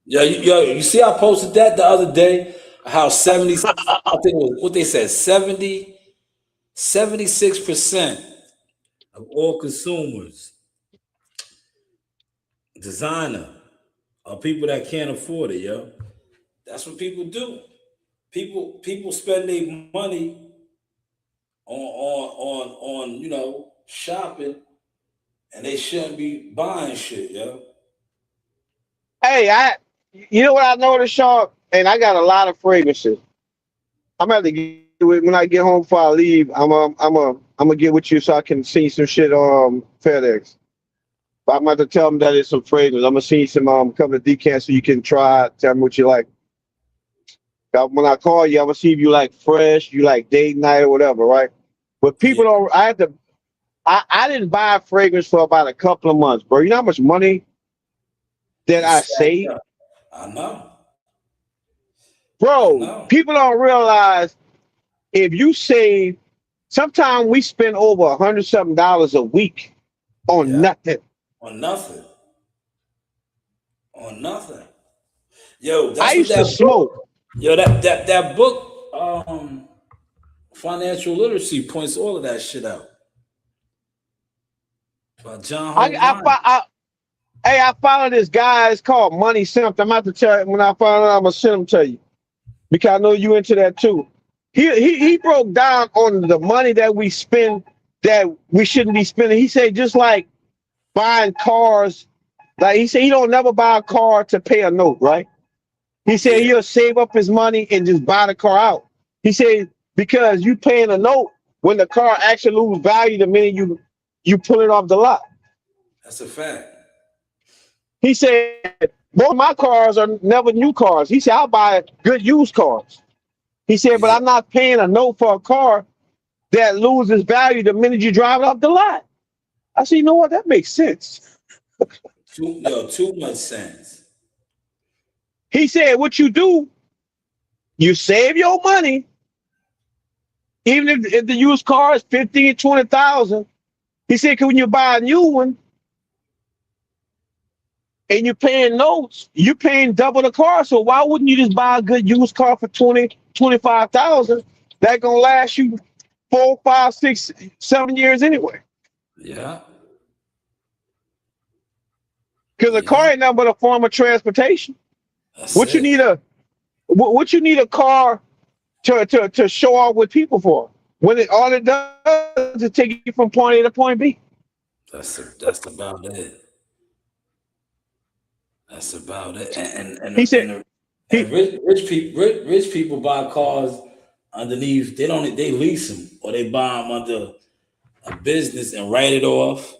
Yeah, you see I posted that the other day, how 70, I think it was what they said, 76% of all consumers, designer, are people that can't afford it, yo. That's what people do. People spend their money on shopping, and they shouldn't be buying shit, yo. Hey, you know what I noticed, Sean? And I got a lot of fragrances. I'm gonna have to get it when I get home before I leave. I'm gonna get with you so I can see some shit on FedEx. But I'm going to tell them that it's some fragrance. I'm gonna see some couple of decants so you can try it. Tell me what you like. When I call you, I'm gonna see if you like fresh, you like date night or whatever, right? But people don't. I didn't buy a fragrance for about a couple of months, bro. You know how much money that I saved? I know. Bro, people don't realize if you save, sometimes we spend over $100-something a week on nothing. On nothing. On nothing. Yo, that's I used to smoke. Yo, that book, Financial Literacy, points all of that shit out. By John I follow this guy. It's called Money Something. I'm about to tell you when I find out. I'm gonna send him to you because I know you into that too. He broke down on the money that we spend that we shouldn't be spending. He said just like buying cars. Like he said, he don't never buy a car to pay a note, right? He said he'll save up his money and just buy the car out. He said because you paying a note when the car actually loses value the minute you pull it off the lot. That's a fact. He said, most of my cars are never new cars. He said, I'll buy good used cars. He said, but I'm not paying a note for a car that loses value the minute you drive it off the lot. I said, you know what? That makes sense. Too much sense. He said, what you do, you save your money. Even if the used car is 15, 20,000, he said, 'cause when you buy a new one and you're paying notes, you're paying double the car. So why wouldn't you just buy a good used car for 20, 25,000? That's gonna last you 4, 5, 6, 7 years anyway. Yeah. Because a car ain't nothing but a form of transportation. That's What you it. need what you need a car to show off with people for? When all it does is take you from point A to point B. That's about it. That's about it. And He said, rich people buy cars underneath. They lease them or they buy them under a business and write it off.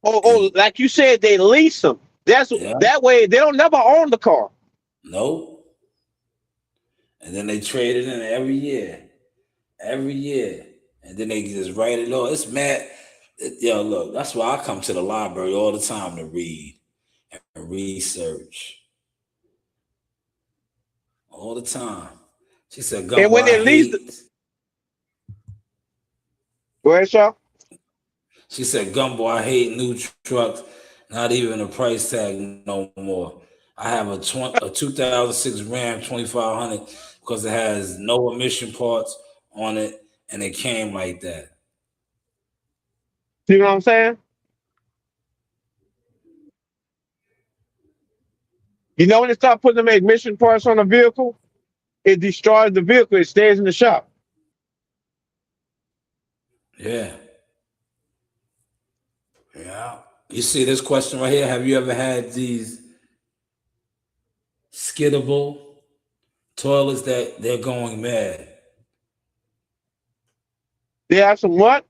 Oh, like you said, they lease them. That way they don't never own the car. No. And then they trade it in every year. And then they just write it off. It's mad. Look, that's why I come to the library all the time to read and research. All the time. She said, and when they lease go ahead, Shaw. She said, Gumbo, I hate new trucks. Not even a price tag no more. I have a 2006 Ram 2500 because it has no emission parts on it, and it came like that. You know what I'm saying? You know when they start putting them emission parts on a vehicle, it destroys the vehicle. It stays in the shop. Yeah. You see this question right here? Have you ever had these skiddable toilets that they're going mad? They have some what?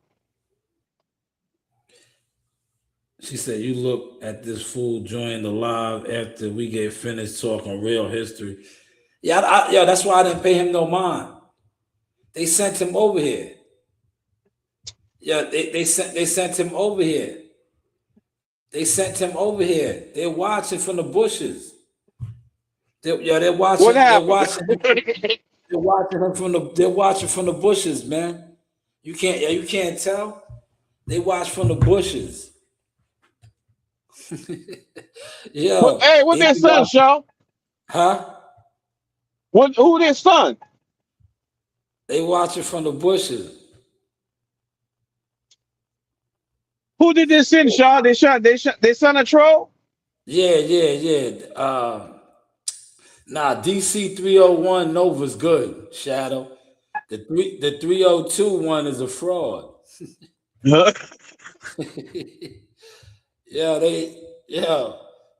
She said, you look at this fool join the live after we get finished talking real history. Yeah, that's why I didn't pay him no mind. They sent him over here. Yeah, they sent him over here. They sent him over here. They're watching from the bushes. They're watching. What happened? They're watching from the bushes, man. You can't tell. They watch from the bushes. Yo, Hey, what their son, Shaw? Huh? Who their son? They watching from the bushes. Who did this in, Shaw? They son a troll? Yeah. Nah, DC 301 Nova's good, Shadow. The 302 one is a fraud.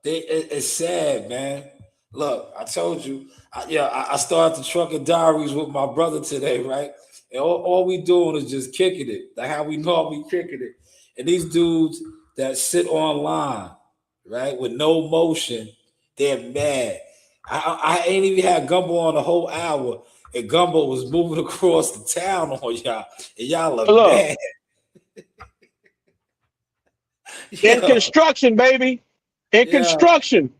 It's sad, man. Look, I told you, I started the Trucker Diaries with my brother today, right? And all we doing is just kicking it, like how we normally kicking it. And these dudes that sit online, right, with no motion, they're mad. I ain't even had Gumbo on the whole hour, and Gumbo was moving across the town on y'all, and y'all are mad. In construction, baby. In construction.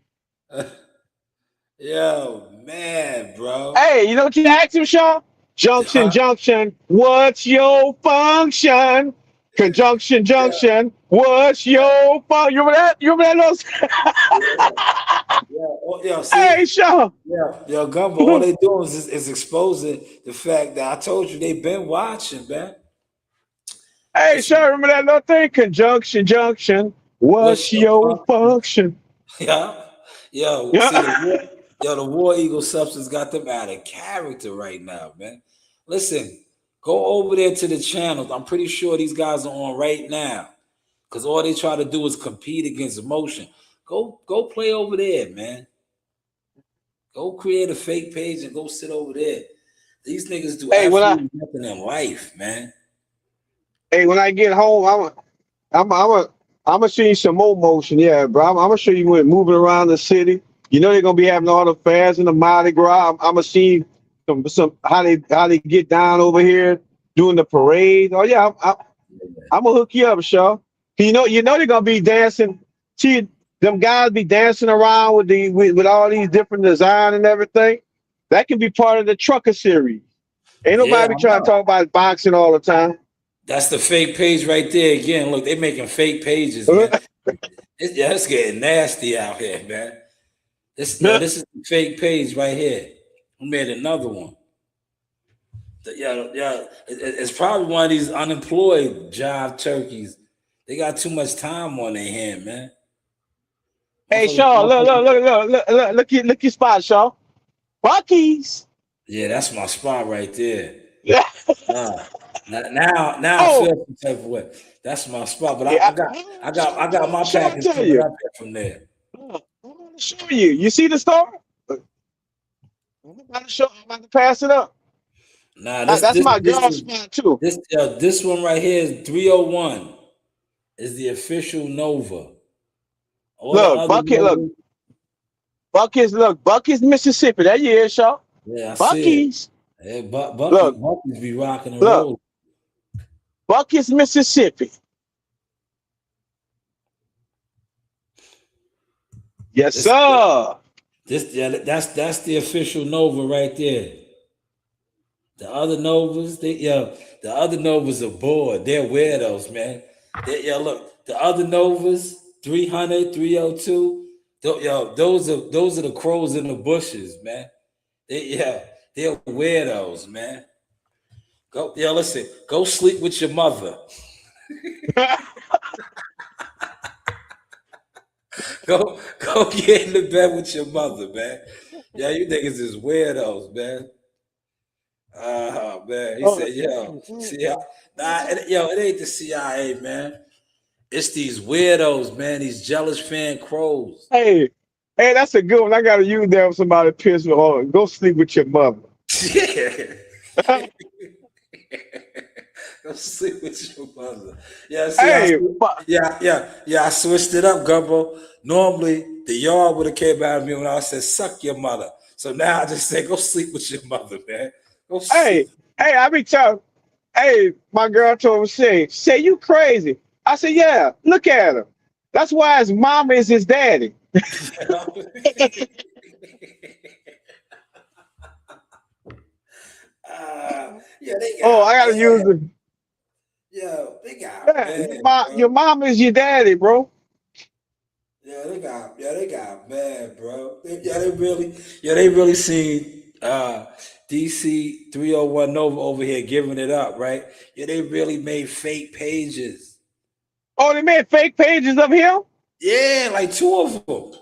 Yo, man, bro. Hey, you know what you asked him, Shaw? Junction, what's your function? Conjunction, what's your function? You remember that? Hey, Shaw. Yo, Gumbo, all they doing is exposing the fact that I told you they've been watching, man. Hey, Shaw, remember that little thing? Conjunction, what's your function? Yeah. Yo, see, the War Eagle substance got them out of character right now, man. Listen, go over there to the channels. I'm pretty sure these guys are on right now, because all they try to do is compete against emotion. Go play over there, man. Go create a fake page and go sit over there. These niggas do absolutely nothing in life, man. Hey, when I get home, I'm gonna show you some more motion, yeah, bro. I'm gonna show you when moving around the city. You know they're gonna be having all the fairs in the Mardi Gras. I'm gonna see some how they get down over here. doing the parade. Oh yeah, I'm gonna hook you up, Shaw. You know they're gonna be dancing. See, them guys be dancing around with all these different design and everything. That can be part of the trucker series. Ain't Yeah, nobody I trying to know. talk about boxing all the time. That's the fake page right there again. Look, they making fake pages, man. It's getting nasty out here, man. This is the fake page right here. We made another one. It's probably one of these unemployed job turkeys. They got too much time on their hand, man. Hey, Shaw, look your spot, Shaw. Bucky's. Yeah, that's my spot right there. Yeah. Now I feel some type of way. That's my spot, but I got my package coming up here from there. I'm gonna show you. You see the star? I'm about to pass it up. Nah, that's my girl spot too. This one right here is 301. Is the official Nova. Bucky's, Mississippi. There you is, Shaw. Yeah, I Bucky's. See it. Yeah, Bucky's be rocking and rolling. Bucky's, Mississippi. Yes, sir. That's the official Nova right there. The other Novas, the other Novas are bored. They're weirdos, man. Look, the other Novas, 300, 302. Those are the crows in the bushes, man. They're weirdos, man. Listen, go sleep with your mother. Go get in the bed with your mother, man. Yeah, you niggas is weirdos, man. Man. He said, it ain't the CIA, man. It's these weirdos, man. These jealous fan crows. Hey, that's a good one. I gotta use that when somebody pissed me off. Go sleep with your mother. Yeah. Go sleep with your mother. Yeah, see, I switched it up, Gumbo. Normally, the yard would have came out of me when I said, suck your mother. So now I just say, go sleep with your mother, man. Hey, I be telling. Hey, my girl told me, say you crazy. I said, yeah, look at him. That's why his mama is his daddy. I gotta use it. They got your mom is your daddy, bro. They got mad, bro. They really seen DC 301 Nova over here giving it up, right? Yeah, they really made fake pages. Oh, they made fake pages of him? Yeah, like two of them.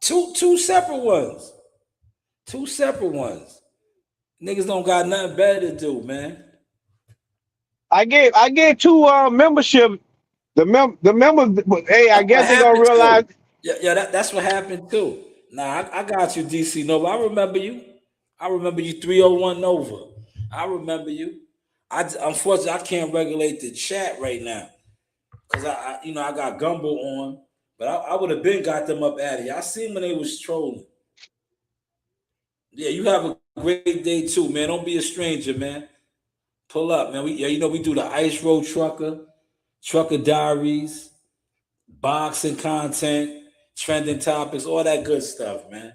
Two separate ones. Two separate ones. Niggas don't got nothing better to do, man. I gave two membership. The members, hey, I guess they're gonna realize. That's what happened too. Nah, I got you, DC Nova. I remember you 301 Nova. I remember you. Unfortunately, I can't regulate the chat right now because I got Gumbo on, but I would have been got them up out of here. I seen when they was trolling. Yeah, you have a great day too, man. Don't be a stranger, man. Pull up, man. We do the Ice Road Trucker Diaries, boxing content, trending topics, all that good stuff, man.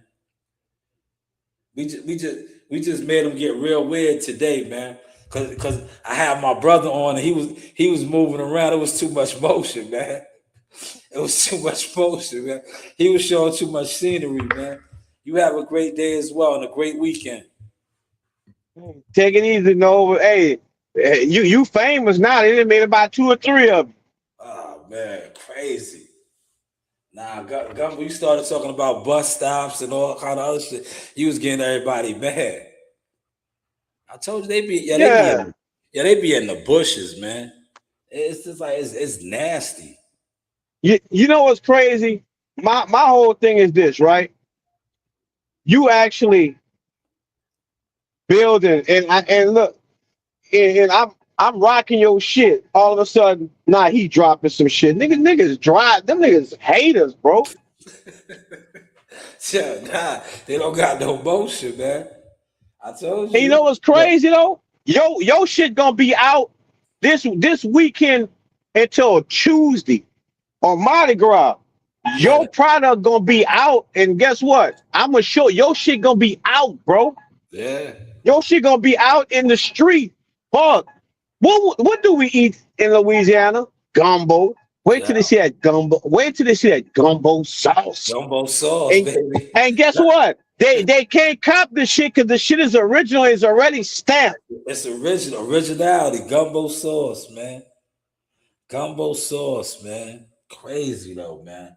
We just made them get real weird today, man. Cause I had my brother on and he was moving around. It was too much motion, man. It was too much motion, man. He was showing too much scenery, man. You have a great day as well and a great weekend. Take it easy, Nova. Hey, you famous now. They done made about 2 or 3 of them. Oh man, crazy. Nah, Gumbo, you started talking about bus stops and all kind of other shit. You was getting everybody mad. I told you they be in the bushes, man. It's just like it's nasty. You know what's crazy? My whole thing is this, right? You actually building and look, and I'm rocking your shit. All of a sudden, he dropping some shit. Niggas drive. Them niggas haters, bro. Yeah, they don't got no motion, man. I told you. And you know what's crazy though? Your shit gonna be out this weekend until Tuesday on Mardi Gras. Yeah, Your product gonna be out, and guess what? I'm gonna show your shit gonna be out, bro. yeah. Your shit gonna be out in the street. Fuck. What do we eat in Louisiana? Gumbo. Wait till Yeah. they see that gumbo. Wait till they see that gumbo sauce. Gumbo sauce, And, baby. and guess what? They can't cop the shit because the shit is original. It's already stamped. It's originality. Gumbo sauce, man. Gumbo sauce, man. Crazy though, man.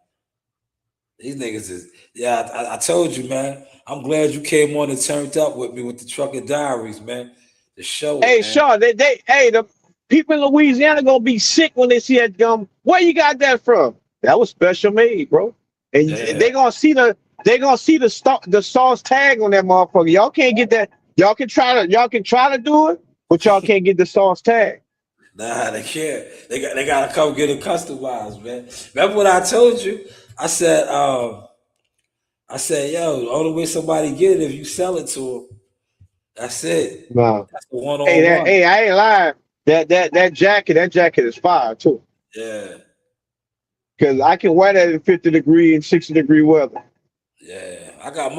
These niggas is I told you, man. I'm glad you came on and turned up with me with the Trucker Diaries, man. The show, Hey, man. Sean, the people in Louisiana gonna be sick when they see that gum. Where you got that from? That was special made, bro. And Yeah. they gonna see the sauce tag on that motherfucker. Y'all can't get that. Y'all can try to do it, but y'all can't get the sauce tag. Nah, they can't. They gotta come get it customized, man. Remember what I told you? I said, yo, the only way somebody get it if you sell it to them. That's it. Nah. That's the one on one. Hey, I ain't lying. That jacket is fire too. Yeah, Cause I can wear that in 50-degree and 60-degree weather. yeah. I got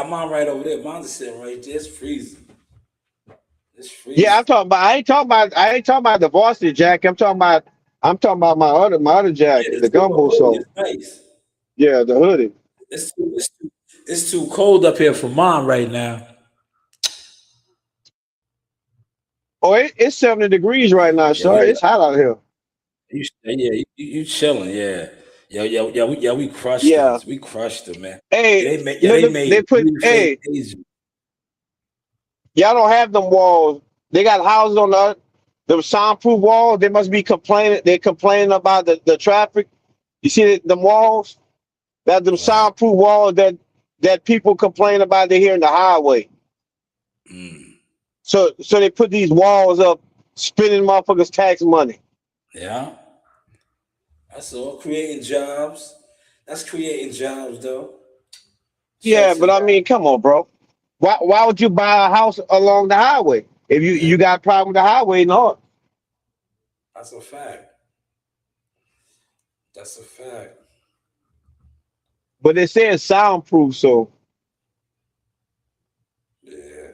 mine right over there. Mine's sitting right there. It's freezing. It's freezing. Yeah, I ain't talking about the varsity jacket. I'm talking about my other jacket, the gumbo sauce. It's nice. Yeah, the hoodie. It's too cold up here for mine right now. Oh, it's 70 degrees right now, sir. It's hot out here. You chilling, yeah. We crushed Yeah. it. We crushed it, man. Hey, they put y'all don't have them walls. They got houses on the soundproof walls. They must be complaining. They're complaining about the traffic. You see them walls? That them soundproof walls that people complain about. They hear in the highway. So they put these walls up, spending motherfuckers' tax money. Yeah. That's all. Creating jobs. That's creating jobs, though. Yeah, but I mean, come on, bro. Why would you buy a house along the highway if you got a problem with the highway? No. That's a fact. That's a fact. But they say it's soundproof, so. Man.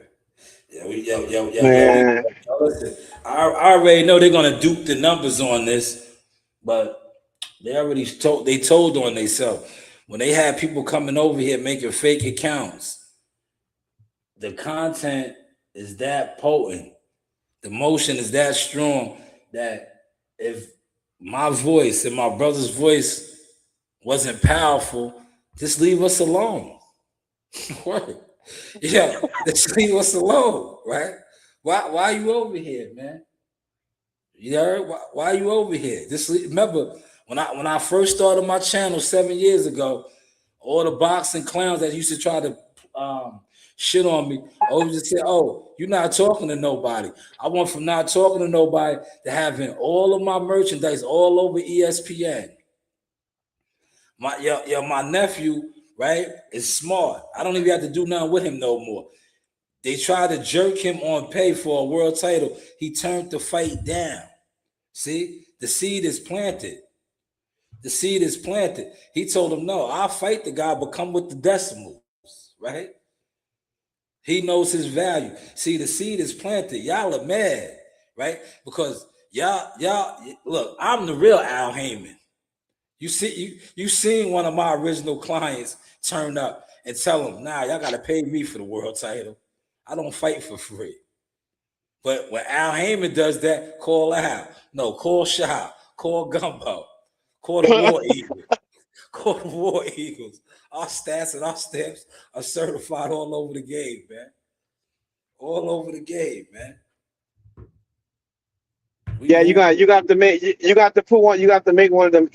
Listen, I already know they're gonna dupe the numbers on this, but they already told on themselves when they had people coming over here making fake accounts. The content is that potent, the motion is that strong that if my voice and my brother's voice wasn't powerful, just leave us alone. Yeah, just leave us alone, right? Why are you over here, man? You heard? Why are you over here? Just remember when I first started my channel 7 years ago, all the boxing clowns that used to try to shit on me, always just say, "Oh, you're not talking to nobody." I went from not talking to nobody to having all of my merchandise all over ESPN. My nephew, right, is smart. I don't even have to do nothing with him no more. They tried to jerk him on pay for a world title. He turned the fight down. See, the seed is planted. The seed is planted. He told him, "No, I'll fight the guy, but come with the decimals," right? He knows his value. See, the seed is planted. Y'all are mad, right? Because y'all look, I'm the real Al Heyman. You seen one of my original clients turn up and tell him, "Nah, y'all gotta pay me for the world title. I don't fight for free." But when Al Heyman does that, call Al. No, call Shaw. Call Gumbo. Call the War Eagles. Call the War Eagles. Our stats and our steps are certified all over the game, man. All over the game, man. Yeah, you got to make one of them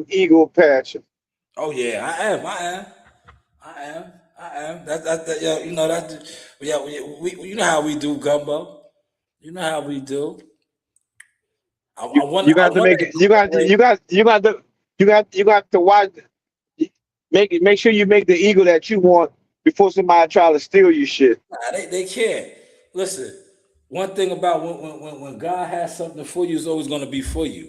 eagle patches. Oh yeah, I am. That yeah, you know that. Yeah, we you know how we do, Gumbo. You know how we do. You got to watch. Make sure you make the eagle that you want before somebody try to steal your shit. Nah, they can't. Listen, one thing about when God has something for you, it's always going to be for you.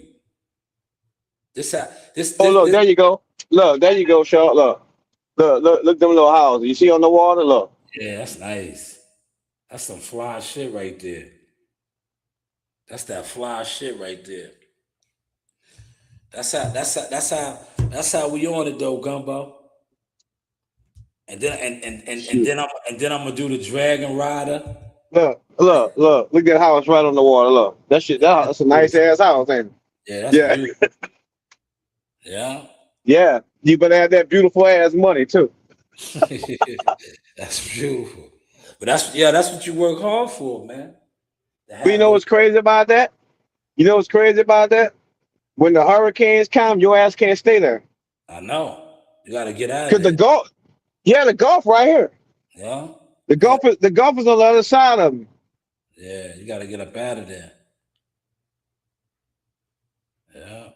Oh, look, there you go. Look, there you go, Shaw. Look, them little houses. You see on the water? Look. Yeah, that's nice. That's some fly shit right there. That's that fly shit right there. That's how we on it though, Gumbo. And then I'm gonna do the Dragon Rider. Look at that house right on the water. Look, that's a nice ass house, ain't it? Yeah, that's beautiful. Yeah. Yeah. You better have that beautiful ass money too. That's beautiful. But that's what you work hard for, man. But you know what's crazy about that? You know what's crazy about that? When the hurricanes come, your ass can't stay there. I know. You gotta get out of Cause there. the Gulf right here. Yeah. The Gulf is on the other side of me. Yeah, you gotta get up out of there. Yeah.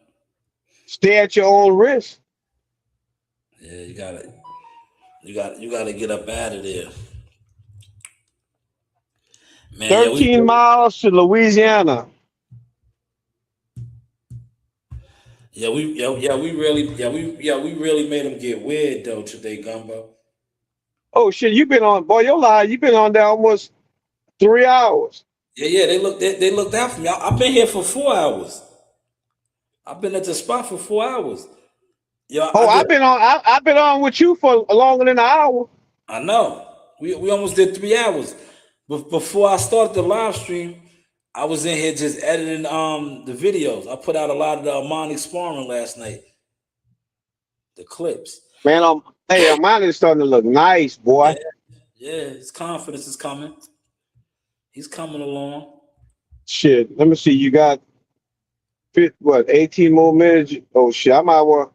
Stay at your own risk. Yeah, you gotta get up out of there. Man, 13 miles to Louisiana. We really made them get weird though today, Gumbo. Oh shit, you've been on there almost 3 hours. Yeah, they looked out for me. I've been here for 4 hours. I've been at the spot for 4 hours. I've been on with you for longer than an hour. I know. We almost did 3 hours. But before I started the live stream, I was in here just editing the videos. I put out a lot of the Amani sparring last night. The clips. Man, Amani is starting to look nice, boy. Yeah, his confidence is coming. He's coming along. Shit, let me see. You got 18 more minutes? Oh shit, I might well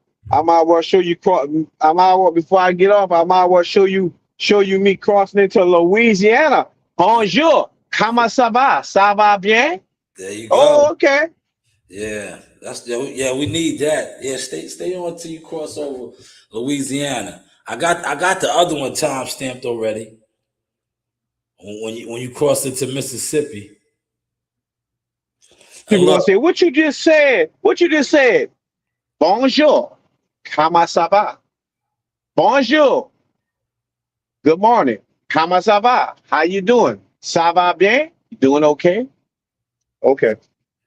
show you. Before I get off, I might well show you me crossing into Louisiana. Bonjour, comment ça va? Ça va bien? There you go. Oh, okay. Yeah, we need that. Yeah, stay on till you cross over Louisiana. I got the other one time stamped already. When you cross into Mississippi. People gonna say, what you just said? Bonjour, comment ça va? Bonjour. Good morning. Comment ça va? How you doing? Ça va bien? You doing okay? Okay.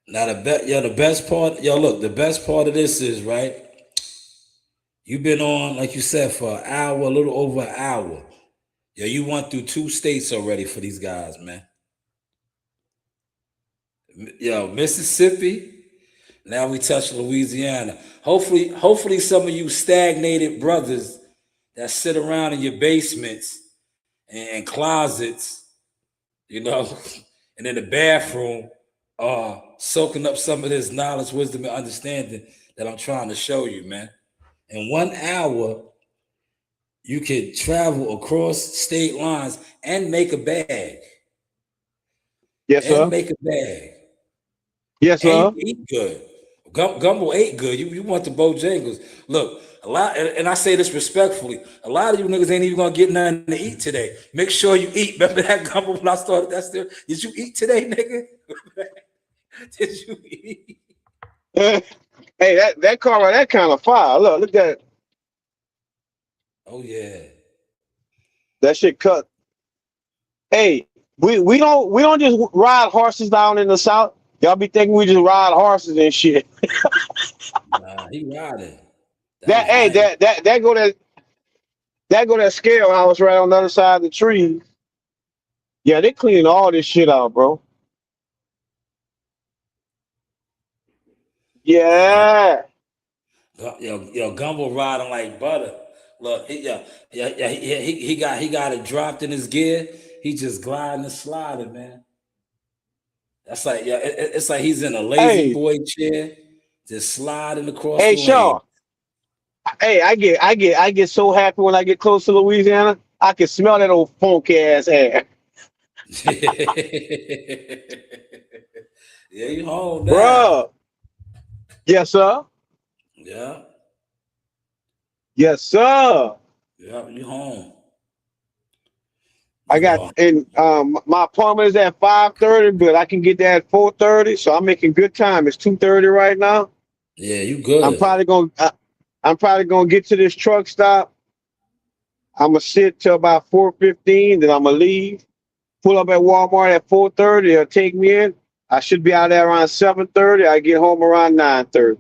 Now the best part, the best part of this is, right? You've been on, like you said, for an hour, a little over an hour. You went through 2 states already for these guys, man. Mississippi. Now we touch Louisiana. Hopefully some of you stagnated brothers that sit around in your basements and closets, and in the bathroom, soaking up some of this knowledge, wisdom, and understanding that I'm trying to show you, man. In 1 hour, you can travel across state lines and make a bag. Yes, sir. And make a bag. Yes, sir. And you eat good. Gumbo ate good. You want the Bojangles. Look, a lot, and I say this respectfully, a lot of you niggas ain't even gonna get nothing to eat today. Make sure you eat. Remember that Gumbo when I started that still? Did you eat today, nigga? Did you eat? Hey, that car right, that kind of fire. Look at that. Oh yeah. That shit cut. Hey, we don't just ride horses down in the South. Y'all be thinking we just ride horses and shit. Nah, he riding. That go that scale house right on the other side of the tree. Yeah, they clean all this shit out, bro. Yeah. Gumbo riding like butter. Look, he got it dropped in his gear. He just gliding and sliding, man. That's like, it's like he's in a lazy boy chair, just sliding across the lane. Shaw. Hey, I get so happy when I get close to Louisiana. I can smell that old funky ass air. Yeah, you home now. Bruh. Yes, sir. Yeah. Yes, sir. Yeah, you home. I got and my appointment is at 5:30, but I can get there at 4:30, so I'm making good time. It's 2:30 right now. Yeah, you I'm good. probably gonna I'm probably gonna get to this truck stop. I'm gonna sit till about 4:15, then I'm gonna leave. Pull up at Walmart at 4:30. It'll take me in. I should be out there around 7:30. I get home around 9:30.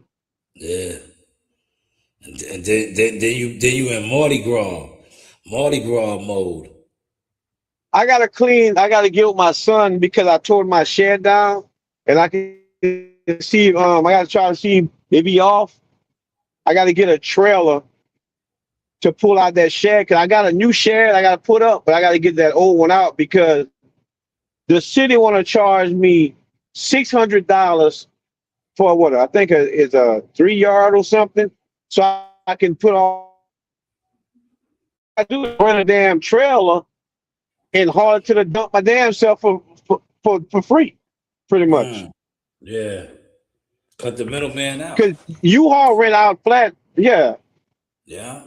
Yeah. And then you in Mardi Gras mode. I gotta clean. I gotta get with my son because I tore my shed down, and I can see. I gotta try to see if he off. I gotta get a trailer to pull out that shed because I got a new shed I gotta put up, but I gotta get that old one out because the city want to charge me $600 for what I think is a 3 yard or something, so I can put on. I do is rent a damn trailer and haul it to the dump my damn self for free, pretty much. Yeah. Cut the middleman out. Because U-Haul rent out flat, yeah. Yeah.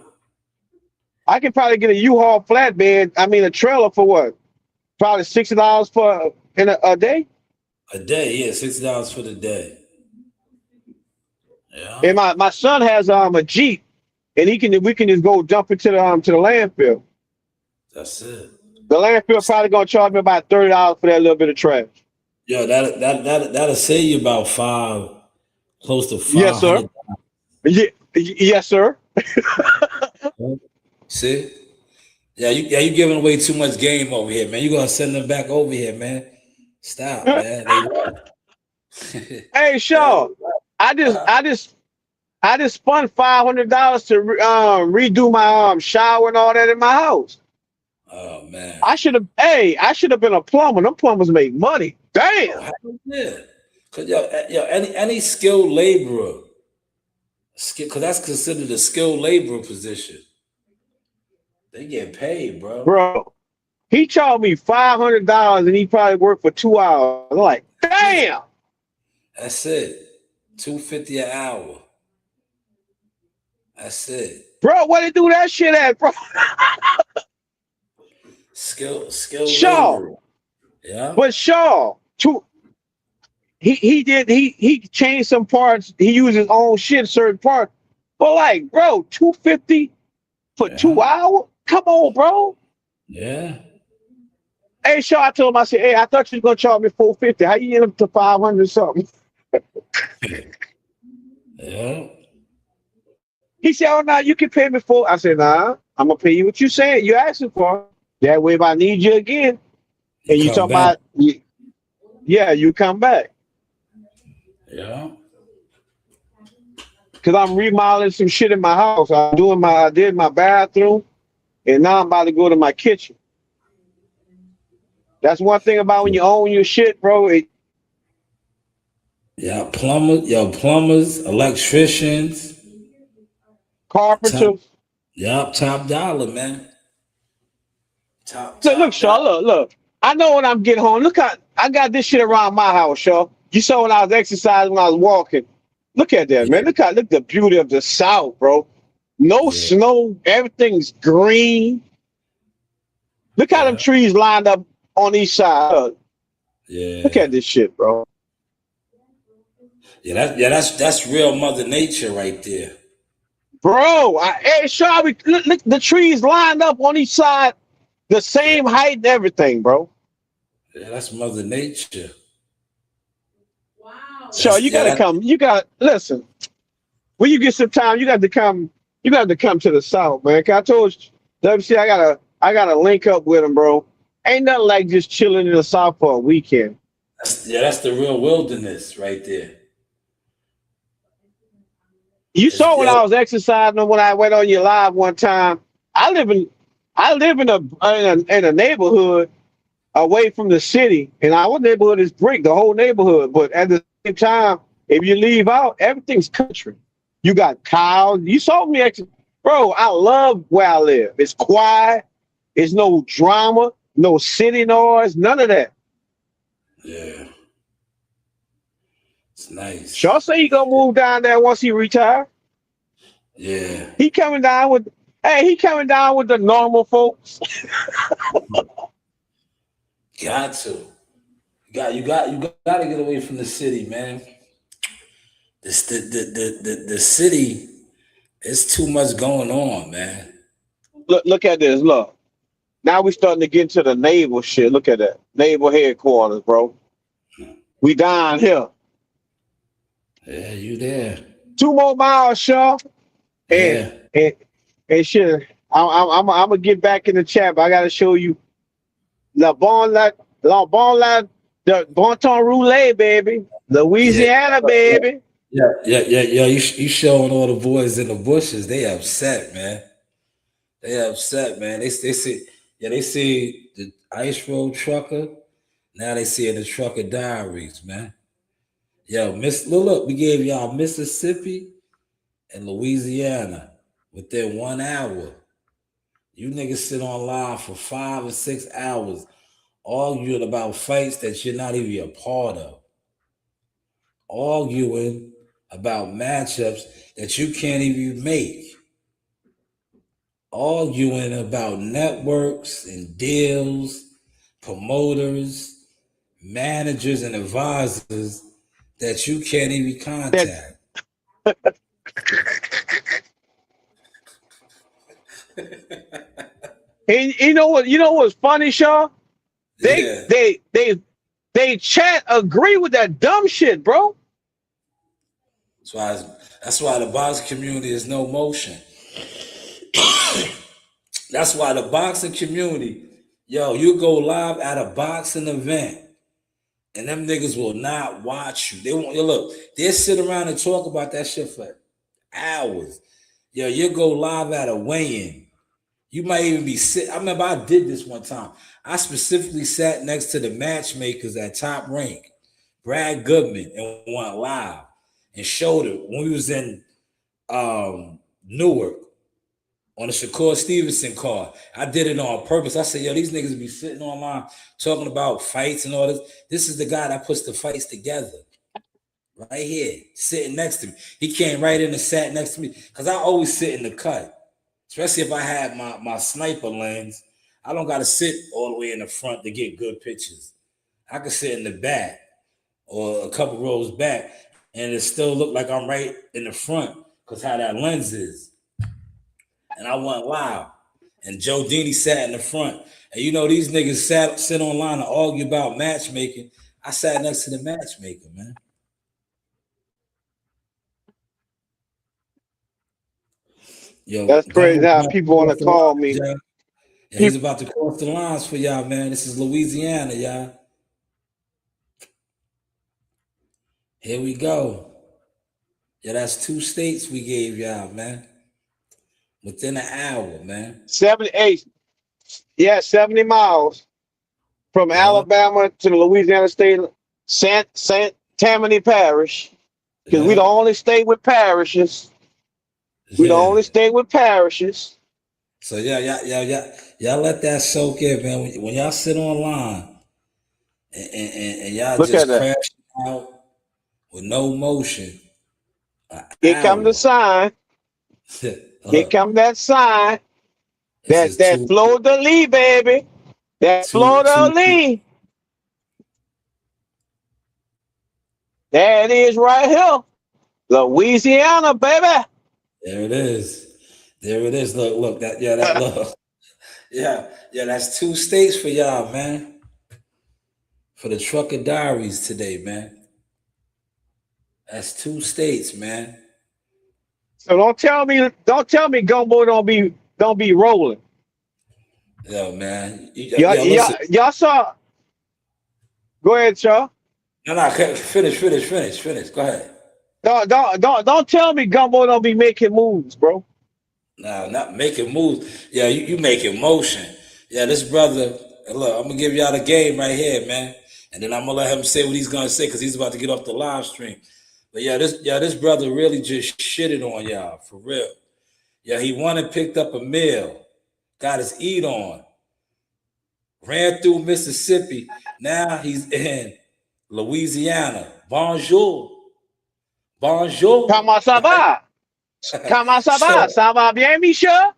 I can probably get a U-Haul flatbed. I mean, a trailer for what? Probably $60 for in a day. A day, yeah, $60 for the day. Yeah. And my son has a Jeep, and we can just go dump it to the landfill. That's it. The landfill probably gonna charge me about $30 for that little bit of trash. Yo, that'll save you about close to $500. Yes, sir. Yes, sir. See? Yeah, you giving away too much game over here, man. You gonna send them back over here, man. Stop, man. Hey, Shaw, I just spent $500 to redo my shower and all that in my house. Oh man. I should have been a plumber. Them plumbers make money. Damn. Yeah. Cause any skilled laborer, cause that's considered a skilled laborer position. They get paid, bro. Bro, he charged me $500 and he probably worked for 2 hours. I'm like, damn. That's it. $250 an hour. That's it. Bro, where they do that shit at, bro? Skilled Shaw. laborer. Yeah. But Shaw, he changed some parts. He used his own shit, certain parts. But like, bro, $250 for 2 hours? Come on, bro. Yeah. Hey, Shaw, I told him, I said, hey, I thought you were gonna charge me $450. How you end up to 500 something? Yeah. He said, oh, no, you can pay me for. I said, nah, I'm gonna pay you what you saying. You asking for. That way, if I need you again, and you talk about, yeah, you come back. Yeah. Cause I'm remodeling some shit in my house. I did my bathroom, and now I'm about to go to my kitchen. That's one thing about when you own your shit, bro. Plumbers, electricians, carpenters. Top dollar, man. Top Look, Shaw, look. I know when I'm getting home. Look how I got this shit around my house, Shaw. You saw when I was exercising, when I was walking. Look at that, man. Look the beauty of the South, bro. No snow, everything's green. Look how them trees lined up on each side. Yeah. Look at this shit, bro. That's real Mother Nature right there. Bro, hey, Shaw, look, the trees lined up on each side, the same height and everything, bro. Yeah, that's Mother Nature. So you gotta come. Listen. When you get some time, you got to come. You got to come to the South, man. 'Cause I told you, WC, I gotta link up with him, bro. Ain't nothing like just chilling in the South for a weekend. That's the real wilderness right there. You saw when I was exercising, when I went on your live one time. I live in a neighborhood away from the city, and our neighborhood is brick, the whole neighborhood. But at the same time, if you leave out, everything's country. You got cows. You saw me, bro. I love where I live. It's quiet. It's no drama, no city noise, none of that. Yeah, it's nice. Shaw say he gonna move down there once he retire. Yeah, he coming down with the normal folks. Got to. You got to get away from the city, man. The city, it's too much going on, man. Look at this. Look. Now we starting to get into the naval shit. Look at that. Naval headquarters, bro. We down here. Yeah, you there. 2 more miles, Shaw. Yeah. And shit. I'm gonna get back in the chat, but I gotta show you La the Bonton Roulette, baby. Louisiana, baby. Yeah. You showing all the boys in the bushes. They upset, man. They upset, man. They see, they see the Ice Road Trucker. Now they see the Trucker Diaries, man. Yo, look, we gave y'all Mississippi and Louisiana within 1 hour. You niggas sit online for 5 or 6 hours arguing about fights that you're not even a part of. Arguing about matchups that you can't even make. Arguing about networks and deals, promoters, managers, and advisors that you can't even contact. And you know what's funny, Shaw? They chat agree with that dumb shit, bro. That's why the boxing community is no motion. That's why the boxing community, yo, you go live at a boxing event, and them niggas will not watch you. They won't. Look, they sit around and talk about that shit for hours. Yo, you go live at a weigh-in. You might even be sit. I remember I did this one time. I specifically sat next to the matchmakers at Top Rank, Brad Goodman, and went live and showed it when we was in Newark on the Shakur Stevenson card. I did it on purpose. I said, yo, these niggas be sitting online talking about fights and all this. This is the guy that puts the fights together. Right here, sitting next to me. He came right in and sat next to me. Because I always sit in the cut. Especially if I had my sniper lens. I don't got to sit all the way in the front to get good pictures. I can sit in the back or a couple rows back and it still look like I'm right in the front because how that lens is. And I went live. And Joe Dini sat in the front. And you know, these niggas sit online and argue about matchmaking. I sat next to the matchmaker, man. Yo, that's crazy how people want to call me. Yeah, he's about to cross the lines for y'all, man. This is Louisiana, y'all. Here we go. Yeah, that's 2 states we gave y'all, man. Within an hour, man. 78. Yeah, 70 miles from Alabama to the Louisiana state, St. Tammany Parish. Because we the only state with parishes. We the only state with parishes. So y'all let that soak in, man. When y'all sit online and y'all Look just at crash out with no motion. Here come the sign. Here come that sign. That Florida Lee, baby. That Florida Lee. There it is right here. Louisiana, baby. There it is. Look, that look. Yeah, that's 2 states for y'all, man. For the Trucker Diaries today, man. That's 2 states, man. So don't tell me Gumbo don't be rolling. Yo, man. Y'all saw. Go ahead, Shaw. No, finish. Go ahead. Don't tell me Gumbo don't be making moves, bro. No, not making moves. Yeah, you making motion. Yeah, this brother, look, I'm gonna give y'all the game right here, man. And then I'm gonna let him say what he's gonna say because he's about to get off the live stream. But this brother really just shitted on y'all, for real. Yeah, he won and picked up a meal, got his eat on, ran through Mississippi. Now he's in Louisiana. Bonjour. Comment ça va? Comment ça va? Ça va bien, Michel?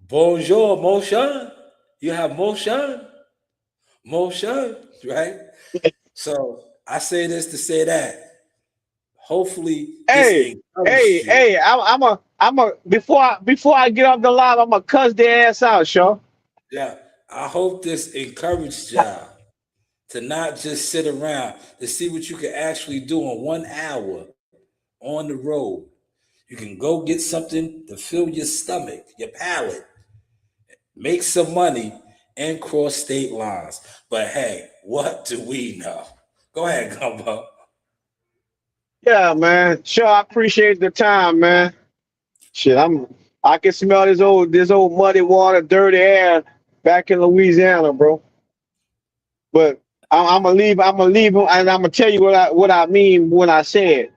Bonjour, motion. You have motion? More show, right? So I say this to say that. Hopefully, this encouraged you. Hey, I'm a before I get off the line, I'm gonna cuss their ass out, Shaw. Yeah, I hope this encouraged y'all to not just sit around, to see what you can actually do in 1 hour on the road. You can go get something to fill your stomach, your palate, make some money, and cross state lines. But hey, what do we know? Go ahead, Gumbo. Yeah, man. Sure, I appreciate the time, man. Shit, I can smell this old muddy water, dirty air back in Louisiana, bro. But I'm gonna leave, and I'm gonna tell you what I mean when I say it.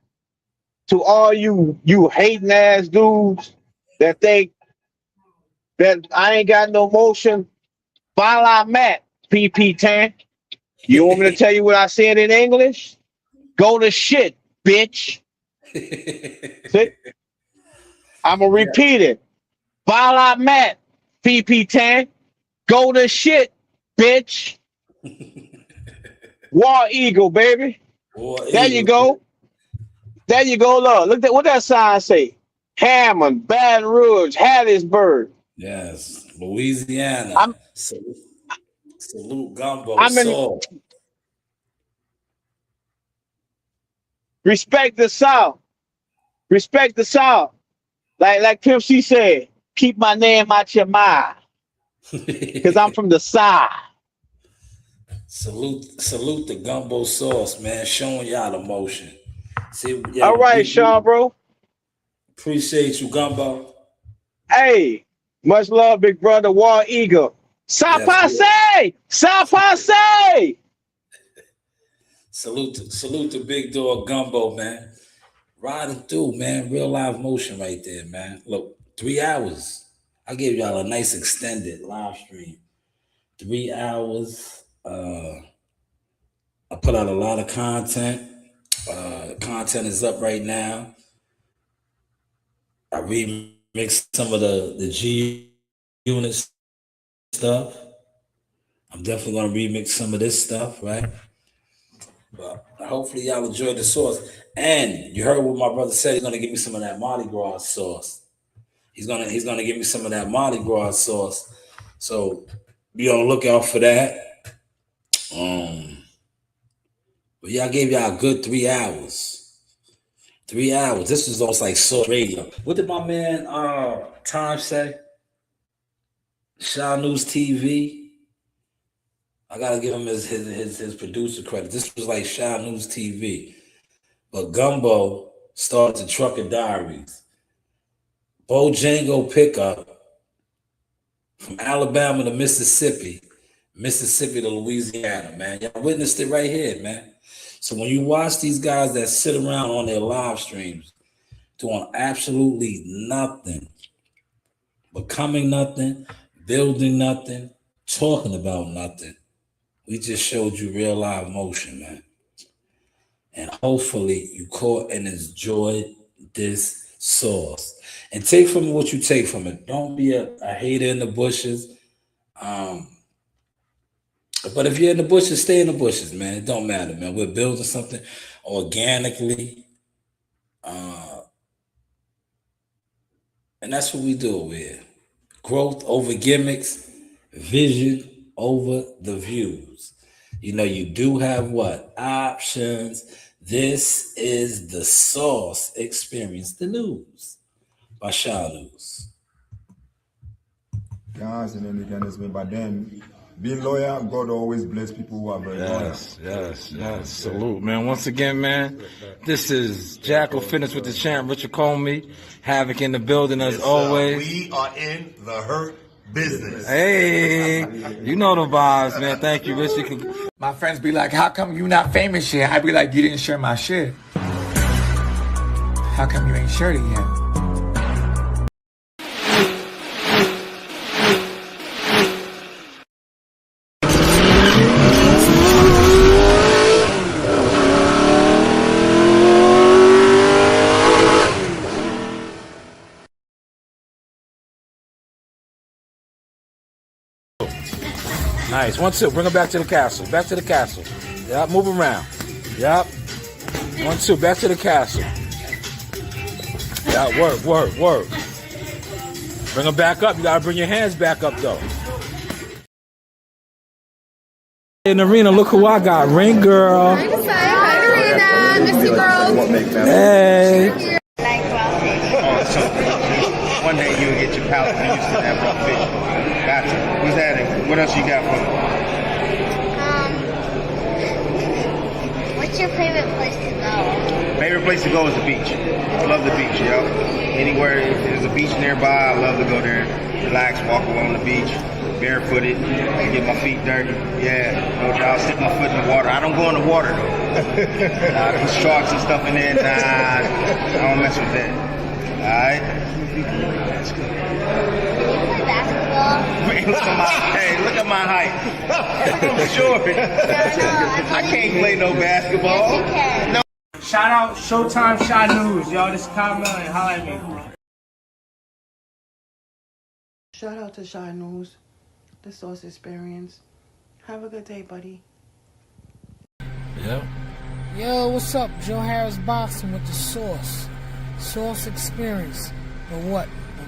To all you hating ass dudes that think that I ain't got no motion, while I'm at PP Tank. You want me to tell you what I said in English? Go to shit, bitch. See? I'm gonna repeat it. While I'm at PP Tank, go to shit, bitch. War Eagle, baby. There you go. There you go. Look at what that sign say. Hammond, Baton Rouge, Hattiesburg. Yes, Louisiana. Salute Gumbo. I'm in. Soul. Respect the South. Respect the South. Like Pimp C said, keep my name out your mouth. Because I'm from the South. Salute the Gumbo sauce, man. Showing y'all the motion. See, yeah, all right, Sean, bro. Appreciate you, Gumbo. Hey, much love, big brother. War Eagle. Sapase! Sapase! Salute to big dog Gumbo, man. Riding through, man. Real live motion right there, man. Look, 3 hours. I gave y'all a nice extended live stream. 3 hours. I put out a lot of content. Content is up right now. I remixed some of the G Unit stuff. I'm definitely gonna remix some of this stuff, right? But hopefully y'all enjoyed the sauce. And you heard what my brother said. He's gonna give me some of that Mardi Gras sauce. He's gonna give me some of that Mardi Gras sauce. So be on the lookout for that. But yeah, I gave y'all a good 3 hours. 3 hours. This was almost like soul radio. What did my man Time say? Shanewz TV. I gotta give him his producer credit. This was like Shanewz TV. But Gumbo started the Trucker Diaries. Bojango pickup from Alabama to Mississippi, Mississippi to Louisiana, man. Y'all witnessed it right here, man. So when you watch these guys that sit around on their live streams doing absolutely nothing, becoming nothing, building nothing, talking about nothing, we just showed you real live motion, man. And hopefully you caught and enjoyed this sauce. And take from it what you take from it. Don't be a hater in the bushes. But if you're in the bushes, stay in the bushes, man. It don't matter, man. We're building something organically. And that's what we do over here. Growth over gimmicks, vision over the views. You know, you do have what? Options. This is the Sauce Experience, the news by Shanewz. Guys, and then again, it's been by then. Being loyal, God always bless people who are very loyal. Yes. Salute, man. Once again, man, this is Jackal Fitness with the champ, Richard Comey. Havoc in the building as always. We are in the hurt business. Hey, you know the vibes, man. Thank you, Richard. My friends be like, how come you not famous yet? I be like, you didn't share my shit. How come you ain't shared it yet? Nice. 1, 2. Bring her back to the castle. Back to the castle. Yep. Move around. Yep. 1, 2. Back to the castle. Yeah. Work. Bring her back up. You gotta bring your hands back up though. In the arena, look who I got. Ring girl. Hi, Arena. Miss you, girls. Hey. One day you'll get your palate used to that raw fish. Gotcha. What's that? What else you got for me? What's your favorite place to go? Favorite place to go is the beach. I love the beach, yo. Anywhere if there's a beach nearby, I love to go there, relax, walk along the beach, barefooted, get my feet dirty. Yeah, no doubt, stick my foot in the water. I don't go in the water though. There's sharks and stuff in there. Nah, I don't mess with that. All right. That's good. Look at my height. I'm short. I can't play no basketball. Yes, you can. No. Shout out Showtime Shanewz, y'all. This is Carmel and holla at me. Shout out to Shanewz, the Sauce Experience. Have a good day, buddy. Yeah. Yo, what's up? Joe Harris Boxing with the Sauce Experience. But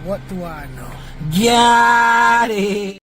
what do I know? Got it.